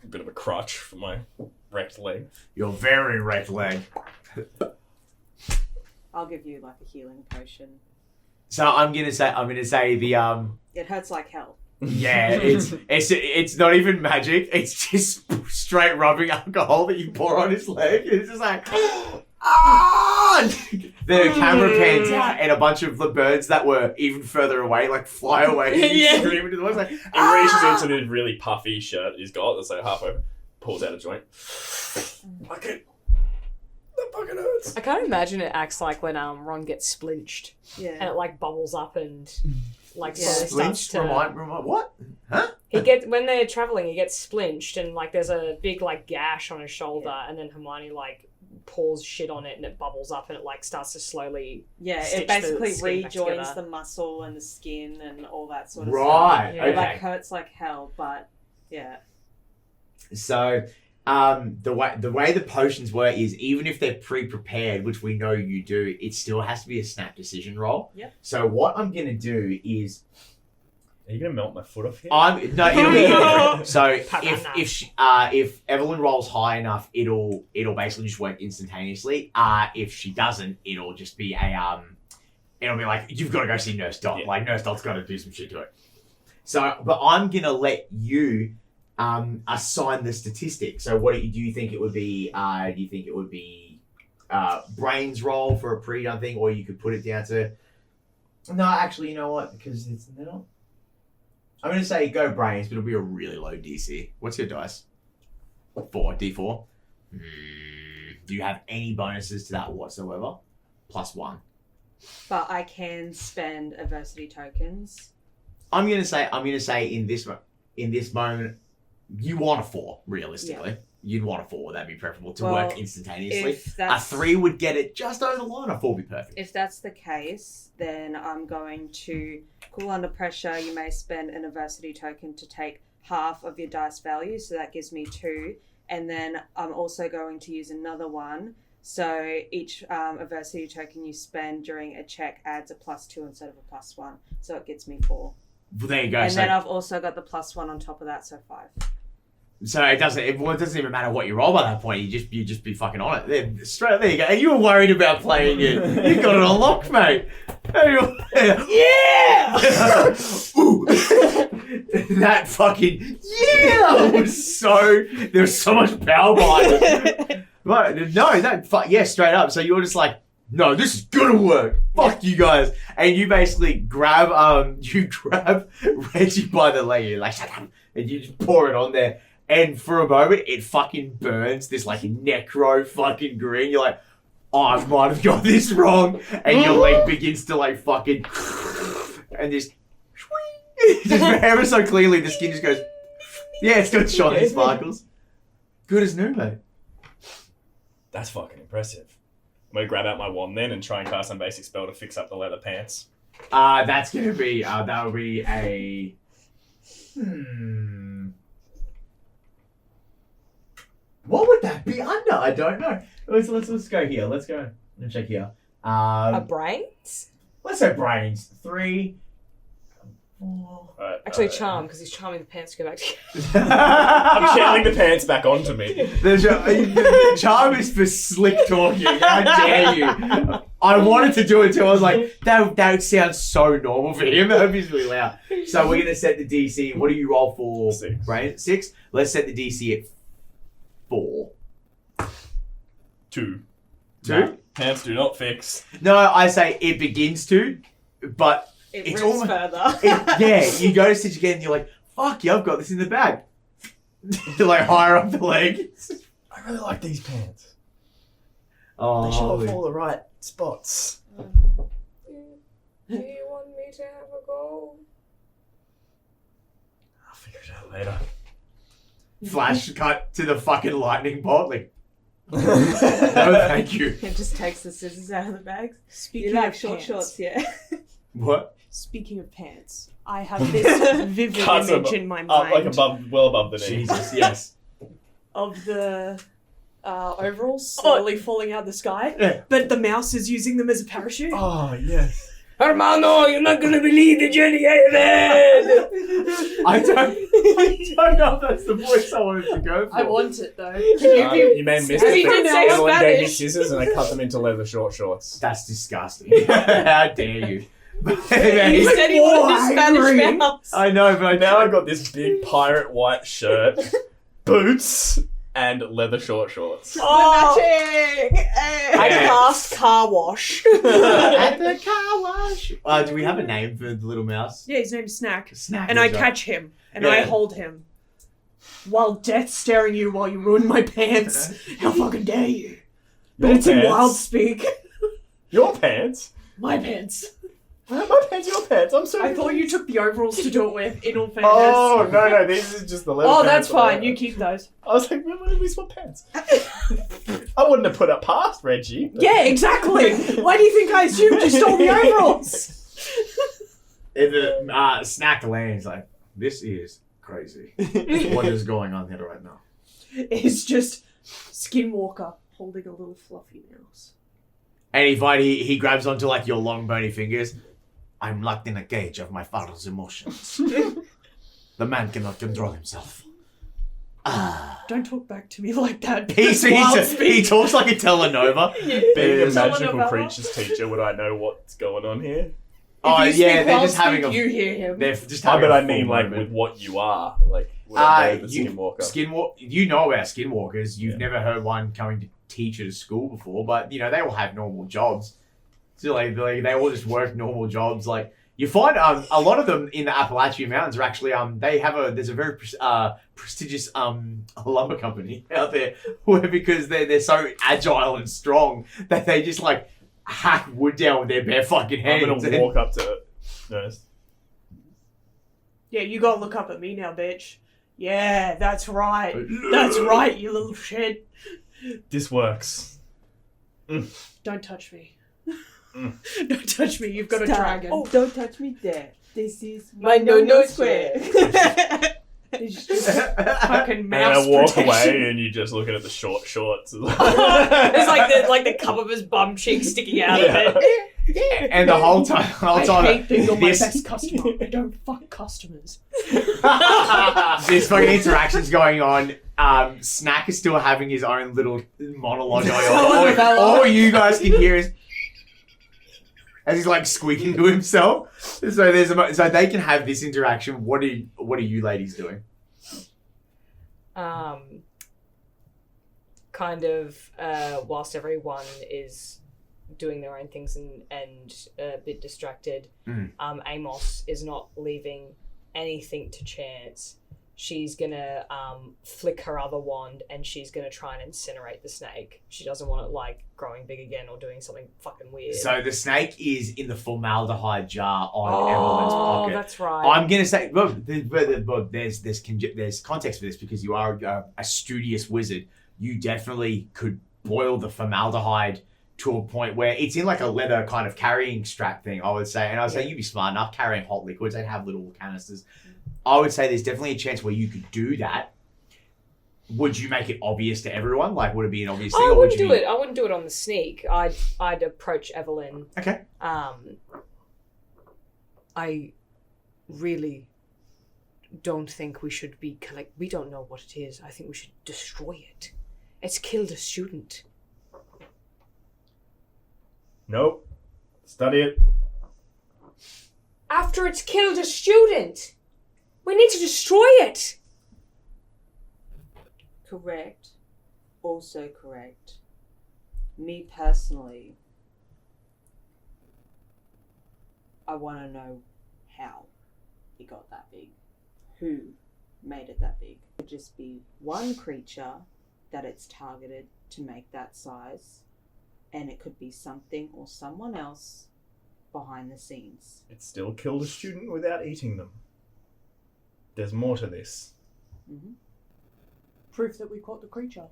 bit of a crutch for my wrecked leg. Your very wrecked leg. I'll give you like a healing potion. So I'm gonna say the It hurts like hell. yeah, it's not even magic. It's just straight rubbing alcohol that you pour on his leg. It's just like the camera pans out and a bunch of the birds that were even further away like fly away and scream into the woods like He reaches into his really puffy shirt he's got that's like half open, pulls out a joint. That fucking hurts. I can't imagine it acts like when Ron gets splinched and Yeah. it like bubbles up and like Yeah. slowly starts Splinched? to. Remind what? Huh? He gets when they're traveling, he gets splinched and like there's a big like gash on his shoulder, and then Hermione like pours shit on it and it bubbles up and it like starts to slowly. Yeah, Stitch it basically the skin back rejoins together. the muscle and the skin and all that sort of Right. stuff. Yeah. It like Okay. hurts like hell, but yeah. So the way the potions work is even if they're pre-prepared, which we know you do, it still has to be a snap decision roll. Yep. So what I'm gonna do is Are you gonna melt my foot off here? it'll be different. So Pavana. if Evalyn rolls high enough, it'll basically just work instantaneously. If she doesn't, it'll just be it'll be like you've got to go see Nurse Dot. Yeah. Like Nurse Dot's got to do some shit to it. So, but I'm gonna let you assign the statistic. So, what do you think it would be? Do you think it would be brains roll for a pre-done thing, or you could put it down to? No, actually, you know what? Because it's not. I'm going to say go brains, but it'll be a really low DC. What's your dice? 4, D4. Do you have any bonuses to that whatsoever? +1. But I can spend adversity tokens. I'm going to say in this moment, you want a 4, realistically. You'd want a 4. That'd be preferable to Well, work instantaneously. If A that's 3 would get it just over the line. A 4 would be perfect. If that's the case, then I'm going to cool under pressure. You may spend an adversity token to take half of your dice value, so that gives me 2. And then I'm also going to use another one. So each adversity token you spend during a check adds a +2 instead of a +1. So it gets me 4. Well, there you go. And So, then I've also got the +1 on top of that, so 5. so it doesn't even matter what you roll by that point. You just be fucking on it. There, straight there you go. And you were worried about playing it. You got it on lock, mate. Yeah! Ooh. That fucking was so. There was so much power behind it. But no, that straight up. So you're just like, no, this is gonna work. Fuck you guys. And you basically grab Reggie by the leg. You're like, shut up, and you just pour it on there. And for a moment, it fucking burns this like necro fucking green. You're like, oh, I might have got this wrong. And your leg begins to like fucking, and just ever so clearly, the skin just goes, yeah, it's got shiny sparkles. Good as new, mate. That's fucking impressive. I'm gonna grab out my wand then and try and cast some basic spell to fix up the leather pants. That's gonna be, that would be a, what would that be under? I don't know. Let's go here. Let's check here. A brains? Let's say brains. 3, 4. Actually, charm, because he's charming the pants to go back together. I'm channeling the pants back onto me. The charm is for slick talking. How dare you? I wanted to do it too. I was like, that sounds so normal for him. That would be really loud. So we're gonna set the DC. What do you roll for? 6. Brain? 6. Let's set the DC at 4. 2. 2? No, pants do not fix. No, I say it begins to, but It it's rips almost further. yeah. You go to stitch again, and you're like, fuck yeah, I've got this in the bag. Like higher up the leg. I really like these pants. Oh, They show holy. off all the right spots. Do you want me to have a go? I'll figure it out later. Flash cut to the fucking lightning bolt. Like, no, thank you. It just takes the scissors out of the bags. Speaking You like of short pants, shorts, yeah. What? Speaking of pants, I have this vivid Cuts image in my mind well above the knee. Jesus, yes. of the overalls slowly falling out the sky, Yeah. but the mouse is using them as a parachute. Oh, yes. Hermano, you're not gonna believe the journey I had! I don't know if that's the voice I wanted to go for. I want it though. You may miss He did say Evalyn gave me Spanish. scissors and I cut them into leather short shorts. That's disgusting. How dare you? He said he wanted his Spanish mouse. I know, but Now I've got this big pirate white shirt, boots, and leather short shorts. Oh, Matching! I cast car wash. At the car wash. Do we have a name for the little mouse? Yeah, his name's Snack. Snack. And I that's right. catch him, and I Yeah. hold him. While death's staring you while you ruin my pants. How fucking dare you? But Your it's in pants? wild speak. Your pants? My pants. Why are my pants your pants? I'm so I thought you took the overalls to do it with, in all fairness. Oh, no, this is just the leather Oh, pants. that's fine. You keep those. I was like, when did we swap pants? I wouldn't have put it past Reggie. but- Yeah, exactly. Why do you think I assumed you stole the overalls? If the snack lands, like, this is crazy. What is going on here right now? It's just Skinwalker holding a little fluffy mouse. And he grabs onto like your long bony fingers. I'm locked in a cage of my father's emotions. The man cannot control himself. Don't talk back to me like that. He talks like a telenova. Being a Someone magical about- creatures teacher, would I know what's going on here? Oh If you yeah, speak they're wild just having speak, a. You hear him. They're just I having bet a I full mean, like, moment. with what you are. Like, would I know the Skinwalker? You know about skinwalkers. You've Yeah. never heard one coming to teach at a school before, but you know they all have normal jobs. So like they all just work normal jobs. Like you find a lot of them in the Appalachian Mountains are actually there's a very prestigious lumber company out there where because they're so agile and strong that they just like hack wood down with their bare fucking hands. I'm gonna walk up to Ernest. Yeah, you gotta look up at me now, bitch. Yeah, that's right. That's right, you little shit. This works. Don't touch me. Don't touch me. You've got a Stop. dragon. Oh, don't touch me there. This is My no square. It's just fucking And mouse I walk protection. away, and you just look at the short shorts. There's like the cup of his bum cheek sticking out of it. And the whole time, I hate that you're my this- best customer. I don't fuck customers. This fucking interaction's going on. Snack is still having his own little monologue going on. All you guys can hear is as he's like squeaking to himself. So so they can have this interaction. What are you ladies doing? Kind of whilst everyone is doing their own things and a bit distracted, Amos is not leaving anything to chance. She's gonna flick her other wand and she's gonna try and incinerate the snake. She doesn't want it like growing big again or doing something fucking weird. So the snake is in the formaldehyde jar on Evalyn's pocket. That's right. I'm gonna say, but there's context for this because you are a studious wizard. You definitely could boil the formaldehyde to a point where it's in like a leather kind of carrying strap thing, I would say. And I would say you'd be smart enough carrying hot liquids. They'd have little canisters. I would say there's definitely a chance where you could do that. Would you make it obvious to everyone? Like, would it be an obvious thing? I or would wouldn't you do it. I wouldn't do it on the sneak. I'd approach Evalyn. Okay. I really don't think we should be we don't know what it is. I think we should destroy it. It's killed a student. Nope. Study it. After it's killed a student, we need to destroy it. Correct. Also correct. Me personally, I want to know how it got that big. Who made it that big? It could just be one creature that it's targeted to make that size, and it could be something or someone else behind the scenes. It still killed a student without eating them. There's more to this. Mm-hmm. Proof that we caught the creature.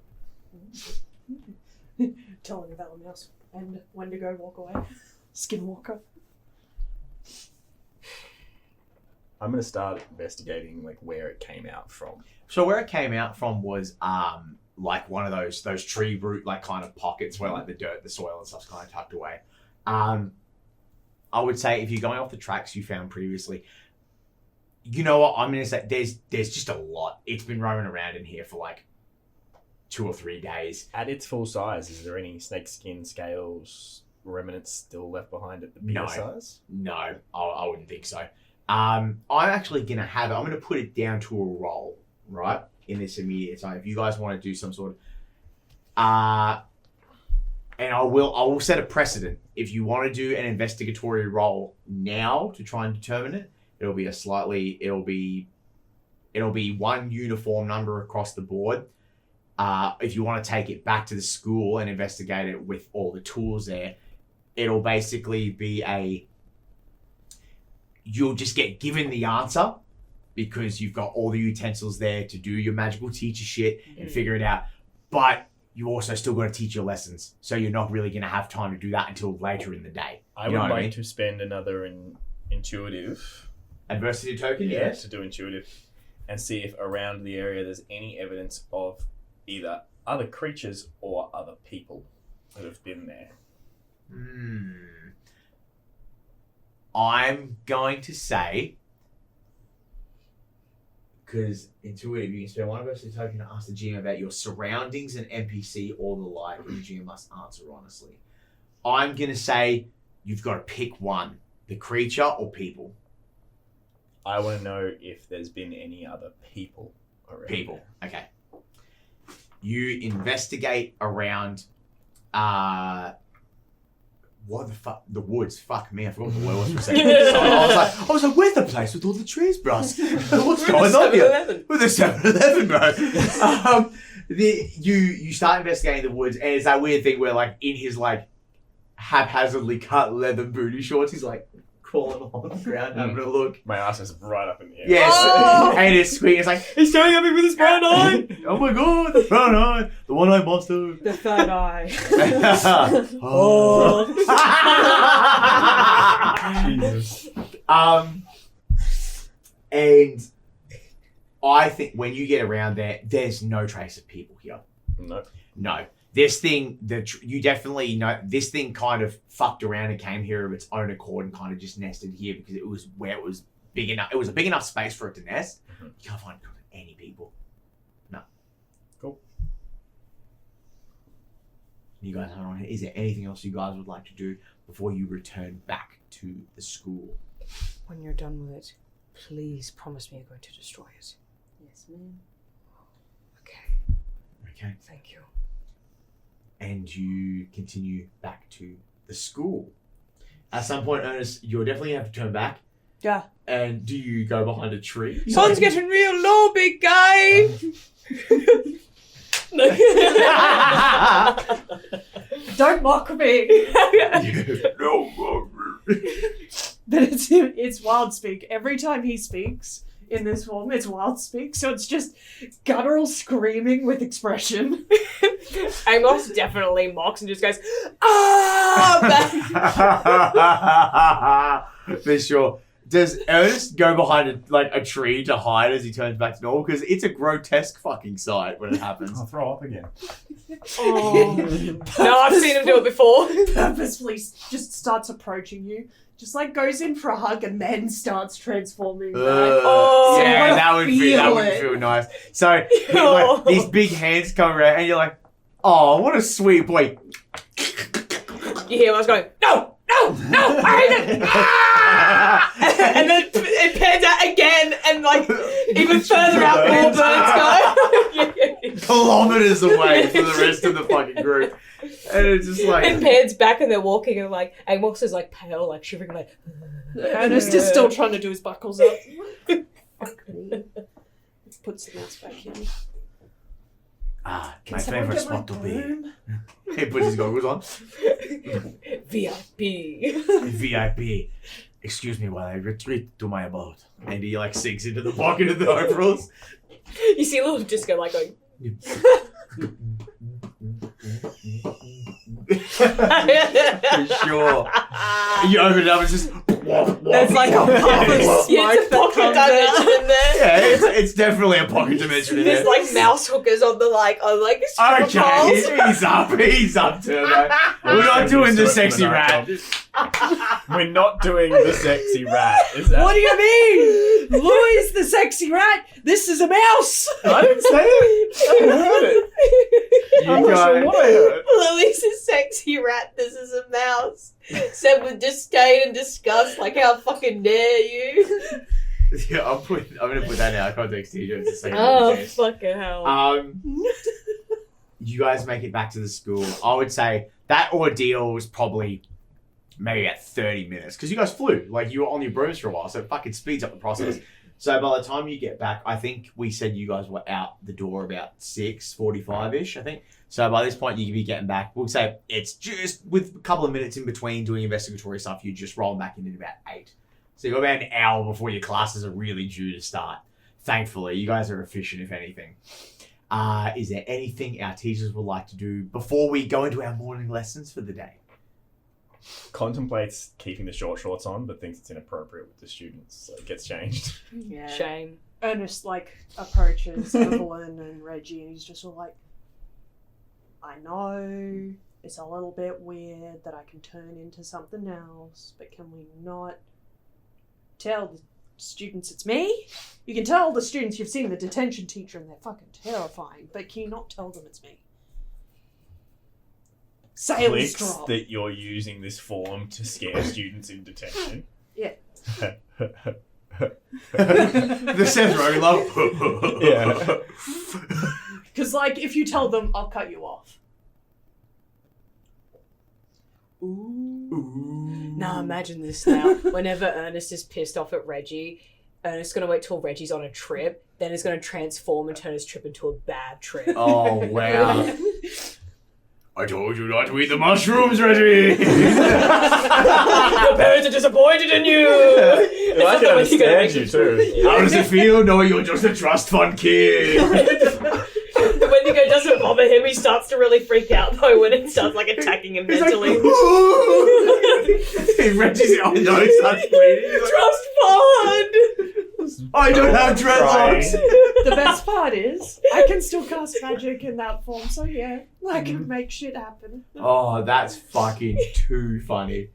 Telling Evalyn else and when to go walk away. Skinwalker. I'm gonna start investigating like where it came out from. So where it came out from was like one of those tree root like kind of pockets where like the dirt, the soil and stuff's kind of tucked away. I would say if you're going off the tracks you found previously, you know what, I'm gonna say there's just a lot. It's been roaming around in here for like 2 or 3 days. At its full size, is there any snake skin, scales, remnants still left behind at the bigger size? No, I wouldn't think so. I'm actually going to have it. I'm going to put it down to a roll, right, in this immediate time. If you guys want to do some sort of... and I will set a precedent. If you want to do an investigatory roll now to try and determine it, it'll be one uniform number across the board. If you want to take it back to the school and investigate it with all the tools there, it'll basically be you'll just get given the answer because you've got all the utensils there to do your magical teacher shit and figure it out. But you also still got to teach your lessons. So you're not really going to have time to do that until later in the day. I would like to spend another intuitive adversity token, yes. To do intuitive and see if around the area there's any evidence of either other creatures or other people that have been there. I'm going to say, because intuitive, you can spend one adversity token to ask the GM about your surroundings and NPC or the like, and the GM must answer honestly. I'm going to say you've got to pick one, the creature or people. I want to know if there's been any other people around. People, okay. You investigate around, what the fuck? The woods. Fuck me, I forgot what the word was for a second. So I was like, where's the place with all the trees, bros? What's going on here? With the 7-Eleven, bro. You start investigating the woods, and it's that weird thing where, like, in his like haphazardly cut leather booty shorts, he's like crawling along the ground, having a look. My ass is right up in the air. Yes, Oh! and it's squeaking. It's like, He's staring at me with his brown eye. oh my god, the brown eye, the one-eyed monster. The third eye. Oh. Jesus. And I think when you get around there, there's no trace of people here. No. No. This thing, you definitely know, this thing kind of fucked around and came here of its own accord and kind of just nested here because it was where it was big enough. It was a big enough space for it to nest. Mhm. You can't find any people. No. Cool. You guys are on here. Is there anything else you guys would like to do before you return back to the school? When you're done with it, please promise me you're going to destroy it. Yes, ma'am. Okay, Okay. thank you. And you continue back to the school. At some point, Ernest, you're definitely going to have to turn back. Yeah. And do you go behind a tree? Sun's getting real low, big guy. Don't mock me. No. But it's wild speak. Every time he speaks in this form, it's wild speak. So it's just guttural screaming with expression. Amos definitely mocks and just goes, ah! For sure. Does Ernest go behind a tree to hide as he turns back to normal? Because it's a grotesque fucking sight when it happens. I'll throw up again. Oh. No, I've seen him do it before. Purposefully just starts approaching you. Just goes in for a hug and then starts transforming back. Oh, yeah, I that would feel it. feel nice. So these big hands come around and you're like, oh, what a sweet boy. You hear us going, no, I hate it. Ah! And then it pans out again and even further out more birds go. Kilometers away from the rest of the fucking group. And it's just It pans back and they're walking and Amos is pale, shivering Ernest is still trying to do his buckles up. Puts the mouse back in. my Can someone favourite get my spot to be. broom? He puts his goggles on. VIP. VIP. Excuse me while I retreat to my abode. And he sinks into the pocket of the overalls. You see a little disco going. For sure. You open it up, it's just. There's a puff of smoke Yeah, it's a that pocket comes out. dimension in there. Yeah, it's definitely a pocket dimension in there. There's mouse hookers on the stripper Okay, poles. he's up, Turbo. We're not doing the sexy rat. We're not doing the sexy rat. Is that? What do you mean? Louis the sexy rat. This is a mouse. I didn't say it. I heard it. I'm You not sure guys, what I heard. Louis is sexy rat, this is a mouse. Said with disdain and disgust, how fucking dare you. yeah, I'm gonna put that in our context here just to say Oh, fucking hell. You guys make it back to the school. I would say that ordeal was probably maybe about 30 minutes because you guys flew. You were on your brooms for a while, so it fucking speeds up the process. So by the time you get back, I think we said you guys were out the door about 6:45-ish, I think. So by this point, you could be getting back. We'll say it's just with a couple of minutes in between doing investigatory stuff, you just roll back in at about 8. So you've got about an hour before your classes are really due to start. Thankfully, you guys are efficient, if anything. Is there anything our teachers would like to do before we go into our morning lessons for the day? Contemplates keeping the short shorts on, but thinks it's inappropriate with the students, so it gets changed. Yeah. Shame. Ernest approaches Evalyn and Reggie, and he's just all I know it's a little bit weird that I can turn into something else, but can we not tell the students it's me? You can tell the students you've seen the detention teacher and they're fucking terrifying, but can you not tell them it's me? Sales Clicks drop. that you're using this form to scare students in detention. Yeah. The Seth Rogen love. Yeah. Because, if you tell them, I'll cut you off. Ooh. Now imagine this now. Whenever Ernest is pissed off at Reggie, Ernest's going to wait till Reggie's on a trip, then he's going to transform and turn his trip into a bad trip. Oh, wow. I told you not to eat the mushrooms, Reggie! Your parents are disappointed in you. It's I not can the way you're gonna understand make you it. too. How does it feel knowing you're just a trust fund kid? The Wendigo doesn't bother him. He starts to really freak out though when it starts like attacking him He's mentally. like, Reggie's nose starts bleeding. He's like, Trust fund. I don't have dreadlocks. The best part is, I can still cast magic in that form, so yeah, I can make shit happen. Oh, that's fucking too funny.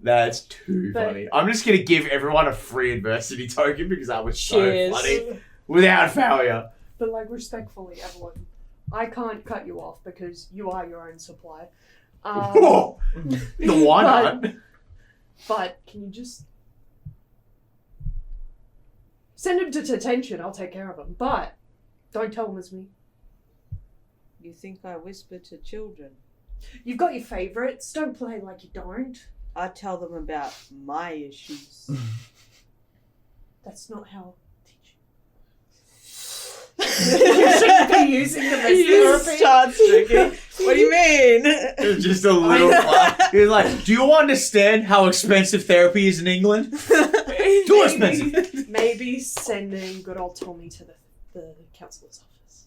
That's too But- funny. I'm just gonna give everyone a free adversity token because that was Cheers. so funny. Without failure. But like, respectfully, Evalyn, I can't cut you off because you are your own supply. Whoa. The why not? But can you just send him to detention? I'll take care of him. But don't tell him it's me. You think I whisper to children? You've got your favourites. Don't play like you don't. I tell them about my issues. That's not how. You shouldn't be using them as therapy. starts drinking. What do you mean? It was just a little fun. He was like, do you understand how expensive therapy is in England? Too expensive. Maybe sending good old Tommy to the counsellor's office.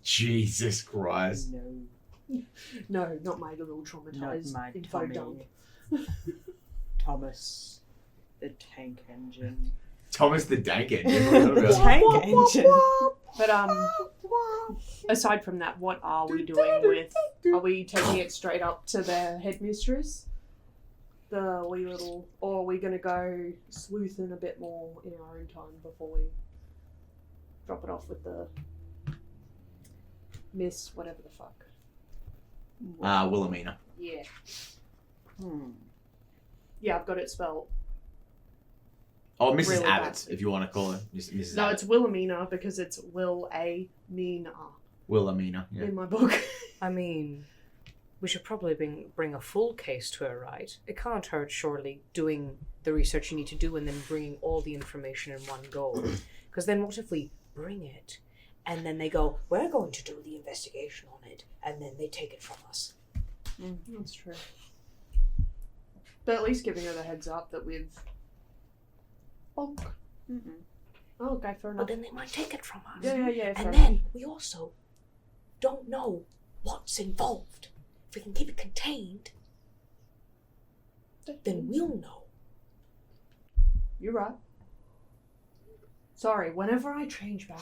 Jesus Christ. No, No, not my little not traumatized my info Tommy. dump. Thomas, the tank engine. Thomas the Dank Engine. Tank engine. But aside from that, what are we doing with? Are we taking it straight up to the headmistress? The wee little, or are we gonna go sleuthing a bit more in our own time before we drop it off with the Miss whatever the fuck? Wilhelmina. Yeah, Hmm. yeah, I've got it spelled. Oh, Mrs. Really Abbott, bad. if you want to call her. Mrs. No, Abbott. it's Wilhelmina because it's Will-A-Mina Wilhelmina. Yeah. in my book. I mean, we should probably bring a full case to her, right? It can't hurt, surely, doing the research you need to do and then bringing all the information in one go. Because then what if we bring it and then they go, we're going to do the investigation on it, and then they take it from us? That's true. But at least giving her the heads up that we've. Bonk. Mm-mm. Oh, okay, fair But enough. then they might take it from us. Yeah, fair And enough. then we also don't know what's involved. If we can keep it contained, then we'll know. You're right. Sorry, whenever I change back,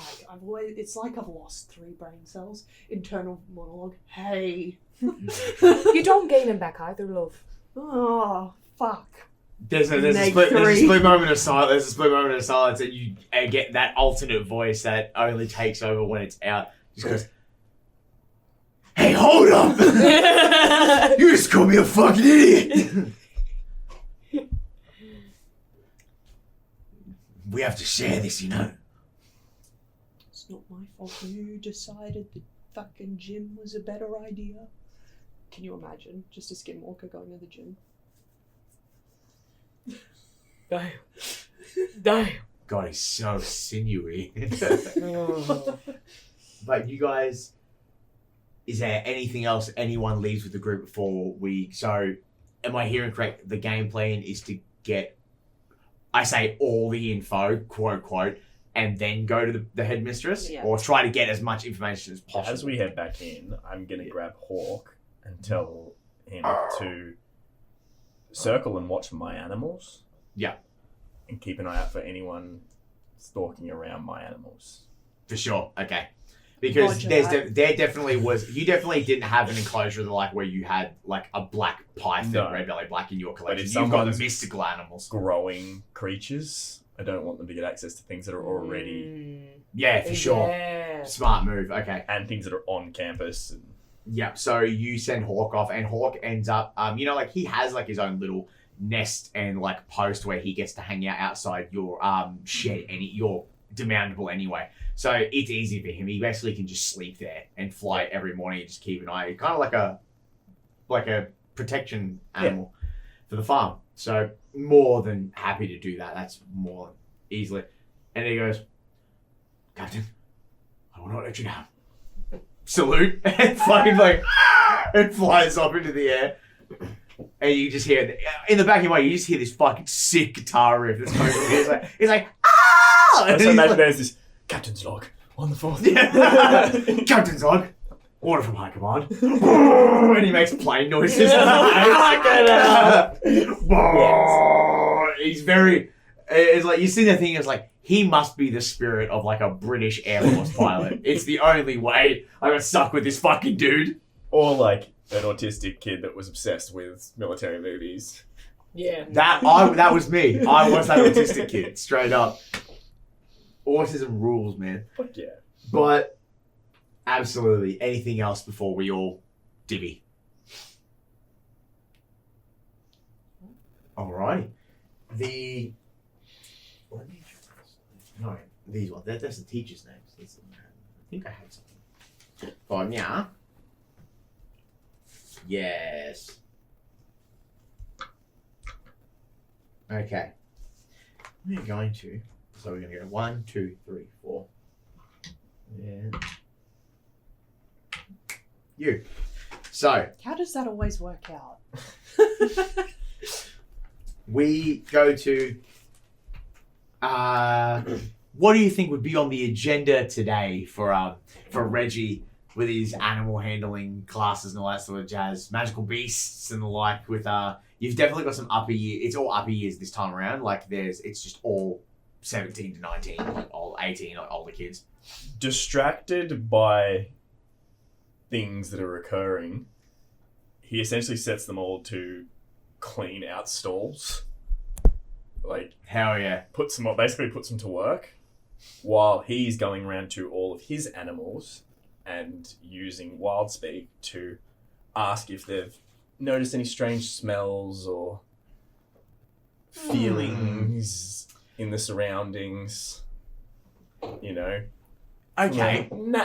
it's like I've lost 3 brain cells. Internal monologue. Hey. You don't gain them back either, love. Oh, fuck. There's a Neg split three. moment of silence. There's a split moment of silence, and you get that alternate voice that only takes over when it's out. Just goes, "Hey, hold up! You just called me a fucking idiot." We have to share this, you know. It's not my fault you decided the fucking gym was a better idea. Can you imagine? Just a skinwalker going to the gym. Damn. Damn. God, he's so sinewy. But you guys, is there anything else anyone leaves with the group before we? So, am I hearing correct? The game plan is to get, I say, all the info, quote, quote, and then go to the headmistress? Yeah. Or try to get as much information as possible? As we head back in, I'm going to grab Hawk and tell him to circle and watch my animals. Yeah. And keep an eye out for anyone stalking around my animals. For sure, okay. Because Roger there that. definitely was, you definitely didn't have an enclosure like where you had like a black python, No. red belly black in your collection. if You've got the someone's- mystical animals. Growing creatures, I don't want them to get access to things that are already Yeah, for sure. Yeah. Smart move, okay. and things that are on campus. And Yeah, so you send Hawk off, and Hawk ends up, like he has like his own little nest and like post where he gets to hang out outside your shed, and your demountable anyway. So it's easy for him. He basically can just sleep there and fly every morning and just keep an eye, kind of like a protection animal for the farm. So more than happy to do that. That's more easily. And he goes, "Captain, I not let you down. Salute, and fucking like, it flies up into the air. And you just hear, in the back of your mind, you just hear this fucking sick guitar riff that's coming from here. He's like, ah! I just imagine there's this captain's log on the 4th. Captain's log. Order from high command. And he makes plane noises. He's very, it's like, you see the thing, it's like, he must be the spirit of like a British Air Force pilot. It's the only way I got stuck with this fucking dude. Or like an autistic kid that was obsessed with military movies. Yeah. That was me. I was that autistic kid, straight up. Autism rules, man. Fuck yeah. But absolutely, anything else before we all divvy? Alright. No, these ones. That's the teacher's names. I think I had something. Bonya. Yes. Okay. We're going to. So we're going to go 1, 2, 3, 4. Yeah. You. So. How does that always work out? We go to. What do you think would be on the agenda today for Reggie with his animal handling classes and all that sort of jazz, magical beasts and the like? With you've definitely got some upper year. It's all upper years this time around. Like it's just all 17 to 19, like all 18, like older kids. Distracted by things that are occurring, he essentially sets them all to clean out stalls. Like, hell yeah. Basically puts them to work while he's going around to all of his animals and using wild speak to ask if they've noticed any strange smells or feelings in the surroundings. You know, Okay. From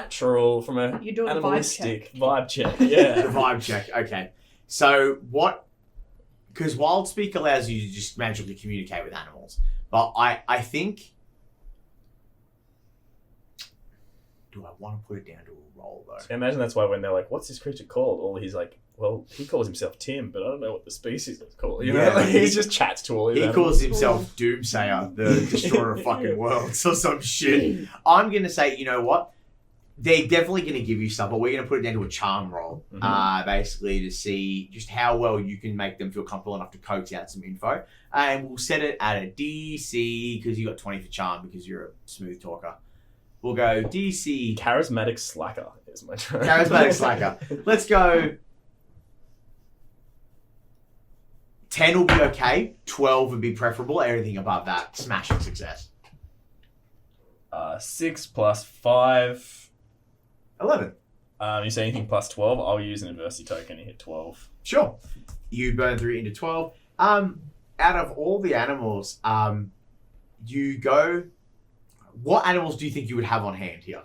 a You're doing a animalistic vibe check. Yeah. The vibe check. Okay. So what? Because wild speak allows you to just magically communicate with animals, but I think. Do I want to put it down to a roll though? I imagine that's why when they're like, "What's this creature called?" All he's like, "Well, he calls himself Tim, but I don't know what the species is called." You know, Yeah, like, he- he just chats to all his He animals. calls himself Doomsayer, the destroyer of fucking worlds, or some shit. I'm gonna say, you know what? They're definitely gonna give you stuff, but we're gonna put it down to a charm roll, basically to see just how well you can make them feel comfortable enough to coax out some info. And we'll set it at a DC because you got 20 for charm because you're a smooth talker. We'll go DC. Charismatic slacker is my term. Charismatic slacker. Let's go. 10 will be okay. 12 would be preferable. Everything above that, smashing success. 6 plus 5. 11. You say anything plus 12? I'll use an adversity token to hit 12. Sure. You burn through into 12. Out of all the animals, you go... What animals do you think you would have on hand here?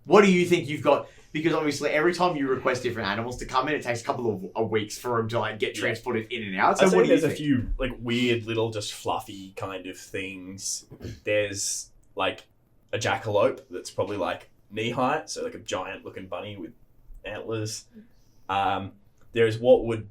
What do you think you've got? Because obviously every time you request different animals to come in, it takes a couple of weeks for them to like get transported in and out. So I'd say what do you there's think? a few like weird little just fluffy kind of things. There's like a jackalope that's probably like knee height, so like a giant looking bunny with antlers. There's what would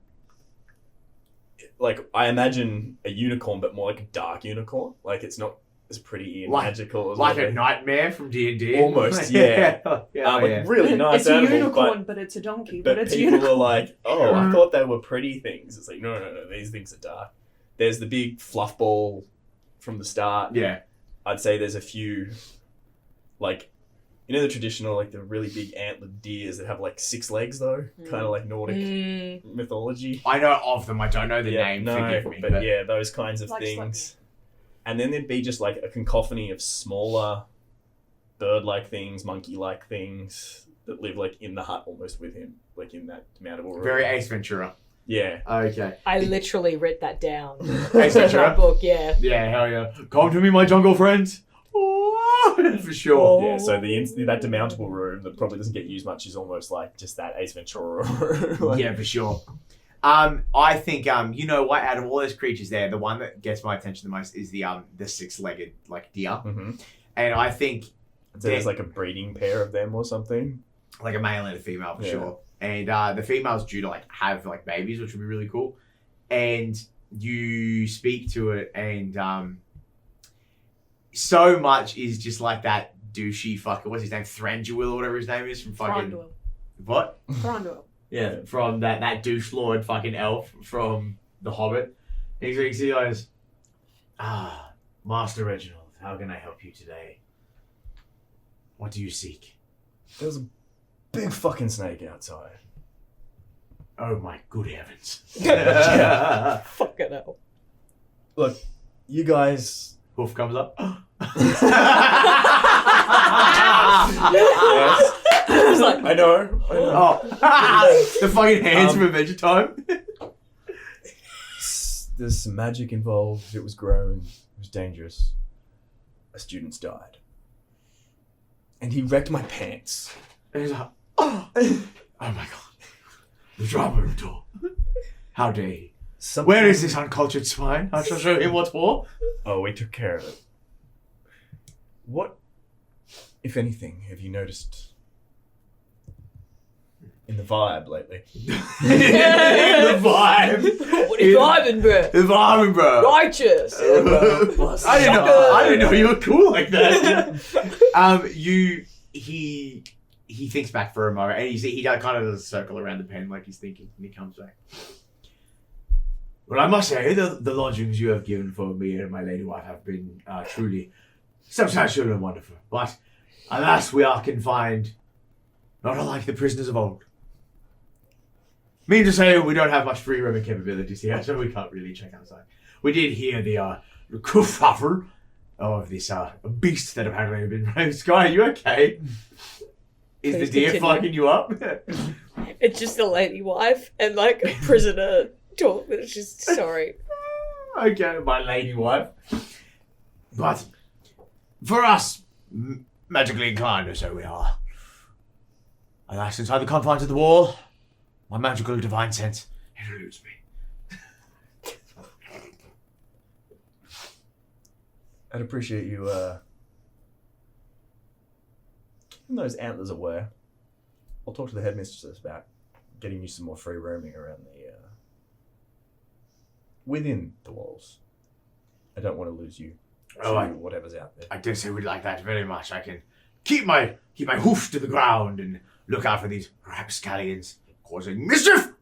like I imagine a unicorn, but more like a dark unicorn. Like it's not as pretty and magical as like what a nightmare from D&D. Almost, yeah. yeah. Like really nice It's a animal, unicorn, but it's a donkey. but But it's a people unicorn. are like, oh, I thought they were pretty things. It's like, no, these things are dark. There's the big fluff ball from the start. Yeah. I'd say there's a few, like, you know the traditional, like the really big antlered deers that have like 6 legs though? Kind of like Nordic mythology. I know of them. I don't know the name. Forgive me. But yeah, those kinds of Like things. And then there'd be just like a cacophony of smaller bird-like things, monkey-like things that live like in the hut almost with him, like in that mountable room. Very Ace Ventura. Yeah. Okay. I literally wrote that down. Ace Ventura? That book, yeah. Yeah, hell yeah. Come to me, my jungle friends. Oh, for sure. Yeah, so that demountable room that probably doesn't get used much is almost like just that Ace Ventura room. Like, Yeah, for sure. I think you know what? Out of all those creatures there, the one that gets my attention the most is the 6-legged like deer, mhm. and I think So there's like a breeding pair of them or something. Like a male and a female for Yeah. sure. And the female's due to like have like babies, which would be really cool. And you speak to it, and so much is just like that douchey fucker. What's his name? Thranduil or whatever his name is from fucking Thranduil. what? Thranduil. Yeah, from that douche lord fucking elf from The Hobbit. He goes, Master Reginald, how can I help you today? What do you seek? There's a big fucking snake outside. Oh my good heavens. Fucking hell. Look, you guys. Hoof comes up. Yes. It's like, I know. Oh, the fucking hands from Adventure Time. There's some magic involved. It was grown. It was dangerous. A student's died. And he wrecked my pants. And he's like, oh my god. The drama of it all. How dare he? Where is this uncultured swine? I shall show him what for. Oh, we took care of it. What, if anything, have you noticed in the vibe lately? The vibe. what are you vibing, bro? The vibe, bro. Righteous. I didn't know you were cool like that. He thinks back for a moment, and he kind of does a circle around the pen like he's thinking, and he comes back. Well, I must say, the lodgings you have given for me and my lady wife have been truly substantial and wonderful. But alas, we are confined, not unlike the prisoners of old. Mean to say, we don't have much free roaming capabilities here, so we can't really check outside. We did hear the kerfuffle of this beast that apparently had been. Skye, are you okay? Is Please the deer continue. fucking you up? It's just the lady wife and like a prisoner talk. It's just sorry. Okay, my lady wife. But for us, magically inclined, or so we are. Alas, inside the confines of the wall, my magical divine sense, it eludes me. I'd appreciate you keeping those antlers away. I'll talk to the headmistress about getting you some more free roaming around the within the walls. I don't want to lose you Oh, to whatever's out there. I dare say we'd like that very much. I can keep my hoof to the ground and look out for these rapscallions causing mischief.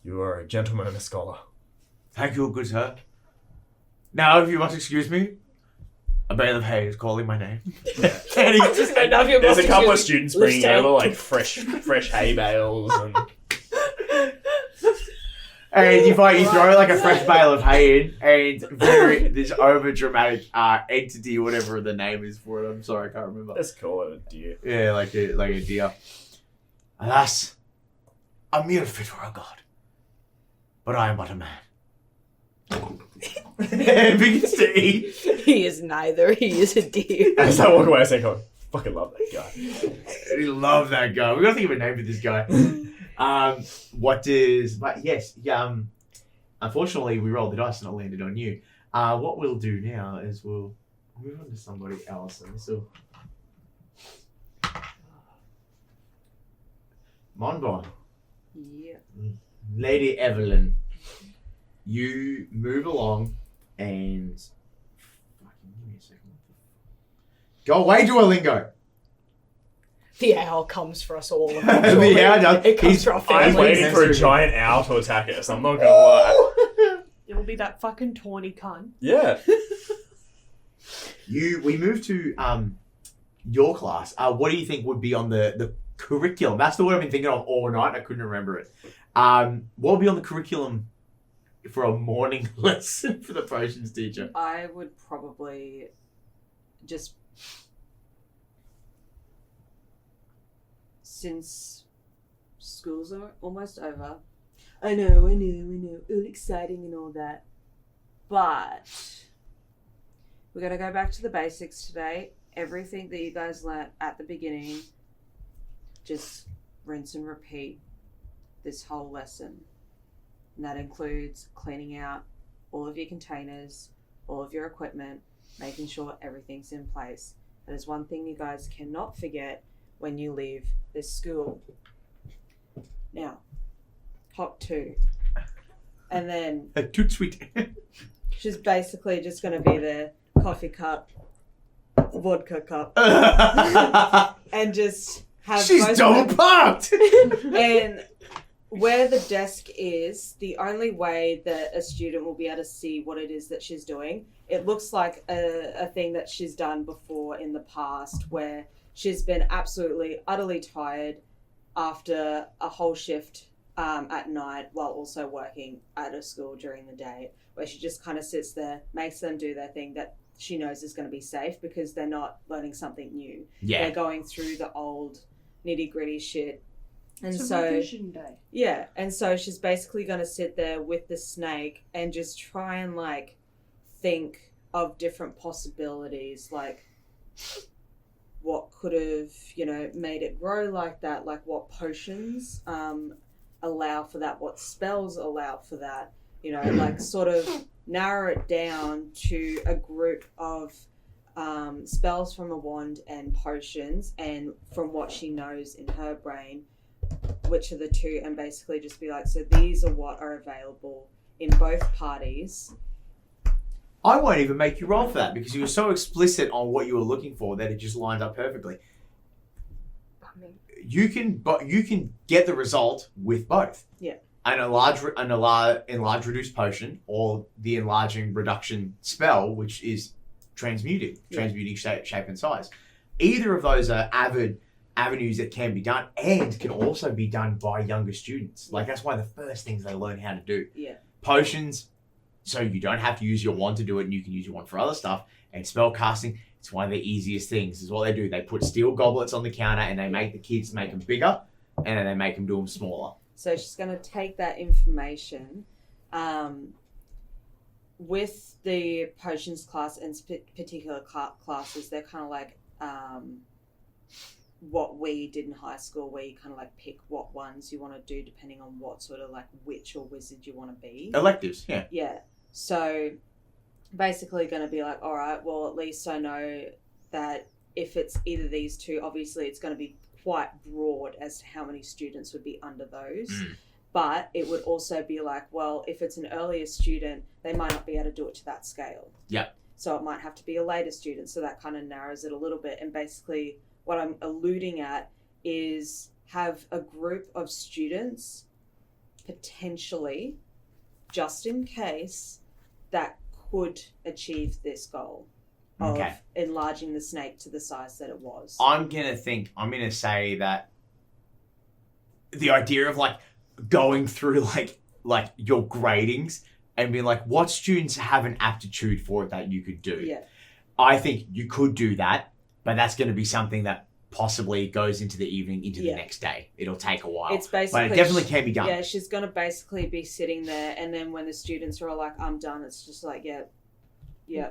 You are a gentleman and a scholar. Thank you, good sir. Now, if you must excuse me, a bale of hay is calling my name. There's a couple of students bringing over like fresh hay bales and And you throw like a fresh bale of hay in, and this over dramatic entity, whatever the name is for it. I'm sorry, I can't remember. let's call it a deer. Yeah, like a deer. Alas, a mere fit for a god, but I am but a man. And begins to eat. He is neither. He is a deer. As I walk away, I say, "I fucking love that guy." We love that guy. We gotta think of a name for this guy. Unfortunately, we rolled the dice and it landed on you. What we'll do now is we'll move on to somebody else, and this will. Monbon, Yeah. Lady Evalyn, you move along and fucking give me a second. Go away, Duolingo. The owl comes for us all. The owl does. It comes He's- for our I'm family. waiting for a giant owl to attack us. I'm not gonna lie. It'll be that fucking tawny cunt. Yeah. We move to your class. What do you think would be on the curriculum? That's the word I've been thinking of all night. I couldn't remember it. What would be on the curriculum for a morning lesson for the potions teacher? I would probably just, since schools are almost over, I know, all exciting and all that, but we're going to go back to the basics today. Everything that you guys learnt at the beginning, just rinse and repeat this whole lesson. And that includes cleaning out all of your containers, all of your equipment, making sure everything's in place. There's one thing you guys cannot forget when you leave this school. Now, hop 2. And then Too sweet. she's basically just going to be there, coffee cup, vodka cup, and just have She's both double of them. parked. And where the desk is, the only way that a student will be able to see what it is that she's doing, it looks like a thing that she's done before in the past where she's been absolutely, utterly tired after a whole shift at night while also working at a school during the day, where she just kind of sits there, makes them do their thing that she knows is going to be safe because they're not learning something new. Yeah. They're going through the old nitty-gritty shit. And It's a so, revision day. yeah, and so she's basically going to sit there with the snake and just try and like think of different possibilities, like what could have, you know, made it grow like that, like what potions allow for that, what spells allow for that, you know, like sort of narrow it down to a group of spells from a wand and potions, and from what she knows in her brain, which are the two, and basically just be like, so these are what are available in both parties. I won't even make you roll for that because you were so explicit on what you were looking for that it just lined up perfectly. You can get the result with both. Yeah. An enlarge reduced potion, or the enlarging reduction spell, which is transmuting shape and size. Either of those are avenues that can be done and can also be done by younger students. Like, that's one of the first things they learn how to do. Yeah. Potions, so you don't have to use your wand to do it, and you can use your wand for other stuff. And spell casting, it's one of the easiest things. Is what they do. They put steel goblets on the counter, and they make the kids make them bigger, and then they make them do them smaller. So she's going to take that information with the potions class and particular classes. They're kind of like what we did in high school, where you kind of like pick what ones you want to do depending on what sort of like witch or wizard you want to be. Electives, yeah. Yeah. So basically going to be like, all right, well, at least I know that if it's either these two, obviously it's going to be quite broad as to how many students would be under those. But it would also be like, well, if it's an earlier student, they might not be able to do it to that scale. Yep. So it might have to be a later student. So that kind of narrows it a little bit. And basically what I'm alluding at is have a group of students potentially, just in case, that could achieve this goal of enlarging the snake to the size that it was. I'm going to say that the idea of like going through like your gradings and being like, what students have an aptitude for it that you could do? Yeah. I think you could do that, but that's going to be something that possibly goes into the evening, into the next day. It'll take a while. It's basically, but it definitely can be done. Yeah, she's going to basically be sitting there, and then when the students are all like, I'm done, it's just like, yeah.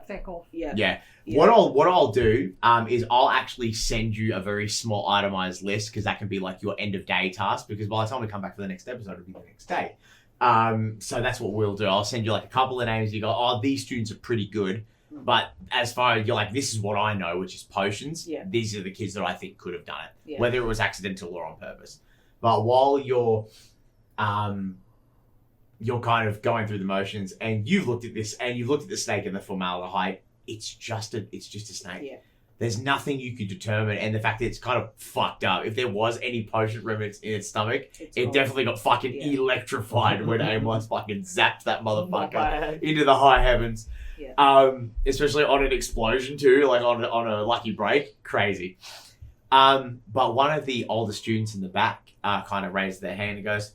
Feck off. Yeah. What I'll do is I'll actually send you a very small itemized list, because that can be like your end of day task, because by the time we come back for the next episode, it'll be the next day. So that's what we'll do. I'll send you like a couple of names. You go, oh, these students are pretty good. But as far as you're like, this is what I know, which is potions. Yeah. These are the kids that I think could have done it, Yeah. whether it was accidental or on purpose. But while you're kind of going through the motions, and you've looked at this, and you've looked at the snake and the formaldehyde, it's just a snake. Yeah. There's nothing you could determine, and the fact that it's kind of fucked up. If there was any potion remnants in its stomach, it definitely got fucking electrified when Amos fucking zapped that motherfucker into the high heavens. Yeah. Especially on an explosion too, like on a lucky break. Crazy. But one of the older students in the back kind of raised their hand and goes,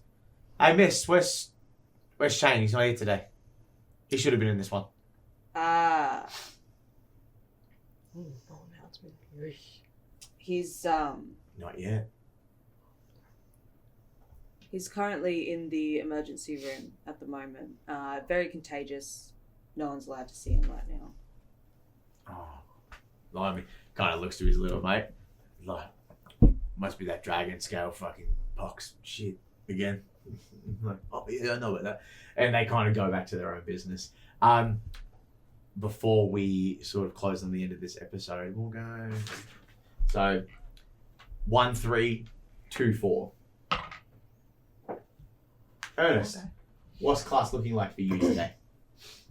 "Hey, miss, where's Shane? He's not here today. He should have been in this one." No announcement. He's Not yet. he's currently in the emergency room at the moment. Very contagious. No one's allowed to see him right now. Oh, blimey. Kind of looks to his little mate. Like, must be that dragon scale fucking pox shit again. Like, oh yeah, I know about that. And they kind of go back to their own business. before we sort of close on the end of this episode, we'll go. So 1, 3, 2, 4. Ernest, Okay. what's class looking like for you today?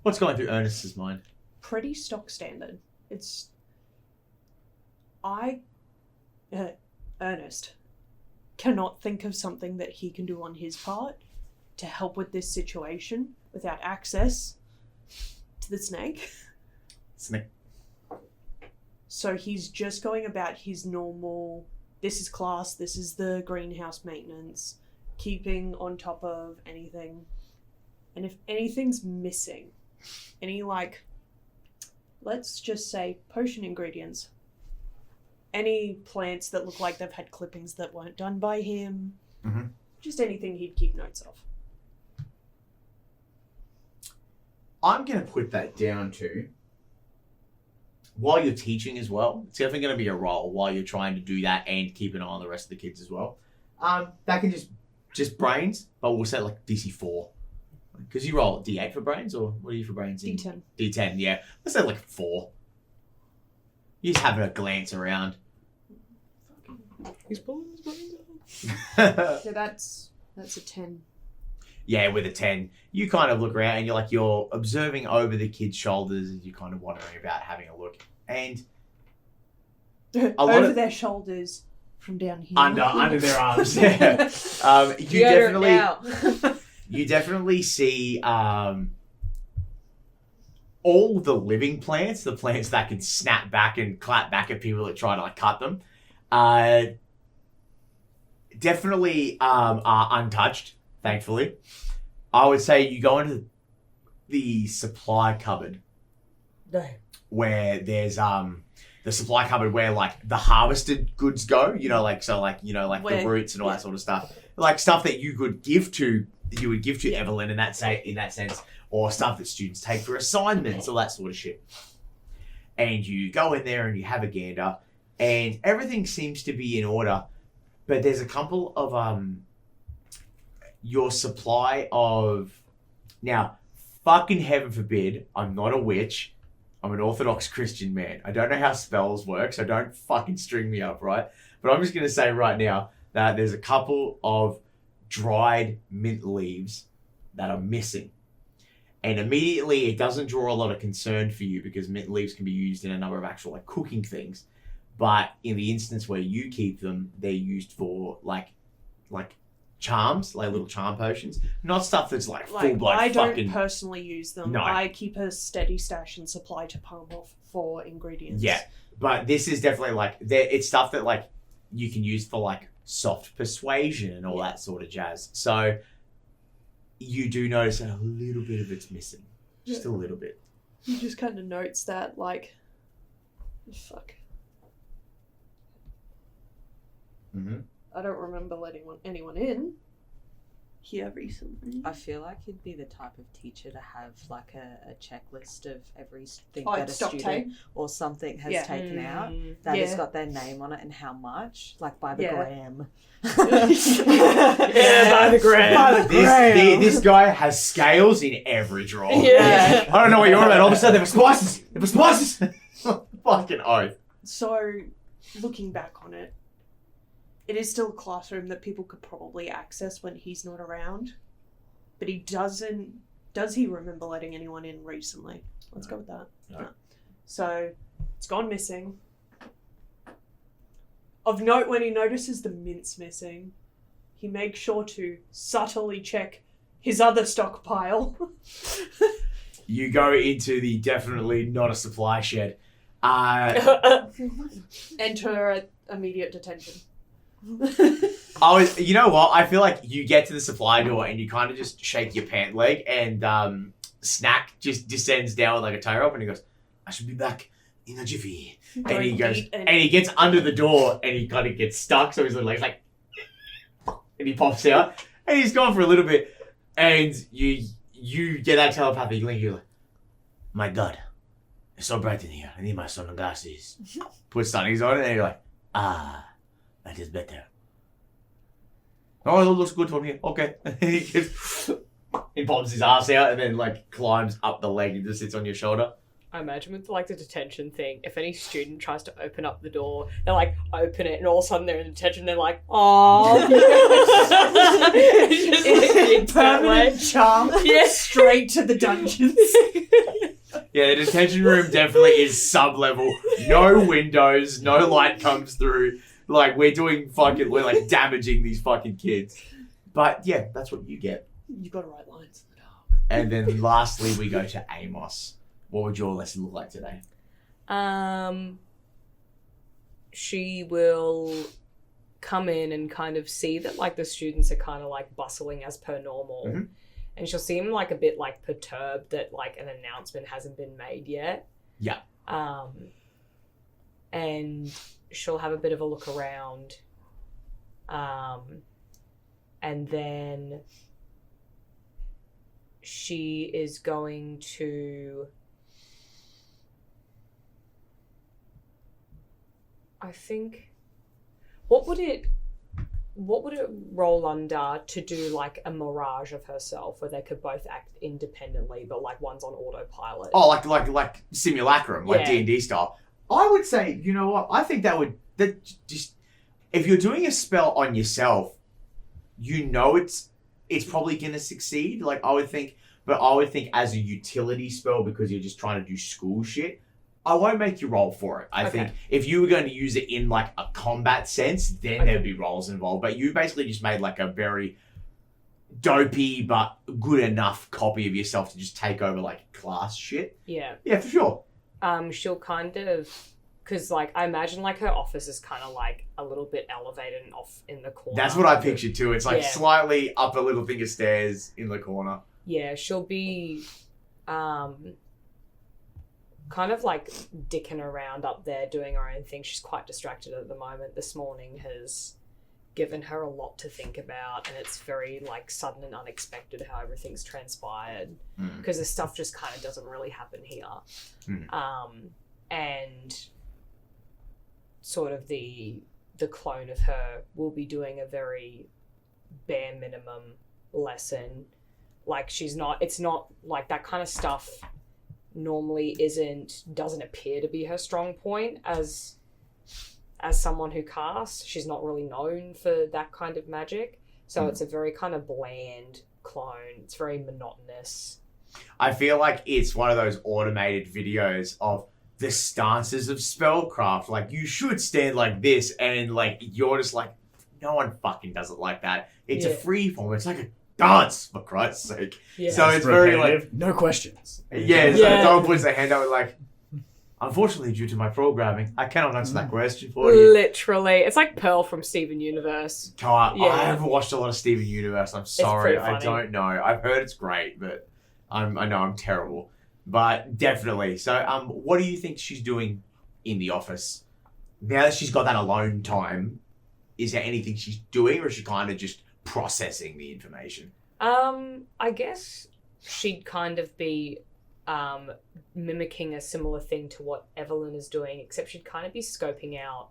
What's going through Ernest's mind? Pretty stock standard. It's Ernest cannot think of something that he can do on his part to help with this situation without access to the snake. Snake. So he's just going about his normal, this is class, this is the greenhouse maintenance, keeping on top of anything. And if anything's missing, any let's just say potion ingredients, any plants that look like they've had clippings that weren't done by him, just anything he'd keep notes of. I'm going to put that down to, while you're teaching as well, it's definitely going to be a role while you're trying to do that and keep an eye on the rest of the kids as well. That can just brains, but we'll set like DC 4. Because you roll D8 for brains, or what are you for brains? D10. D10, yeah. Let's say like 4. You're just having a glance around. He's pulling his brains So that's a 10. Yeah, with a 10, you kind of look around and you're observing over the kids' shoulders as you're kind of wondering about having a look. And Over their shoulders from down here. under their arms. Yeah. You definitely see all the living plants, the plants that can snap back and clap back at people that try to cut them, definitely are untouched, thankfully. I would say you go into the supply cupboard where there's the supply cupboard where the harvested goods go, the roots and all that sort of stuff. Like stuff that you would give to Evalyn in that sense, or stuff that students take for assignments, all that sort of shit. And you go in there and you have a gander, and everything seems to be in order, but there's a couple of your supply of, now, fucking heaven forbid, I'm not a witch. I'm an Orthodox Christian man. I don't know how spells work, so don't fucking string me up, right? But I'm just going to say right now that there's a couple of dried mint leaves that are missing. And immediately it doesn't draw a lot of concern for you because mint leaves can be used in a number of actual cooking things. But in the instance where you keep them, they're used for like charms, little charm potions. Not stuff that's full blood I don't fucking... personally use them. No. I keep a steady stash and supply to palm off for ingredients. Yeah, but this is definitely it's stuff that you can use for soft persuasion and all that sort of jazz. So you do notice that a little bit of it's missing. Just a little bit. He just kind of notes that, fuck. Mm-hmm. I don't remember letting anyone in here recently. I feel like he'd be the type of teacher to have a checklist of everything Oh, that a stock student take? or something has Yeah. taken out Mm, that has yeah. got their name on it and how much, by the Yeah. gram. Yeah, by the gram. This guy has scales in every drawer. Yeah. I don't know what you're on about. All of a sudden, there were spices. Fucking oath. So, looking back on it, it is still a classroom that people could probably access when he's not around. But he doesn't... Does he remember letting anyone in recently? Let's go with that. No. So, it's gone missing. Of note, when he notices the mint's missing, he makes sure to subtly check his other stockpile. You go into the definitely not a supply shed. Enter immediate detention. You know what? I feel like you get to the supply door and you kind of just shake your pant leg, and Snack just descends down with a tie rope, and he goes, "I should be back in a jiffy." And he goes, and he gets under the door, and he kind of gets stuck, so his little legs and he pops out, and he's gone for a little bit, and you get that telepathic link. You're like, "My God, it's so bright in here. I need my sunglasses." Put sunnies on it, and you're like, "Ah, that is better. Oh, it looks good from here. Okay." He pops his ass out and then climbs up the leg and just sits on your shoulder. I imagine with like the detention thing, if any student tries to open up the door, they like open it and all of a sudden they're in detention, they're like, oh. Permanent charm. Yeah. Straight to the dungeons. Yeah, the detention room definitely is sub-level. No windows, no light comes through. Like, we're like damaging these fucking kids. But yeah, that's what you get. You got to write lines. And then lastly, we go to Amos. What would your lesson look like today? She will come in and kind of see that like the students are kind of like bustling as per normal. Mhm. And she'll seem like a bit like perturbed that like an announcement hasn't been made yet. Yeah. And she'll have a bit of a look around. And then she is going to, I think, what would it roll under to do like a mirage of herself where they could both act independently but like one's on autopilot? Oh, like simulacrum, like Yeah. D&D style. I would say, you know what? I think that just if you're doing a spell on yourself, you know it's probably going to succeed. Like I would think as a utility spell, because you're just trying to do school shit, I won't make you roll for it. I think if you were going to use it in like a combat sense, then there'd be rolls involved. But you basically just made like a very dopey but good enough copy of yourself to just take over like class shit. Yeah. Yeah, for sure. She'll kind of, because like I imagine like her office is kind of like a little bit elevated and off in the corner. That's what I pictured too. It's like Yeah. slightly up a little finger stairs in the corner. Yeah, she'll be kind of like dicking around up there doing her own thing. She's quite distracted at the moment. This morning has given her a lot to think about, and it's very like sudden and unexpected how everything's transpired, because this stuff just kind of doesn't really happen here. And sort of the clone of her will be doing a very bare minimum lesson. Like it's not like that kind of stuff normally doesn't appear to be her strong point as someone who casts. She's not really known for that kind of magic. So it's a very kind of bland clone. It's very monotonous. I feel like it's one of those automated videos of the stances of spellcraft. Like, you should stand like this, and like you're just like, no one fucking does it like that. It's a free form. It's like a dance, for Christ's sake. Yeah. So it's very like, no questions. yeah, so someone puts their hand out like, unfortunately, due to my programming, I cannot answer that question for you. Literally. It's like Pearl from Steven Universe. I Yeah. haven't watched a lot of Steven Universe. I'm sorry. pretty I funny. don't know. I've heard it's great, but I know I'm terrible. But definitely. So, what do you think she's doing in the office? Now that she's got that alone time, is there anything she's doing, or is she kind of just processing the information? I guess she'd kind of be mimicking a similar thing to what Evalyn is doing, except she'd kind of be scoping out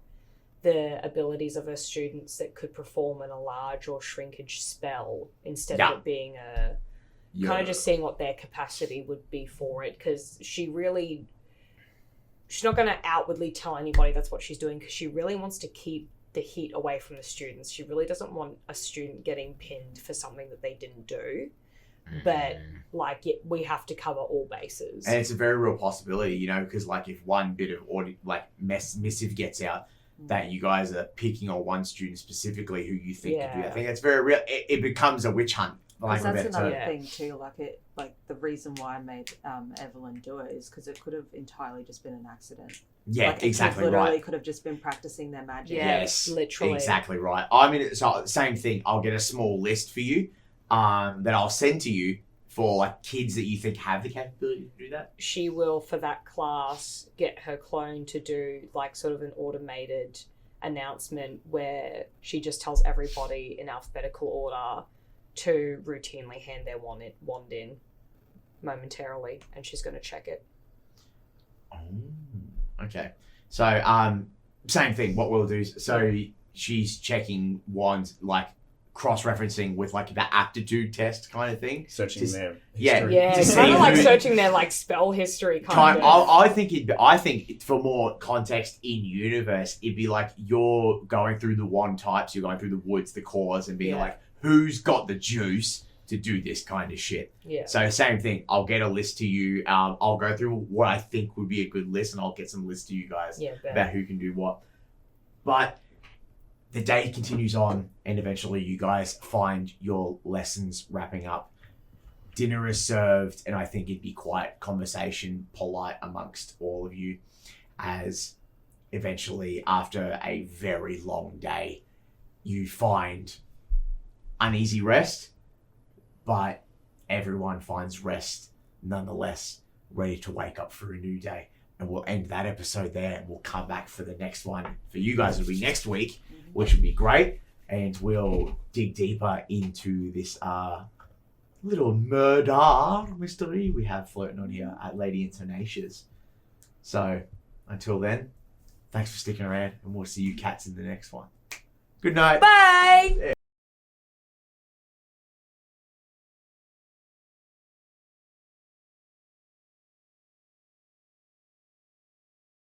the abilities of her students that could perform an enlarge or shrinkage spell instead of it being kind of just seeing what their capacity would be for it, because she's not going to outwardly tell anybody that's what she's doing, because she really wants to keep the heat away from the students. She really doesn't want a student getting pinned for something that they didn't do. But like, we have to cover all bases. And it's a very real possibility, you know, because like if one bit of missive gets out that you guys are picking on one student specifically who you think could do that. I think that's very real. It becomes a witch hunt. Because that's another thing too. Like the reason why I made Evalyn do it is because it could have entirely just been an accident. Yeah, like, exactly literally right. could have just been practicing their magic. Yes, literally. Exactly right. I mean, so same thing. I'll get a small list for you that I'll send to you for like kids that you think have the capability to do that. She will, for that class, get her clone to do like sort of an automated announcement where she just tells everybody in alphabetical order to routinely hand their wand in momentarily, and she's going to check it. Oh, okay. So, same thing. What we'll do is, so she's checking wands, like cross-referencing with like the aptitude test kind of thing. Searching Just- their yeah. history. Yeah, To it's see kind of like who- searching their like spell history kind of. I think for more context in universe, it'd be like you're going through the wand types, you're going through the woods, the cores, and being Yeah. like, who's got the juice to do this kind of shit. Yeah. So same thing. I'll get a list to you. I'll go through what I think would be a good list, and I'll get some lists to you guys Yeah, about who can do what. But the day continues on, and eventually you guys find your lessons wrapping up. Dinner is served, and I think it'd be quite conversation polite amongst all of you, as eventually, after a very long day, you find uneasy rest, but everyone finds rest nonetheless, ready to wake up for a new day. And we'll end that episode there, and we'll come back for the next one. For you guys, it'll be next week, which will be great, and we'll dig deeper into this little murder mystery we have floating on here at Lady Intonatia's. So, until then, thanks for sticking around, and we'll see you cats in the next one. Good night. Bye!